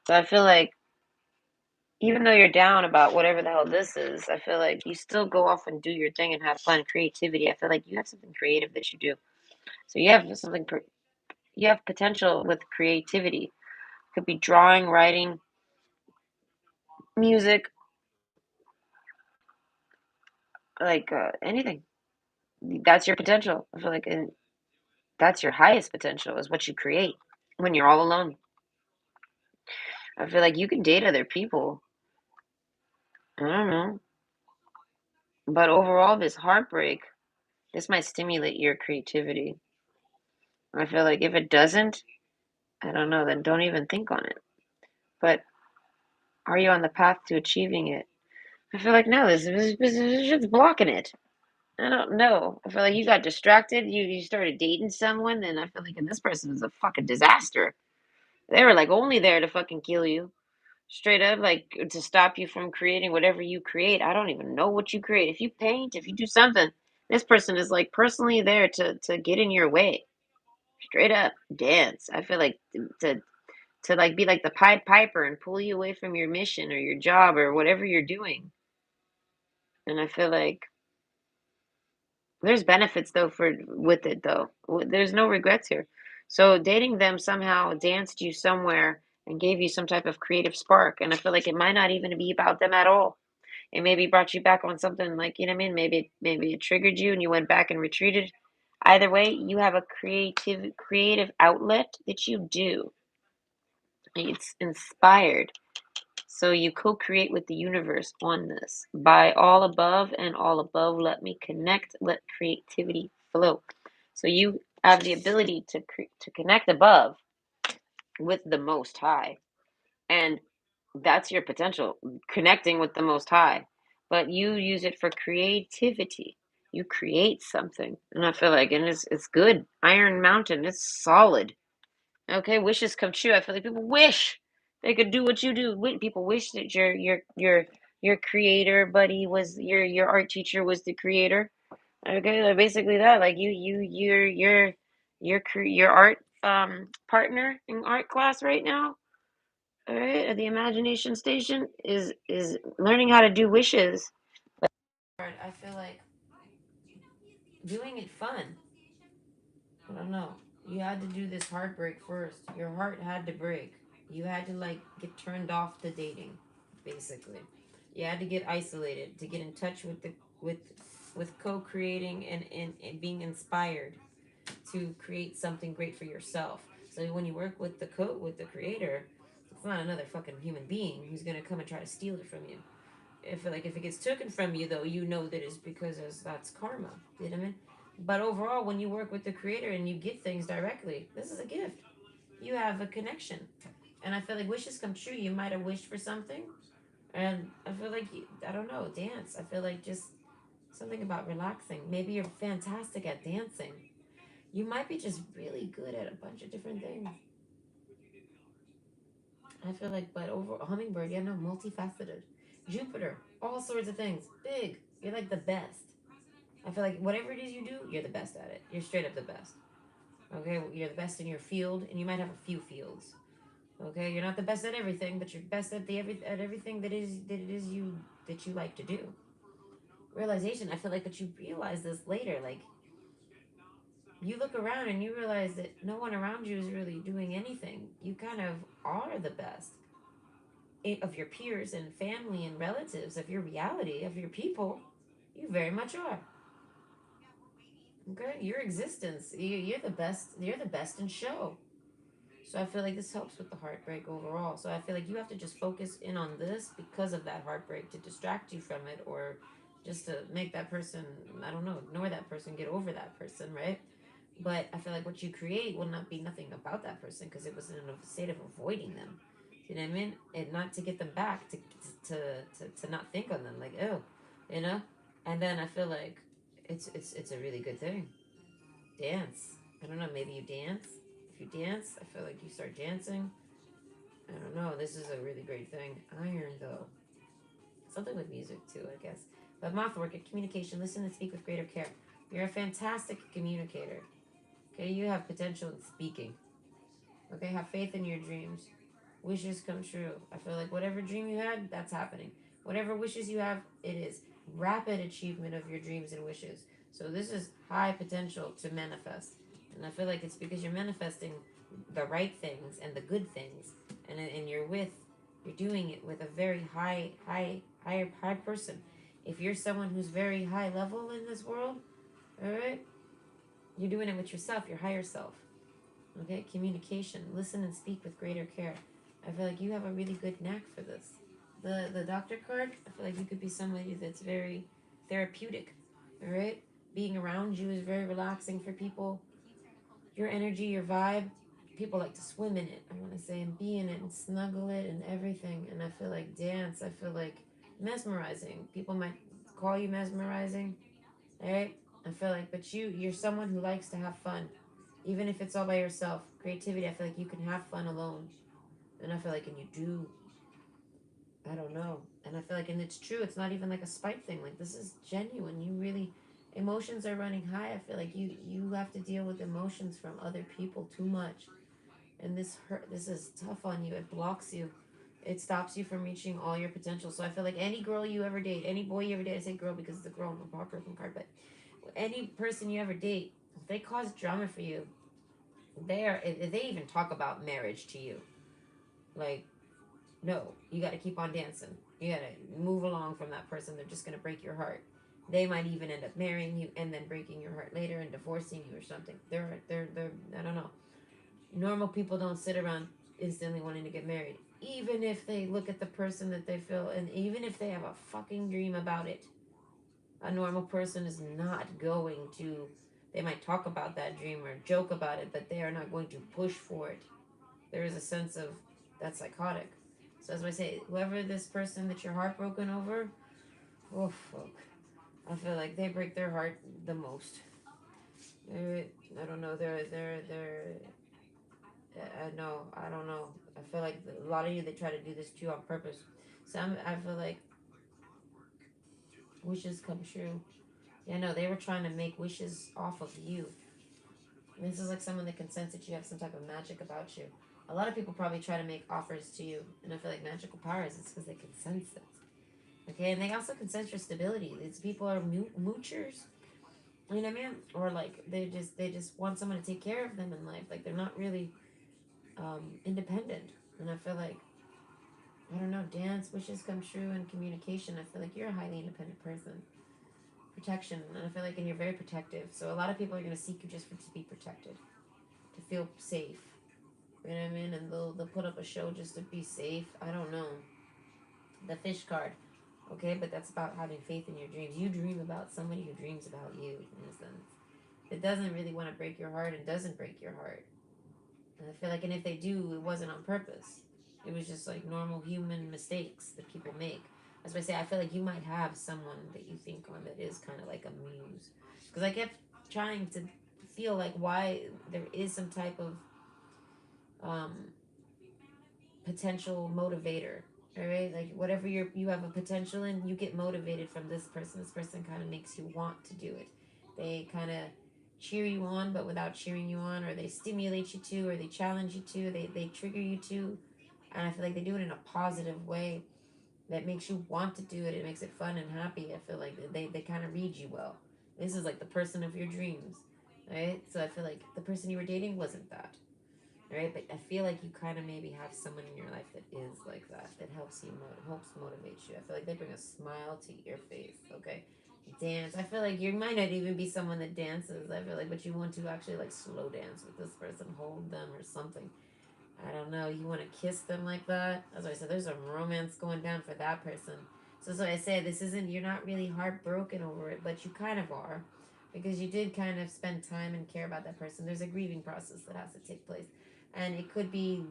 So I feel like even though you're down about whatever the hell this is, I feel like you still go off and do your thing and have fun, creativity. I feel like you have something creative that you do. So you have something, you have potential with creativity. Could be drawing, writing, music, like anything. That's your potential. I feel like that's your highest potential is what you create when you're all alone. I feel like you can date other people. I don't know. But overall, this heartbreak, this might stimulate your creativity. I feel like if it doesn't, I don't know, then don't even think on it. But are you on the path to achieving it? I feel like no, this shit's blocking it. I don't know. I feel like you got distracted. You started dating someone, and I feel like this person is a fucking disaster. They were like only there to fucking kill you. Straight up, like to stop you from creating whatever you create. I don't even know what you create. If you paint, if you do something, this person is like personally there to get in your way. Straight up dance. I feel like to like be like the Pied Piper and pull you away from your mission or your job or whatever you're doing. And I feel like there's benefits though for with it though. There's no regrets here. So dating them somehow danced you somewhere and gave you some type of creative spark. And I feel like it might not even be about them at all. It maybe brought you back on something like, you know what I mean? Maybe it triggered you and you went back and retreated. Either way, you have a creative outlet that you do. It's inspired. So you co-create with the universe on this. By all above and all above, let me connect, let creativity flow. So you have the ability to connect above with the Most High. And that's your potential, connecting with the Most High. But you use it for creativity. You create something. And I feel like, and it's good. Iron Mountain, it's solid. Okay, wishes come true. I feel like people wish they could do what you do. People wish that your creator buddy was your art teacher was the creator. Okay, like basically that. Like your art partner in art class right now. All right, at the imagination station is learning how to do wishes. I feel like doing it fun. I don't know. You had to do this heartbreak first. Your heart had to break. You had to like get turned off to dating, basically. You had to get isolated to get in touch with with co-creating and being inspired to create something great for yourself. So when you work with the creator, it's not another fucking human being who's gonna come and try to steal it from you. If it gets taken from you though, you know that it's because that's karma. You know what I mean? But overall, when you work with the creator and you get things directly, this is a gift. You have a connection, and I feel like wishes come true. You might have wished for something, and I feel like I don't know, dance. I feel like just something about relaxing. Maybe you're fantastic at dancing. You might be just really good at a bunch of different things. I feel like, but over hummingbird, yeah, no, multifaceted. Jupiter, all sorts of things. Big. You're like the best. I feel like whatever it is you do, you're the best at it. You're straight up the best. Okay, you're the best in your field, and you might have a few fields. Okay, you're not the best at everything, but you're best at everything that it is you that you like to do. Realization. I feel like that you realize this later. Like you look around and you realize that no one around you is really doing anything. You kind of are the best of your peers and family and relatives, of your reality, of your people. You very much are. Okay, your existence. You're the best. You're the best in show. So I feel like this helps with the heartbreak overall. So I feel like you have to just focus in on this because of that heartbreak to distract you from it, or just to make that person, I don't know, ignore that person, get over that person, right? But I feel like what you create will not be nothing about that person because it was in a state of avoiding them. You know what I mean? And not to get them back, to not think on them, like, oh, you know? And then I feel like it's a really good thing. Dance. I don't know, maybe you dance. If you dance, I feel like you start dancing. I don't know. This is a really great thing. Iron, though. Something with music, too, I guess. But mouth work at communication. Listen and speak with greater care. You're a fantastic communicator. Okay, you have potential in speaking. Okay, have faith in your dreams. Wishes come true. I feel like whatever dream you had, that's happening. Whatever wishes you have, it is rapid achievement of your dreams and wishes. So this is high potential to manifest. And I feel like it's because you're manifesting the right things and the good things, and you're doing it with a very high person. If you're someone who's very high level in this world, all right, you're doing it with yourself, your higher self. Okay, communication. Listen and speak with greater care. I feel like you have a really good knack for this. The doctor card, I feel like you could be somebody that's very therapeutic. All right? Being around you is very relaxing for people. Your energy, your vibe, people like to swim in it. I want to say and be in it and snuggle it and everything. And I feel like dance, I feel like mesmerizing. People might call you mesmerizing. All right? I feel like, but you're someone who likes to have fun, even if it's all by yourself. Creativity, I feel like you can have fun alone, and I feel like, and you do. I don't know, and I feel like, and it's true. It's not even like a spite thing. Like this is genuine. You really, emotions are running high. I feel like you have to deal with emotions from other people too much, and this hurt. This is tough on you. It blocks you. It stops you from reaching all your potential. So I feel like any girl you ever date, any boy you ever date, I say girl because it's a girl on the heartbroken card, but any person you ever date, if they cause drama for you, if they even talk about marriage to you, like no, you got to keep on dancing. You got to move along from that person. They're just gonna break your heart. They might even end up marrying you and then breaking your heart later and divorcing you or something. They're I don't know. Normal people don't sit around instantly wanting to get married, even if they look at the person that they feel, and even if they have a fucking dream about it. A normal person is not going to, they might talk about that dream or joke about it, but they are not going to push for it.
there is a sense of that's psychotic. So as I say, whoever this person that you're heartbroken over, oh fuck, I feel like they break their heart the most. They're, I don't know. They're. No, I don't know. I feel like a lot of you they try to do this to you on purpose. Some I feel like wishes come true. Yeah, no, they were trying to make wishes off of you. And this is like someone that can sense that you have some type of magic about you. A lot of people probably try to make offers to you, and I feel like magical powers. It's because they can sense it. Okay, and they also can sense your stability. These people are moochers. You know what I mean? Or like they just want someone to take care of them in life. Like they're not really independent. And I feel like I don't know, dance, wishes come true, and communication. I feel like you're a highly independent person. Protection, and I feel like, and you're very protective. So a lot of people are going to seek you just to be protected, to feel safe. You know what I mean? And they'll put up a show just to be safe. I don't know. The fish card, okay, but that's about having faith in your dreams. You dream about somebody who dreams about you, in a sense. It doesn't really want to break your heart and doesn't break your heart. And I feel like, and if they do, it wasn't on purpose. It was just like normal human mistakes that people make. As I say, I feel like you might have someone that you think on that is kind of like a muse. Because I kept trying to feel like why there is some type of um, potential motivator. All right, like whatever you have a potential in, you get motivated from this person. This person kind of makes you want to do it. They kind of cheer you on, but without cheering you on, or they stimulate you to, or they challenge you to, they trigger you to, and I feel like they do it in a positive way that makes you want to do it. It makes it fun and happy. I feel like they kind of read you well. This is like the person of your dreams, right? So I feel like the person you were dating wasn't that, right? But I feel like you kind of maybe have someone in your life that is like that, that helps you, helps motivate you. I feel like they bring a smile to your face. Okay, dance. I feel like you might not even be someone that dances. I feel like, but you want to actually like slow dance with this person, hold them or something. I don't know. You want to kiss them like that? As I said, there's a romance going down for that person. So I say this isn't. You're not really heartbroken over it, but you kind of are, because you did kind of spend time and care about that person. There's a grieving process that has to take place, and it could be.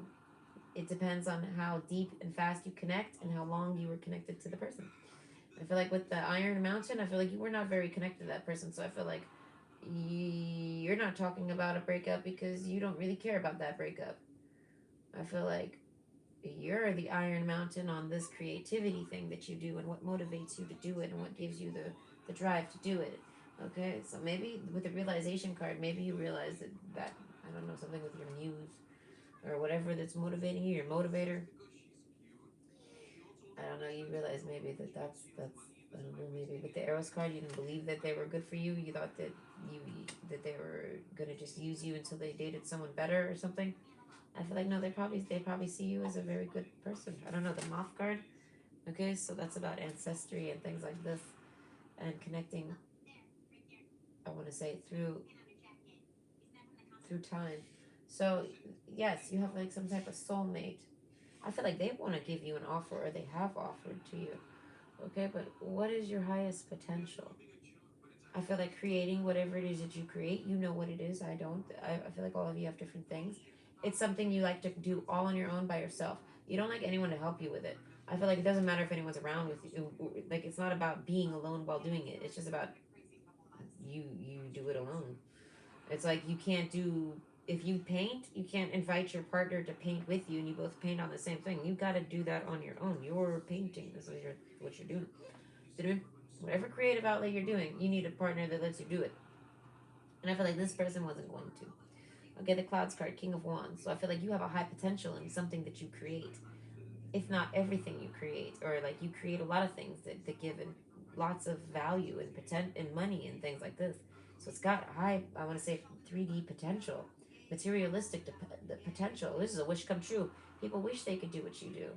It depends on how deep and fast you connect and how long you were connected to the person. I feel like with the Iron Mountain, I feel like you were not very connected to that person. So I feel like you're not talking about a breakup because you don't really care about that breakup. I feel like you're the Iron Mountain on this creativity thing that you do and what motivates you to do it and what gives you the drive to do it. Okay, so maybe with the realization card, maybe you realize that I don't know, something with your muse or whatever that's motivating you, your motivator. I don't know, you realize maybe that's I don't know, maybe with the Eros card you didn't believe that they were good for you. You thought you that they were gonna just use you until they dated someone better or something. I feel like no, they probably see you as a very good person. I don't know, the moth card. Okay, so that's about ancestry and things like this and connecting. I want to say through time. So yes, you have like some type of soulmate. I feel like they want to give you an offer or they have offered to you. Okay, but what is your highest potential? I feel like creating whatever it is that you create, you know what it is. I don't. I feel like all of you have different things. It's something you like to do all on your own by yourself. You don't like anyone to help you with it. I feel like it doesn't matter if anyone's around with you. Like it's not about being alone while doing it. It's just about you do it alone. It's like you can't do if you paint, you can't invite your partner to paint with you and you both paint on the same thing. You got to do that on your own. You're painting. This is what you're doing. Whatever creative outlet you're doing, you need a partner that lets you do it. And I feel like this person wasn't going to. Okay, the clouds card, King of Wands. So I feel like you have a high potential in something that you create, if not everything you create, or like you create a lot of things that give lots of value and and money and things like this. So it's got high, I want to say, 3D potential, materialistic the potential. This is a wish come true. People wish they could do what you do.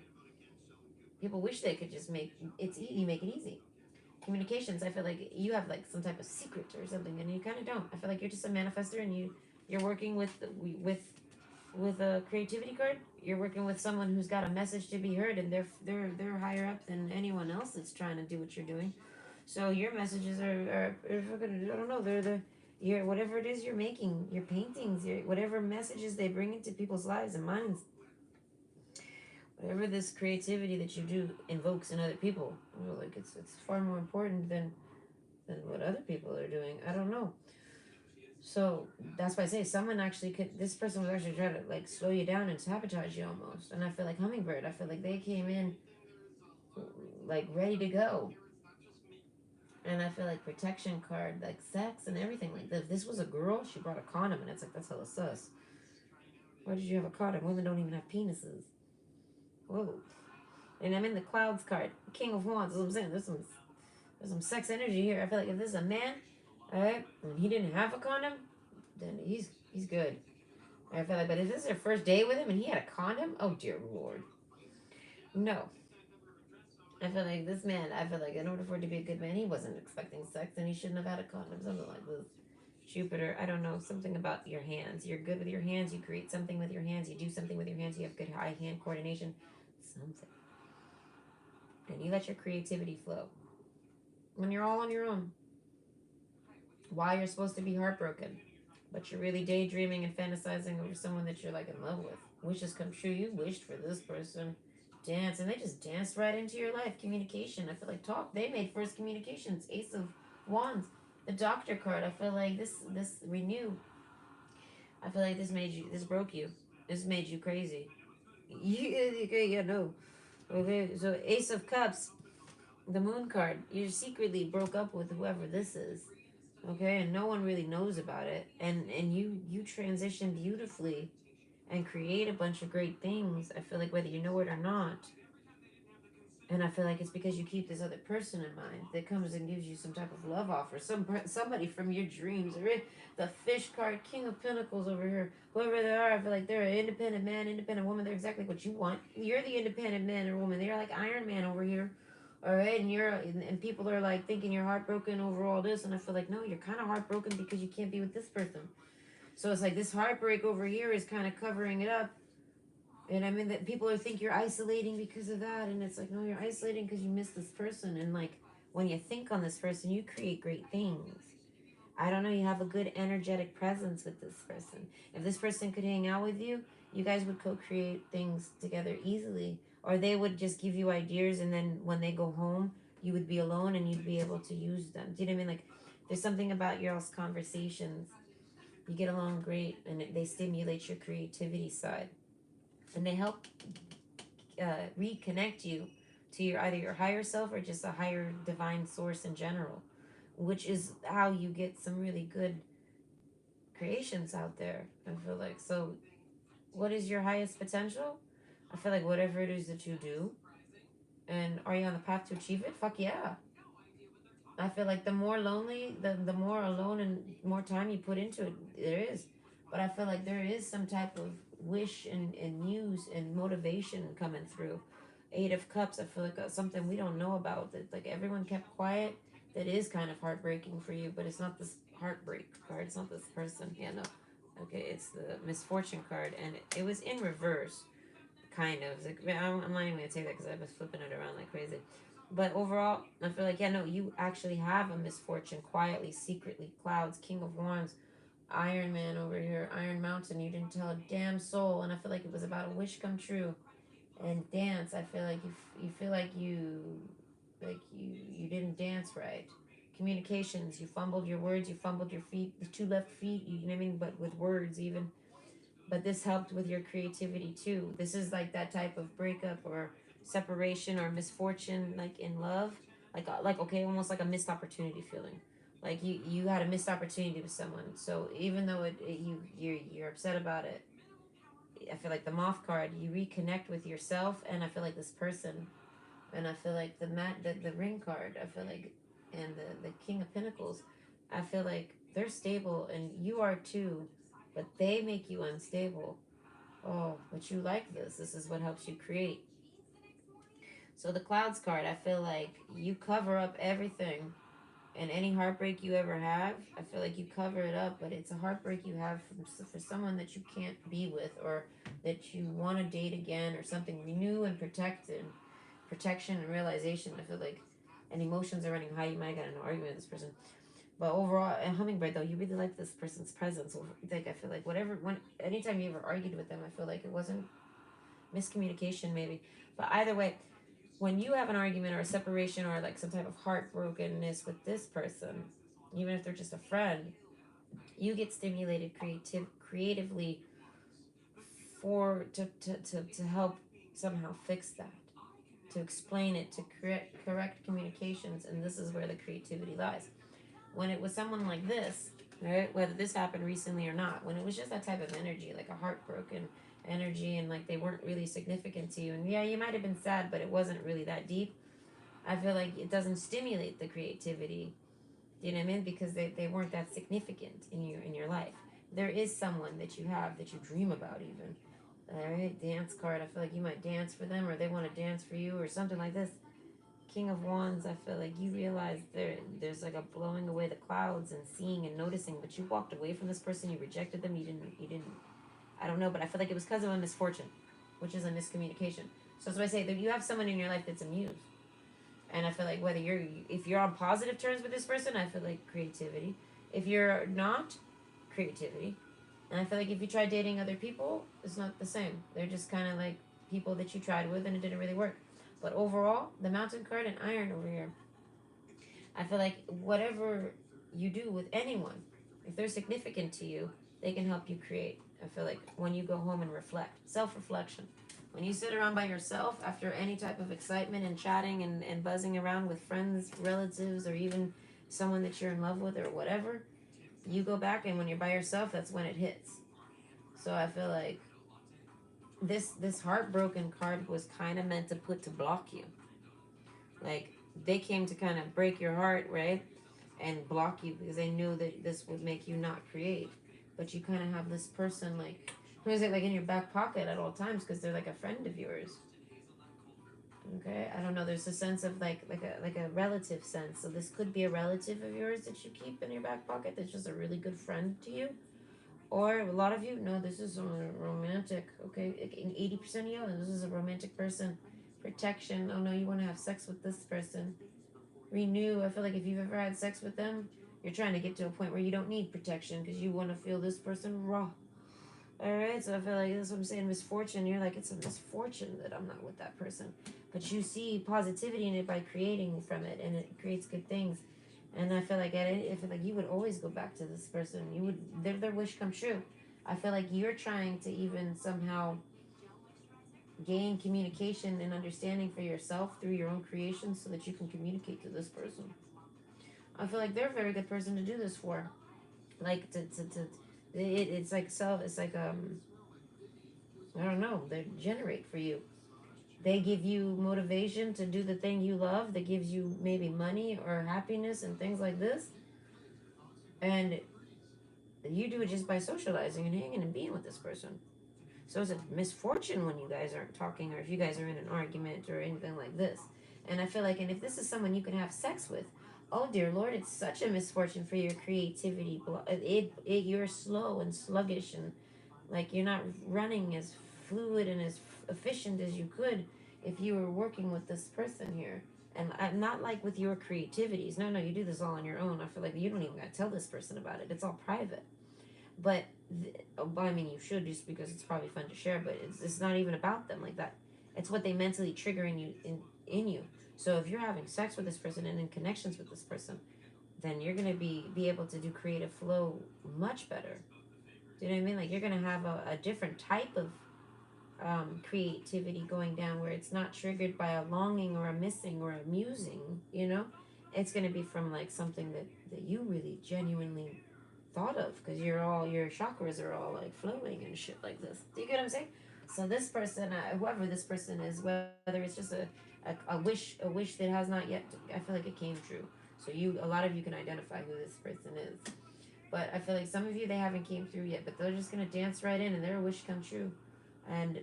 People wish they could just make you make it easy. Communications, I feel like you have like some type of secret or something, and you kind of don't. I feel like you're just a manifester, and you're working with a creativity card. You're working with someone who's got a message to be heard, and they're higher up than anyone else that's trying to do what you're doing. So your messages are fucking, I don't know, they're the your whatever it is you're making, your paintings, your whatever messages they bring into people's lives and minds. Whatever this creativity that you do invokes in other people, you know, like it's far more important than what other people are doing. I don't know. So that's why I say someone actually could. This person was actually trying to like slow you down and sabotage you almost. And I feel like Hummingbird. I feel like they came in like ready to go. And I feel like protection card, like sex and everything. Like if this was a girl, she brought a condom, and it's like that's hella sus. Why did you have a condom? Women don't even have penises. Whoa. And I'm in the clouds card, King of Wands. That's what I'm saying. There's some sex energy here. I feel like if this is a man, all right, and he didn't have a condom, then he's good. I feel like, but if this is your first day with him and he had a condom, oh dear lord, no. I feel like this man. I feel like in order for it to be a good man, he wasn't expecting sex, and he shouldn't have had a condom. Something like this. Jupiter, I don't know, something about your hands. You're good with your hands. You create something with your hands. You do something with your hands. You have good eye hand coordination. Something, and you let your creativity flow when you're all on your own. Why you're supposed to be heartbroken, but you're really daydreaming and fantasizing over someone that you're like in love with. Wishes come true. You wished for this person. Dance, and they just danced right into your life. Communication. I feel like talk. They made first communications. Ace of Wands. The Doctor card. I feel like this renew. I feel like this made you. This broke you. This made you crazy. Yeah, no. Okay, so Ace of Cups. The Moon card. You secretly broke up with whoever this is. Okay, and no one really knows about it, and you transition beautifully and create a bunch of great things. I feel like whether you know it or not, and I feel like it's because you keep this other person in mind that comes and gives you some type of love offer, somebody from your dreams. The Fish card, King of Pentacles over here, whoever they are, I feel like they're an independent man, independent woman. They're exactly what you want. You're the independent man or woman. They're like Iron Man over here. All right, and people are like thinking you're heartbroken over all this, and I feel like no, you're kind of heartbroken because you can't be with this person. So it's like this heartbreak over here is kind of covering it up, and I mean that people are think you're isolating because of that, and it's like no, you're isolating because you miss this person, and like when you think on this person, you create great things. I don't know, you have a good energetic presence with this person. If this person could hang out with you, you guys would co-create things together easily, or they would just give you ideas, and then when they go home, you would be alone and you'd be able to use them. Do you know what I mean? Like there's something about your all's conversations. You get along great, and they stimulate your creativity side, and they help reconnect you to your either your higher self or just a higher divine source in general, which is how you get some really good creations out there. I feel like so. What is your highest potential? I feel like whatever it is that you do, and are you on the path to achieve it? Fuck yeah. I feel like the more lonely, the more alone and more time you put into it, there is. But I feel like there is some type of wish and muse and motivation coming through. Eight of Cups, I feel like something we don't know about that like everyone kept quiet. That is kind of heartbreaking for you, but it's not this heartbreak card. It's not this person. Yeah, no. Okay, it's the misfortune card, and it was in reverse kind of. Like, I'm not even gonna say that because I was flipping it around like crazy. But overall, I feel like yeah, no, you actually have a misfortune quietly, secretly. Clouds, King of Wands, Iron Man over here, Iron Mountain. You didn't tell a damn soul, and I feel like it was about a wish come true. And dance, I feel like you feel like you didn't dance right. Communications, you fumbled your words, you fumbled your feet, the two left feet. You know what I mean? But with words even, but this helped with your creativity too. This is like that type of breakup or separation or misfortune, like in love, like okay, almost like a missed opportunity feeling. Like you had a missed opportunity with someone. So even though you're upset about it, I feel like the moth card, you reconnect with yourself, and I feel like this person, and I feel like the ring card, I feel like, and the King of Pentacles, I feel like they're stable and you are too, but they make you unstable. Oh, but you like this. This is what helps you create. So the clouds card, I feel like you cover up everything. And any heartbreak you ever have, I feel like you cover it up, but it's a heartbreak you have for someone that you can't be with, or that you want to date again, or something new and protected. Protection and realization, I feel like, and emotions are running high. You might get in an argument with this person. But overall, a hummingbird though, you really like this person's presence. Like I feel like whatever, anytime you ever argued with them, I feel like it wasn't miscommunication maybe. But either way, when you have an argument or a separation or like some type of heartbrokenness with this person, even if they're just a friend, you get stimulated creatively to help somehow fix that, to explain it, to correct communications, and this is where the creativity lies. When it was someone like this, right, whether this happened recently or not, when it was just that type of energy, like a heartbroken energy, and like they weren't really significant to you, and yeah, you might have been sad, but it wasn't really that deep. I feel like it doesn't stimulate the creativity. Do you know what I mean? Because they weren't that significant in your life. There is someone that you have that you dream about even. All right, dance card. I feel like you might dance for them, or they want to dance for you, or something like this. King of Wands. I feel like you realize there's like a blowing away the clouds and seeing and noticing, but you walked away from this person. You rejected them. You didn't. I don't know, but I feel like it was because of a misfortune, which is a miscommunication. So that's why I say that you have someone in your life that's amused. And I feel like whether if you're on positive terms with this person, I feel like creativity. If you're not, creativity. And I feel like if you try dating other people, it's not the same. They're just kind of like people that you tried with and it didn't really work. But overall, the mountain card and iron over here, I feel like whatever you do with anyone, if they're significant to you, they can help you create. I feel like when you go home and reflect, self reflection. When you sit around by yourself after any type of excitement and chatting and buzzing around with friends, relatives, or even someone that you're in love with or whatever, you go back and when you're by yourself, that's when it hits. So I feel like this heartbroken card was kind of meant to put to block you. Like they came to kind of break your heart, right? And block you because they knew that this would make you not create. But you kind of have this person like, who is it, like in your back pocket at all times because they're like a friend of yours. Okay, I don't know. There's a sense of like a relative sense. So this could be a relative of yours that you keep in your back pocket. That's just a really good friend to you. Or a lot of you, no, this is romantic. Okay, 80% of you, this is a romantic person. Protection. Oh no, you want to have sex with this person. Renew. I feel like if you've ever had sex with them, you're trying to get to a point where you don't need protection because you want to feel this person raw. All right, so I feel like that's what I'm saying. Misfortune. You're like, it's a misfortune that I'm not with that person, but you see positivity in it by creating from it, and it creates good things. And I feel like I feel like you would always go back to this person. You would their wish come true. I feel like you're trying to even somehow gain communication and understanding for yourself through your own creations so that you can communicate to this person. I feel like they're a very good person to do this for. Like it's like self. It's like I don't know. They generate for you. They give you motivation to do the thing you love. That gives you maybe money or happiness and things like this. And you do it just by socializing and hanging and being with this person. So it's a misfortune when you guys aren't talking or if you guys are in an argument or anything like this. And I feel like, and if this is someone you can have sex with, oh dear Lord, it's such a misfortune for your creativity. You're slow and sluggish and like you're not running as fluid and as efficient as you could if you were working with this person here. And I'm not like with your creativities. No, you do this all on your own. I feel like you don't even got to tell this person about it. It's all private. But I mean, you should just because it's probably fun to share. But it's not even about them like that. It's what they mentally trigger in you. So if you're having sex with this person and in connections with this person, then you're gonna be able to do creative flow much better. Do you know what I mean? Like you're gonna have a different type of creativity going down where it's not triggered by a longing or a missing or a musing. You know, it's gonna be from like something that you really genuinely thought of because your chakras are all like flowing and shit like this. Do you get what I'm saying? So this person, whoever this person is, whether it's just a wish that has not yet, I feel like it came true. So a lot of you can identify who this person is. But I feel like some of you they haven't came through yet, but they're just gonna dance right in and their wish come true, and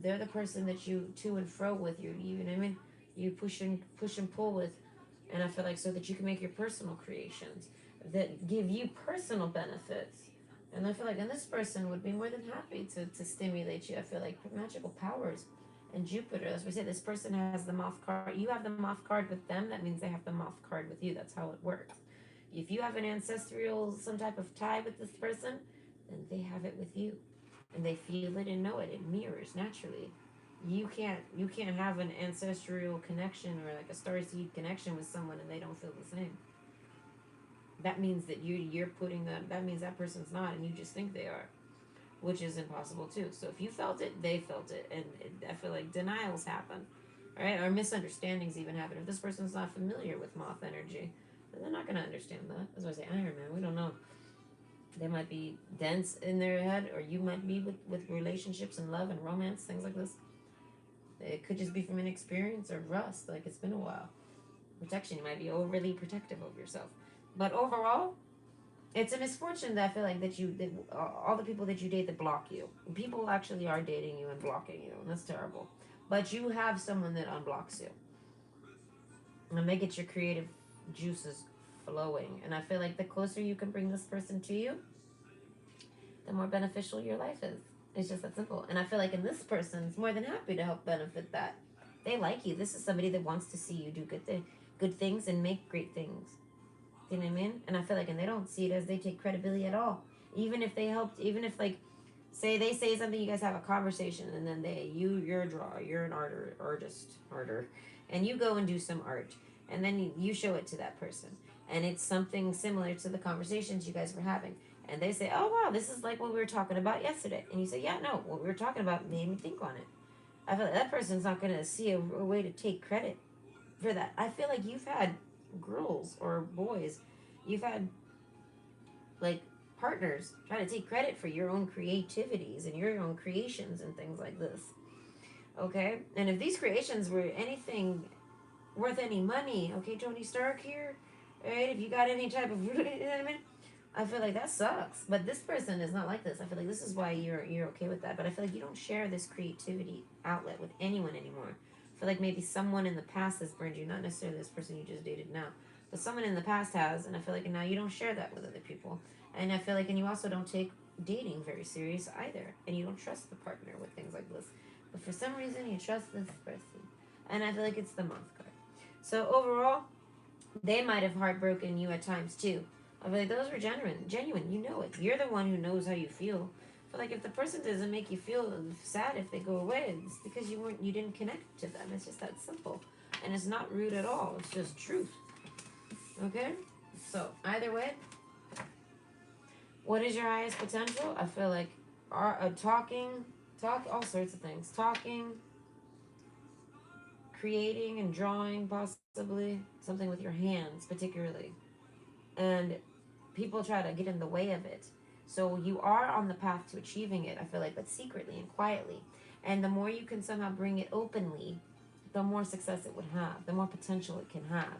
they're the person that you to and fro with you know what I mean. You push and pull with, and I feel like so that you can make your personal creations that give you personal benefits. And I feel like, and this person would be more than happy to stimulate you. I feel like magical powers and Jupiter. As we say, this person has the moth card. You have the moth card with them. That means they have the moth card with you. That's how it works. If you have an ancestral, some type of tie with this person, then they have it with you. And they feel it and know it. It mirrors naturally. you can't have an ancestral connection or like a starseed connection with someone and they don't feel the same. That means that you're putting that means that person's not and you just think they are, which is impossible too. So if you felt it, they felt it, and I feel like denials happen, right? Or misunderstandings even happen. If this person's not familiar with moth energy, then they're not gonna understand that. That's why I say Iron Man. We don't know. They might be dense in their head, or you might be with relationships and love and romance, things like this. It could just be from inexperience or rust, like it's been a while. Protection, you might be overly protective of yourself. But overall, it's a misfortune that I feel like that all the people that you date that block you. People actually are dating you and blocking you, and that's terrible. But you have someone that unblocks you, and they get your creative juices flowing. And I feel like the closer you can bring this person to you, the more beneficial your life is. It's just that simple. And I feel like in this person's more than happy to help benefit that. They like you. This is somebody that wants to see you do good things and make great things. You know what I mean? And I feel like, and they don't see it as they take credibility at all. Even if they helped, even if like, say they say something, you guys have a conversation, and then you're a drawer, you're an arter, and you go and do some art, and then you show it to that person, and it's something similar to the conversations you guys were having, and they say, oh wow, this is like what we were talking about yesterday, and you say, yeah, no, what we were talking about made me think on it. I feel like that person's not gonna see a way to take credit for that. I feel like you've had girls or boys, you've had like partners try to take credit for your own creativities and your own creations and things like this. Okay? And if these creations were anything worth any money, okay, Tony Stark here, right? If you got any type of, you know what I mean? I feel like that sucks. But this person is not like this. I feel like this is why you're okay with that. But I feel like you don't share this creativity outlet with anyone anymore. I feel like maybe someone in the past has burned you, not necessarily this person you just dated now, but someone in the past has, and I feel like now you don't share that with other people. And I feel like, and you also don't take dating very serious either, and you don't trust the partner with things like this. But for some reason, you trust this person, and I feel like it's the month card. So overall, they might have heartbroken you at times too. I feel like those were genuine. You know it. You're the one who knows how you feel. But like if the person doesn't make you feel sad if they go away, it's because you didn't connect to them. It's just that simple, and it's not rude at all. It's just truth. Okay. So either way, what is your highest potential? I feel like talk all sorts of things. Talking, creating and drawing, possibly something with your hands, particularly, and people try to get in the way of it. So you are on the path to achieving it, I feel like, but secretly and quietly. And the more you can somehow bring it openly, the more success it would have, the more potential it can have.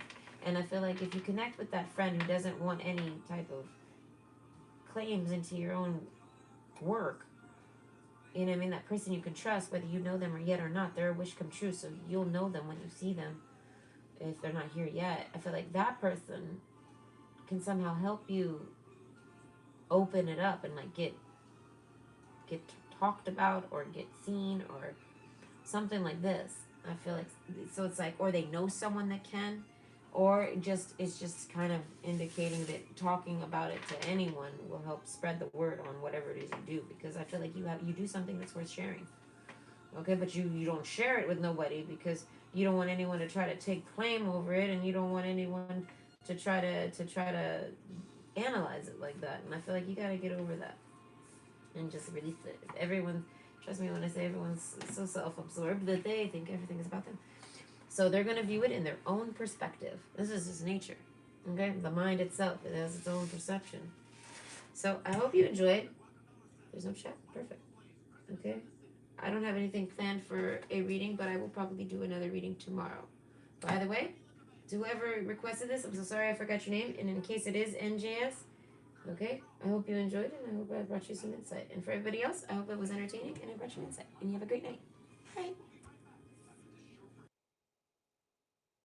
And I feel like if you connect with that friend who doesn't want any type of claims into your own work, you know what I mean? That person you can trust, whether you know them or yet or not, their wish come true. So you'll know them when you see them if they're not here yet. I feel like that person can somehow help you open it up and like get talked about or get seen or something like this. I feel like so it's like, or they know someone that can, or it's just kind of indicating that talking about it to anyone will help spread the word on whatever it is you do, because I feel like you do something that's worth sharing. Okay, but you don't share it with nobody because you don't want anyone to try to take claim over it, and you don't want anyone to try to analyze it like that. And I feel like you got to get over that and just release it. Everyone, trust me when I say everyone's so self-absorbed that they think everything is about them. So they're going to view it in their own perspective. This is just nature. Okay? The mind itself, it has its own perception. So I hope you enjoyed. There's no chat. Perfect. Okay? I don't have anything planned for a reading, but I will probably do another reading tomorrow. By the way, to whoever requested this, I'm so sorry I forgot your name. And in case it is NJS, okay, I hope you enjoyed it, and I hope I brought you some insight. And for everybody else, I hope it was entertaining and I brought you insight. And you have a great night.